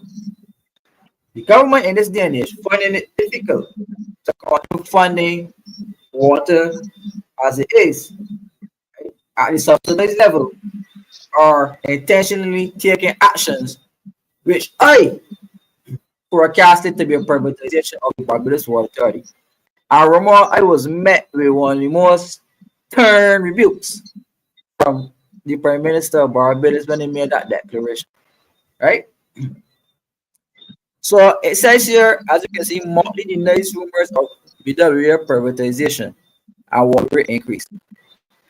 the government in this day and age finding it difficult to continue funding water as it is, right, at the subsidized level, are intentionally taking actions which I forecasted to be a privatization of the Barbados Water Authority. And Ramon, I was met with one of the most stern rebukes from the Prime Minister of Barbados when he made that declaration, right? So it says here, as you can see, monthly denies rumors of BWA privatization and water rate increase.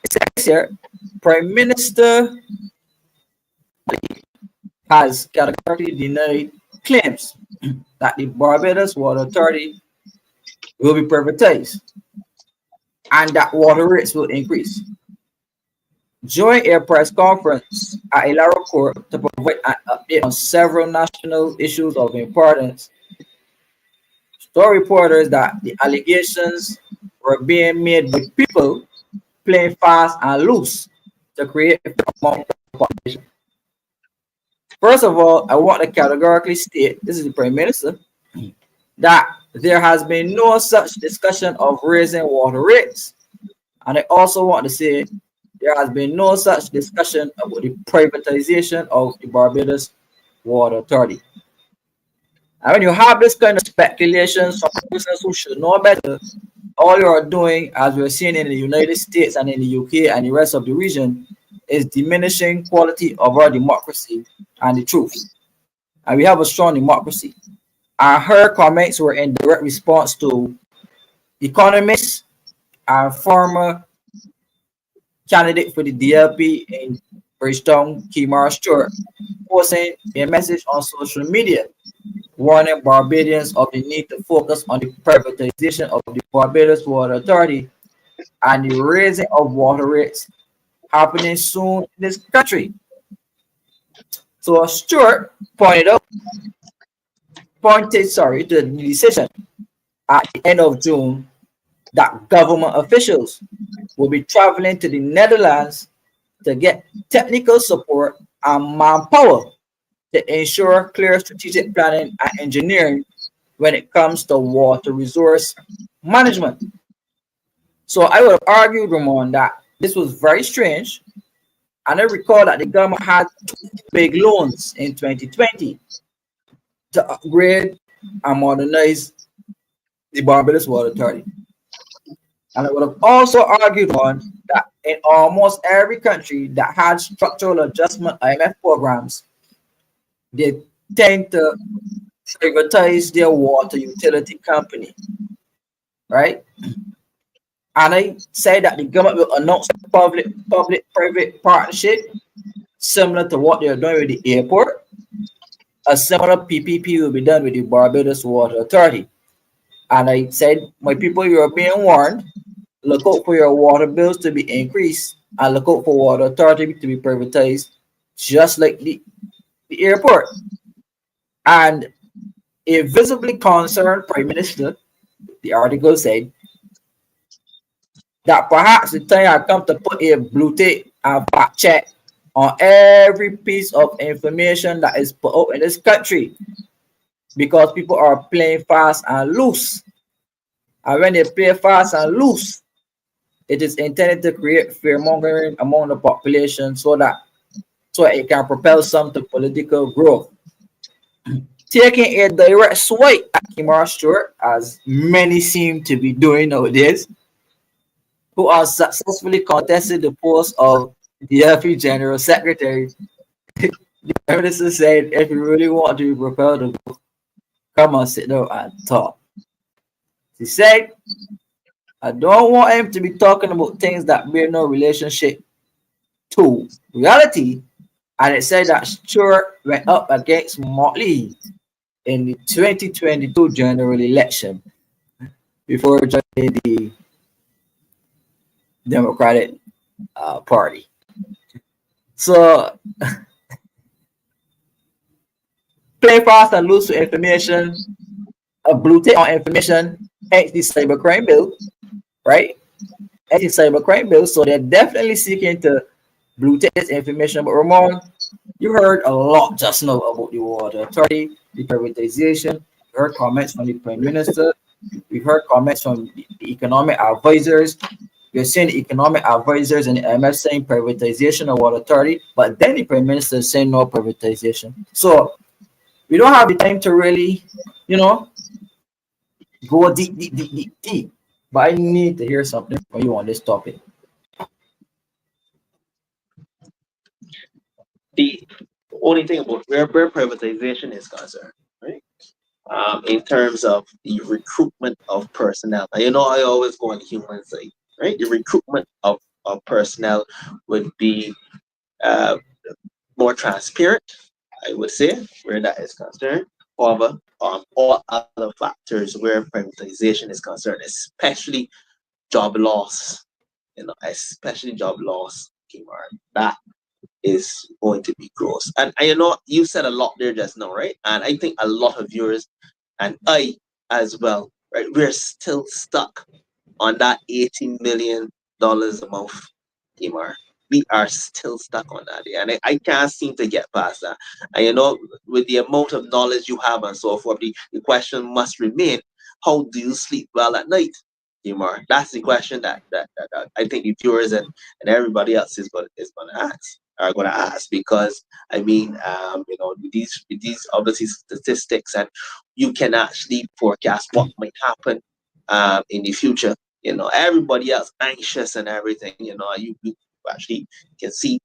It says here, Prime Minister has categorically denied claims that the Barbados Water Authority will be privatized and that water rates will increase. During a press conference at Ilaro Court to provide an update on several national issues of importance, told reporters that the allegations were being made with people playing fast and loose to create a among the population. First of all, I want to categorically state, this is the Prime Minister, that there has been no such discussion of raising water rates. And I also want to say there has been no such discussion about the privatization of the Barbados Water Authority. And when you have this kind of speculations from persons who should know better, all you are doing, as we're seeing in the United States and in the UK and the rest of the region, is diminishing quality of our democracy and the truth. And we have a strong democracy. And her comments were in direct response to economists and former candidate for the DLP in Bridgetown, Kemar Stuart, posting a message on social media warning Barbadians of the need to focus on the privatization of the Barbados Water Authority and the raising of water rates happening soon in this country. So Stuart pointed to the decision at the end of June that government officials will be traveling to the Netherlands to get technical support and manpower to ensure clear strategic planning and engineering when it comes to water resource management. So I would have argued, Ramon, that this was very strange. And I recall that the government had two big loans in 2020 to upgrade and modernize the Barbados Water Authority. And I would have also argued on that in almost every country that had structural adjustment IMF programs, they tend to privatize their water utility company, right? And I say that the government will announce a public-private partnership similar to what they're doing with the airport. A similar PPP will be done with the Barbados Water Authority. And I said, my people, you are being warned. Look out for your water bills to be increased and look out for water authority to be privatized, just like the airport. And a visibly concerned Prime Minister, the article said, that perhaps the time had come to put a blue tape and fact check on every piece of information that is put out in this country because people are playing fast and loose. And when they play fast and loose, it is intended to create fear mongering among the population so it can propel some to political growth. Taking a direct swipe at Kemar Stuart, as many seem to be doing nowadays, who has successfully contested the post of the DFE General Secretary. The Minister said, if you really want to be propelled, come and sit down and talk. He said, I don't want him to be talking about things that bear no relationship to reality. And it said that Stuart went up against Motley in the 2022 general election before joining the Democratic Party. So, play fast and loose with information, a blue tick on information, hence the cybercrime bill, right? Hence the cybercrime bill. So they're definitely seeking to blue tick this information. But Ramon, you heard a lot just now about the water authority, the privatization. You heard comments from the Prime Minister. We heard comments from the economic advisors. You're seeing the economic advisors and the IMF saying privatization of water authority, but then the Prime Minister is saying no privatization. So we don't have the time to really, go deep. But I need to hear something from you on this topic. The only thing about where privatization is concerned, right? In terms of the recruitment of personnel. I always go on the human side, right? The recruitment of personnel would be more transparent, I would say, where that is concerned. However, all other factors where privatization is concerned, especially job loss, especially job loss, that is going to be gross. And you said a lot there just now, right? And I think a lot of viewers and I as well, right? We're still stuck on that $80 million a month, Kemar. We are still stuck on that, and I can't seem to get past that. And with the amount of knowledge you have and so forth, the question must remain: how do you sleep well at night, Kemar? That's the question that I think the viewers and everybody else is gonna ask because I mean, with these obviously statistics, and you can actually forecast what might happen in the future. Everybody else anxious and everything. You actually can see,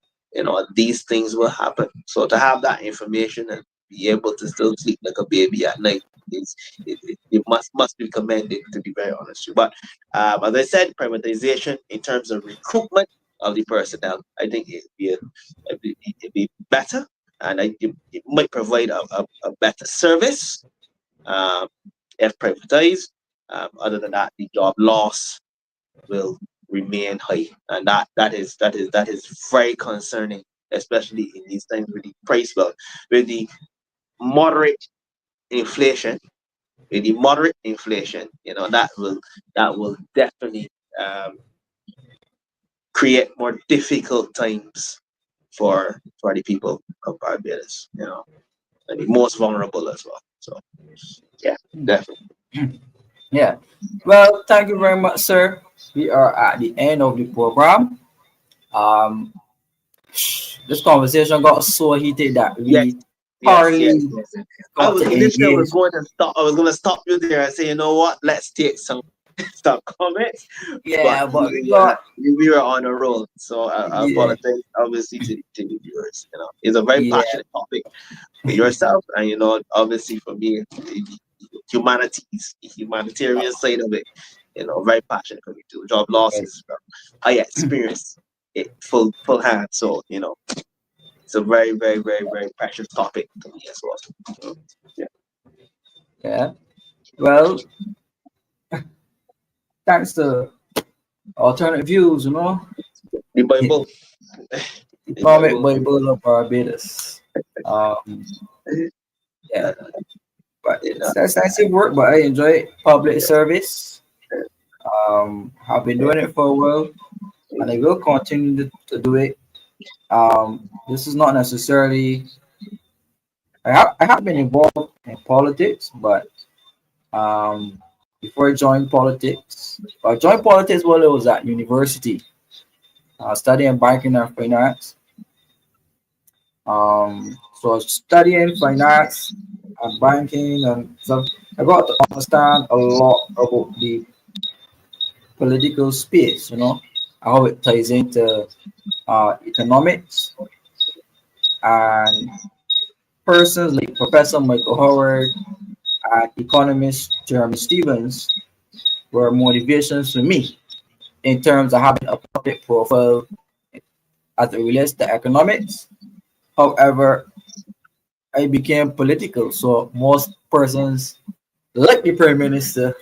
these things will happen. So to have that information and be able to still sleep like a baby at night it must be commended, to be very honest with you. But as I said, privatization in terms of recruitment of the personnel, I think it'd be better, and it might provide a better service if privatized. Other than that, the job loss will remain high, and that is very concerning, especially in these times with the price bill, with the moderate inflation. With the moderate inflation, that will definitely create more difficult times for the people of Barbados, and the most vulnerable as well. So, yeah, definitely. Yeah. Well, thank you very much, sir. We are at the end of the program. Um, this conversation got so heated that Yes, we yes, yes, thoroughly yes. I got was to initially I was engage. going to stop. I was going to stop you there and say, you know what? Let's take some comments, but Yeah, but we we were got we were on a roll. So I yeah, apologize, obviously, to the viewers. It's a very yeah, passionate topic for yourself, and obviously for me, the humanitarian side of it, very passionate for me too. Job losses, I experienced it full hand, so it's a very, very, very, very precious topic to me as well. So, yeah. yeah. Well, thanks to alternate views, The the Bible, the Economic Bible. Bible of Barbados. Um, Uh, yeah, but you know, it's extensive work, but I enjoy public yeah, service. I've been doing it for a while, and I will continue to do it. This is not necessarily. I have been involved in politics, but um, before I joined politics, I joined politics while I was at university, studying banking and finance. So I was studying finance and banking and stuff. I got to understand a lot about the political space, how it ties into economics, and persons like Professor Michael Howard and economist Jeremy Stevens were motivations for me in terms of having a public profile as it relates to economics. However, I became political, so most persons, like the Prime Minister,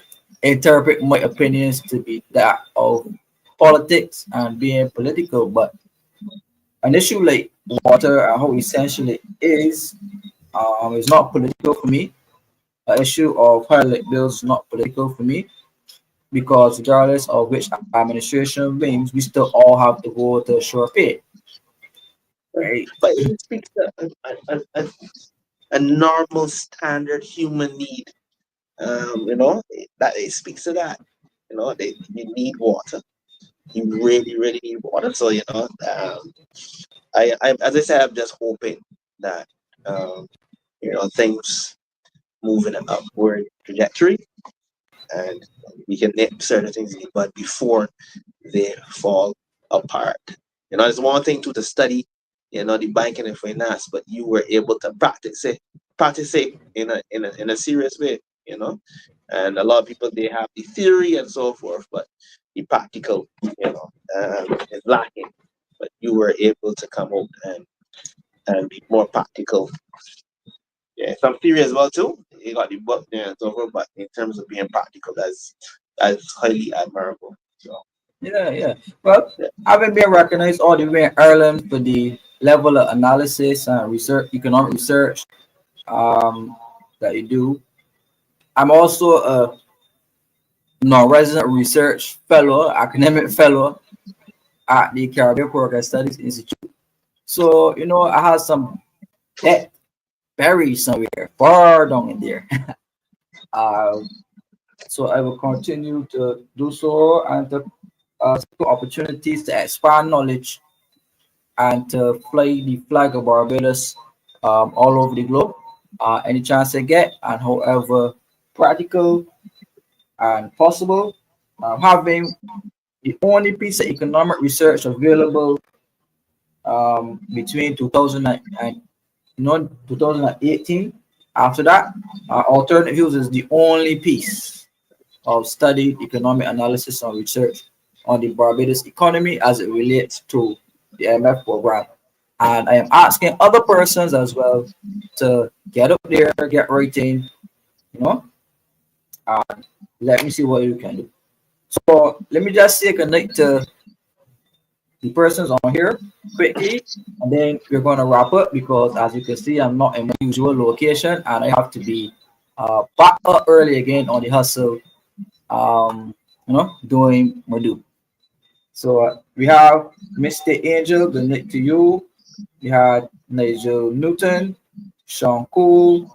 interpret my opinions to be that of politics and being political. But an issue like water and how essential it is not political for me. An issue of high light bills is not political for me because regardless of which administration wins, we still all have to go to shore pay, right? but it speaks to a normal standard human need. That it speaks to that. You need water. You really, really need water. So I as I said, I'm just hoping that things move in an upward trajectory, and we can nip certain things in the bud before they fall apart. It's one thing to study, the banking and finance, but you were able to practice it in a serious way, And a lot of people, they have the theory and so forth, but the practical, is lacking. But you were able to come out and be more practical. Yeah, some theory as well too. You got the book there and so forth, but in terms of being practical, that's highly admirable. So Yeah, yeah. Well, yeah. having been recognized all the way in Ireland for the level of analysis and research, economic research that you do, I'm also a non-resident research fellow, academic fellow at the Caribbean Program Studies Institute. So, I have some depth buried somewhere far down in there. uh, So I will continue to do so and to seek opportunities to expand knowledge and to fly the flag of Barbados all over the globe. Any chance I get, and however practical and possible, having the only piece of economic research available between 2000 and 2018. After that, alternative views is the only piece of studied economic analysis and research on the Barbados economy as it relates to the IMF program. And I am asking other persons as well to get up there, get writing, you know, and let me see what you can do. So let me just say good night to the persons on here quickly, and then we're going to wrap up because as you can see, I'm not in my usual location and I have to be back up early again on the hustle, doing my do. So we have Mr. Angel, good night to you. We had Nigel Newton, Sean Cool,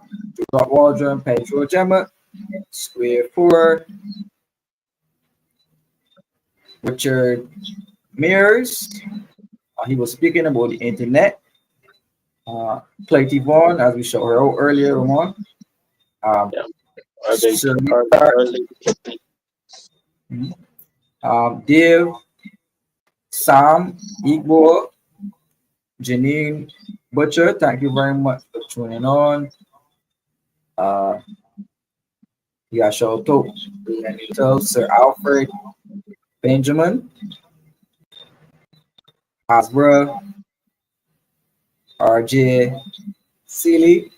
Robert Waldron, Pedro Gemma, Square 4, Richard Mears. He was speaking about the internet. Clayton Vaughn, as we showed her out earlier on. Yeah. Sir Early. Dave, Sam, Igbo, Janine Butcher, thank you very much for tuning on. Yeah, shout out to Sir Alfred Benjamin, Hasbro, RJ Seeley,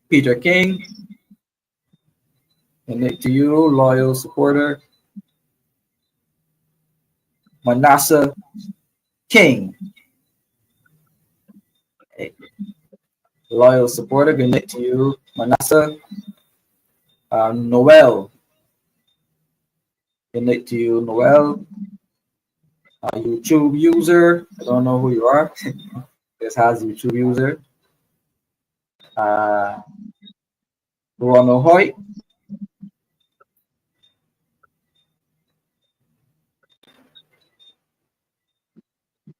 Peter King, and Nick to you, loyal supporter, Manasseh King, loyal supporter, good night to you, Manasseh. Noel, good night to you, Noel. YouTube user, I don't know who you are. This has YouTube user. Ronald Hoyt.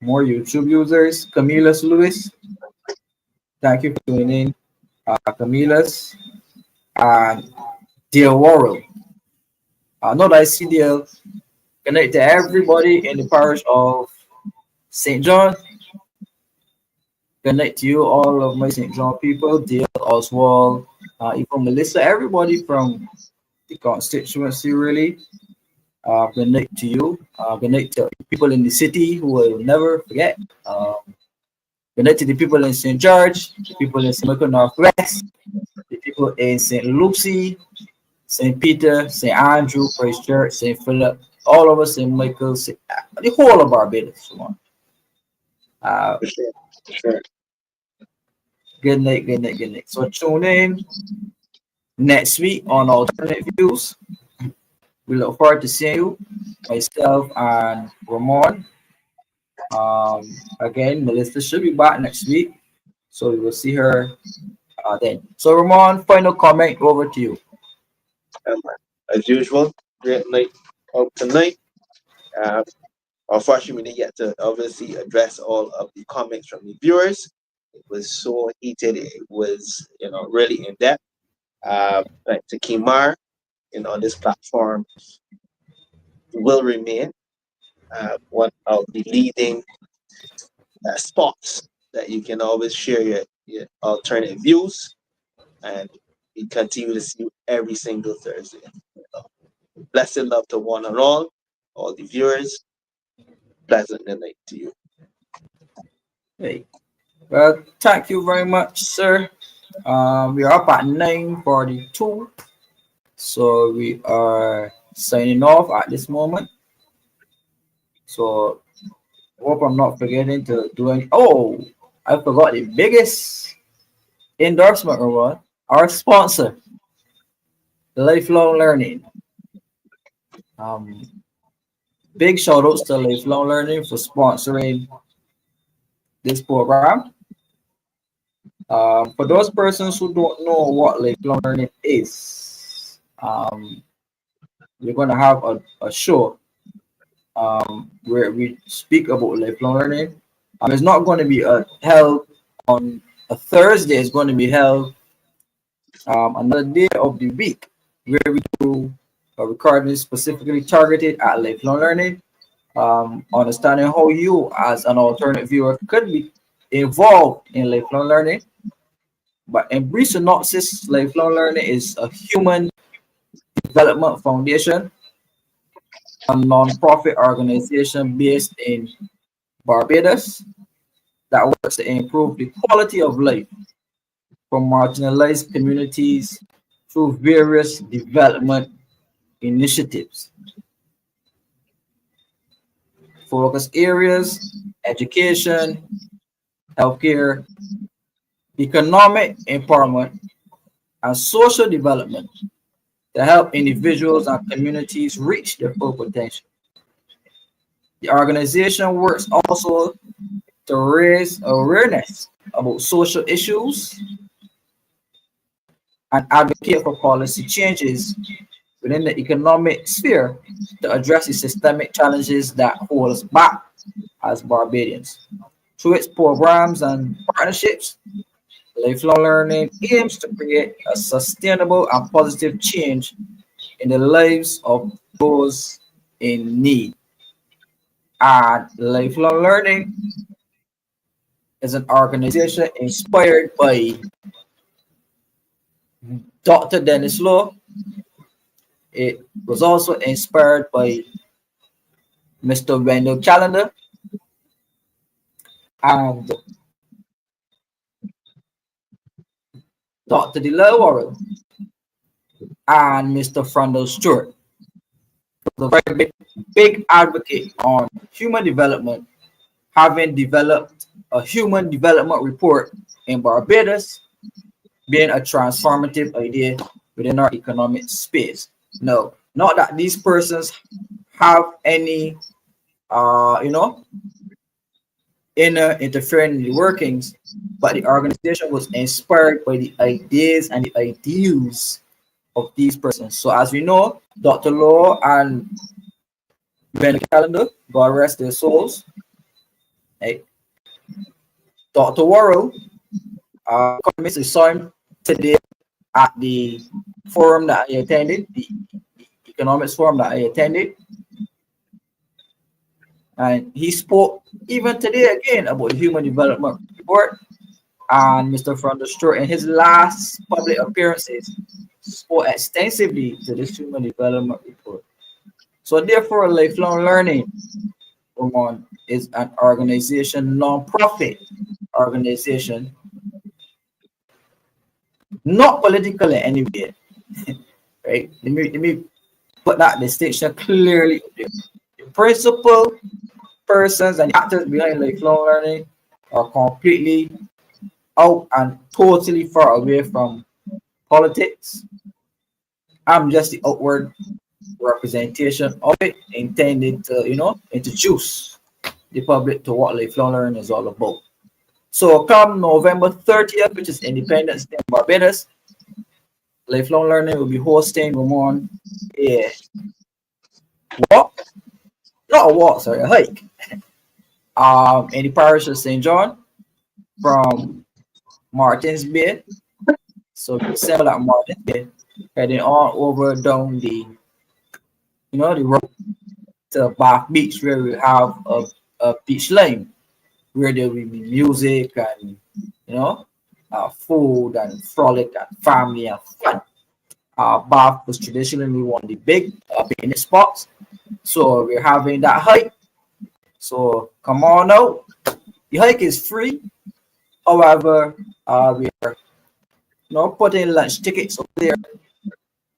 More YouTube users. Camillus Lewis. Thank you for tuning in. Camillus. And Dear Worrell. Not I see Dear. Connect to everybody in the parish of St. John. Connect to you, all of my St. John people, Dale, Oswald, even Melissa, everybody from the constituency, really. Good night to you. Good night to people in the city who will never forget. Good night to the people in St. George, the people in St. Michael Northwest, the people in St. Lucie, St. Peter, St. Andrew, Praise Church, St. Philip, all over St. Michael, the whole of Barbados. For sure. Good night, good night, good night. So tune in next week on Alternate Views. We look forward to seeing you, myself and Ramon. Again, Melissa should be back next week, so we will see her then. So Ramon, final comment, over to you. As usual, great night out tonight. Unfortunately, we didn't get to obviously address all of the comments from the viewers. It was so heated. It was, really in depth. Like to Kemar, on this platform will remain one of the leading spots that you can always share your alternative views, and we continue to see you every single Thursday. Blessed love to one and all the viewers. Pleasant night to you. Hey, well, thank you very much, sir. We are up at 9:42, so we are signing off at this moment. So hope I'm not forgetting to do any. Oh, I forgot the biggest endorsement, Ramon. Our sponsor, Lifelong Learning. Big shout outs to Lifelong Learning for sponsoring this program. For those persons who don't know what lifelong learning is, we're going to have a show where we speak about lifelong learning. It's not going to be held on a Thursday. It's going to be held another day of the week where we do a recording specifically targeted at lifelong learning, understanding how you as an alternate viewer could be involved in lifelong learning. But in brief synopsis, lifelong learning is a human development foundation, a non-profit organization based in Barbados that works to improve the quality of life for marginalized communities through various development initiatives. Focus areas: education, healthcare, economic empowerment, and social development to help individuals and communities reach their full potential. The organization works also to raise awareness about social issues and advocate for policy changes within the economic sphere to address the systemic challenges that hold us back as Barbadians. Through its programs and partnerships, lifelong learning aims to create a sustainable and positive change in the lives of those in need. And lifelong learning is an organization inspired by Dr. Dennis Law. It was also inspired by Mr. Wendell Callender and Dr. Delaware and Mr. Frandel Stewart. A very big advocate on human development, having developed a human development report in Barbados, being a transformative idea within our economic space. No, not that these persons have any, inner interfering in the workings, but the organization was inspired by the ideas and the ideals of these persons. So as we know, Dr. Law and Ben Calendar, God rest their souls. Hey, Dr. Worrell, economist, I saw him today at the forum that I attended, the economics forum that I attended. And he spoke even today again about the Human Development Report. And Mr. Frandel Stewart, in his last public appearances, spoke extensively to this Human Development Report. So therefore, lifelong learning, Ramon, is an organization, non-profit organization, not political in any way. Right? Let me put that distinction clearly. The principal persons and actors behind lifelong learning are completely out and totally far away from politics. I'm just the outward representation of it, intended to, introduce the public to what lifelong learning is all about. So come November 30th, which is Independence Day in Barbados, lifelong learning will be hosting Ramon a walk, not a walk, sorry, a hike, in the parish of St. John from Martins Bay. So we settle at Martins Bay, heading on over down the road to Bath Beach, where we have a beach lane where there will be music and food and frolic and family and fun. Bath was traditionally one of the big picnic spots, so we're having that hike. So come on out. The hike is free. However, we are putting lunch tickets up there,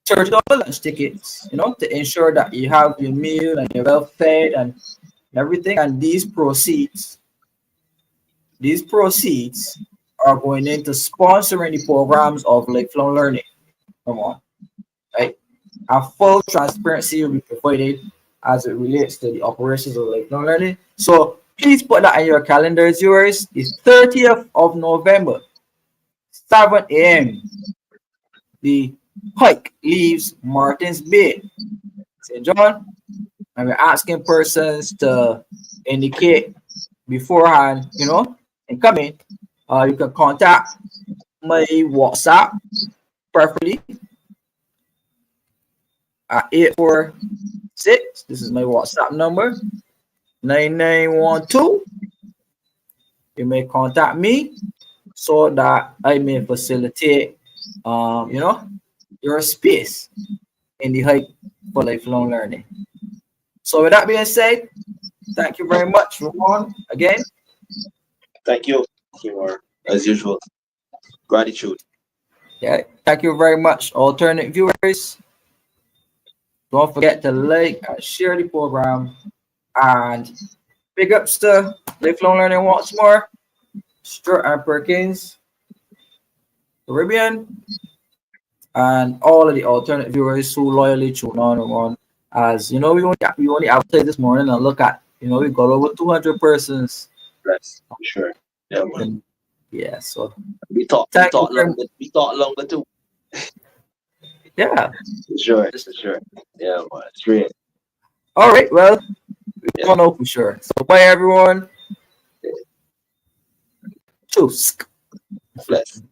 $30 lunch tickets, to ensure that you have your meal and you're well fed and everything. And these proceeds are going into sponsoring the programs of lifelong learning. Come on, right? And full transparency will be provided as it relates to the operations of lifelong learning. So please put that on your calendars, viewers. It's 30th of November. 7 a.m. The hike leaves Martins Bay, St. John, and we're asking persons to indicate beforehand, and come in. You can contact my WhatsApp, preferably at 846. This is my WhatsApp number, 9912. You may contact me so that I may facilitate, your space in the hike for lifelong learning. So with that being said, thank you very much, Ramon, again. Thank you, Kemar, as usual. Gratitude. Yeah, thank you very much, alternate viewers. Don't forget to like and share the program. And big ups to Lifelong Learning once more. Stuart and Perkins, Caribbean, and all of the alternate viewers who loyally tune on. As we only advertised this morning and look at, we got over 200 persons. Yes, for sure. Yeah, man. And yeah, so We thought longer too. yeah. For sure. Yeah, man. It's great. All right, well, we don't know for sure. So bye everyone. Tschüss. Bless.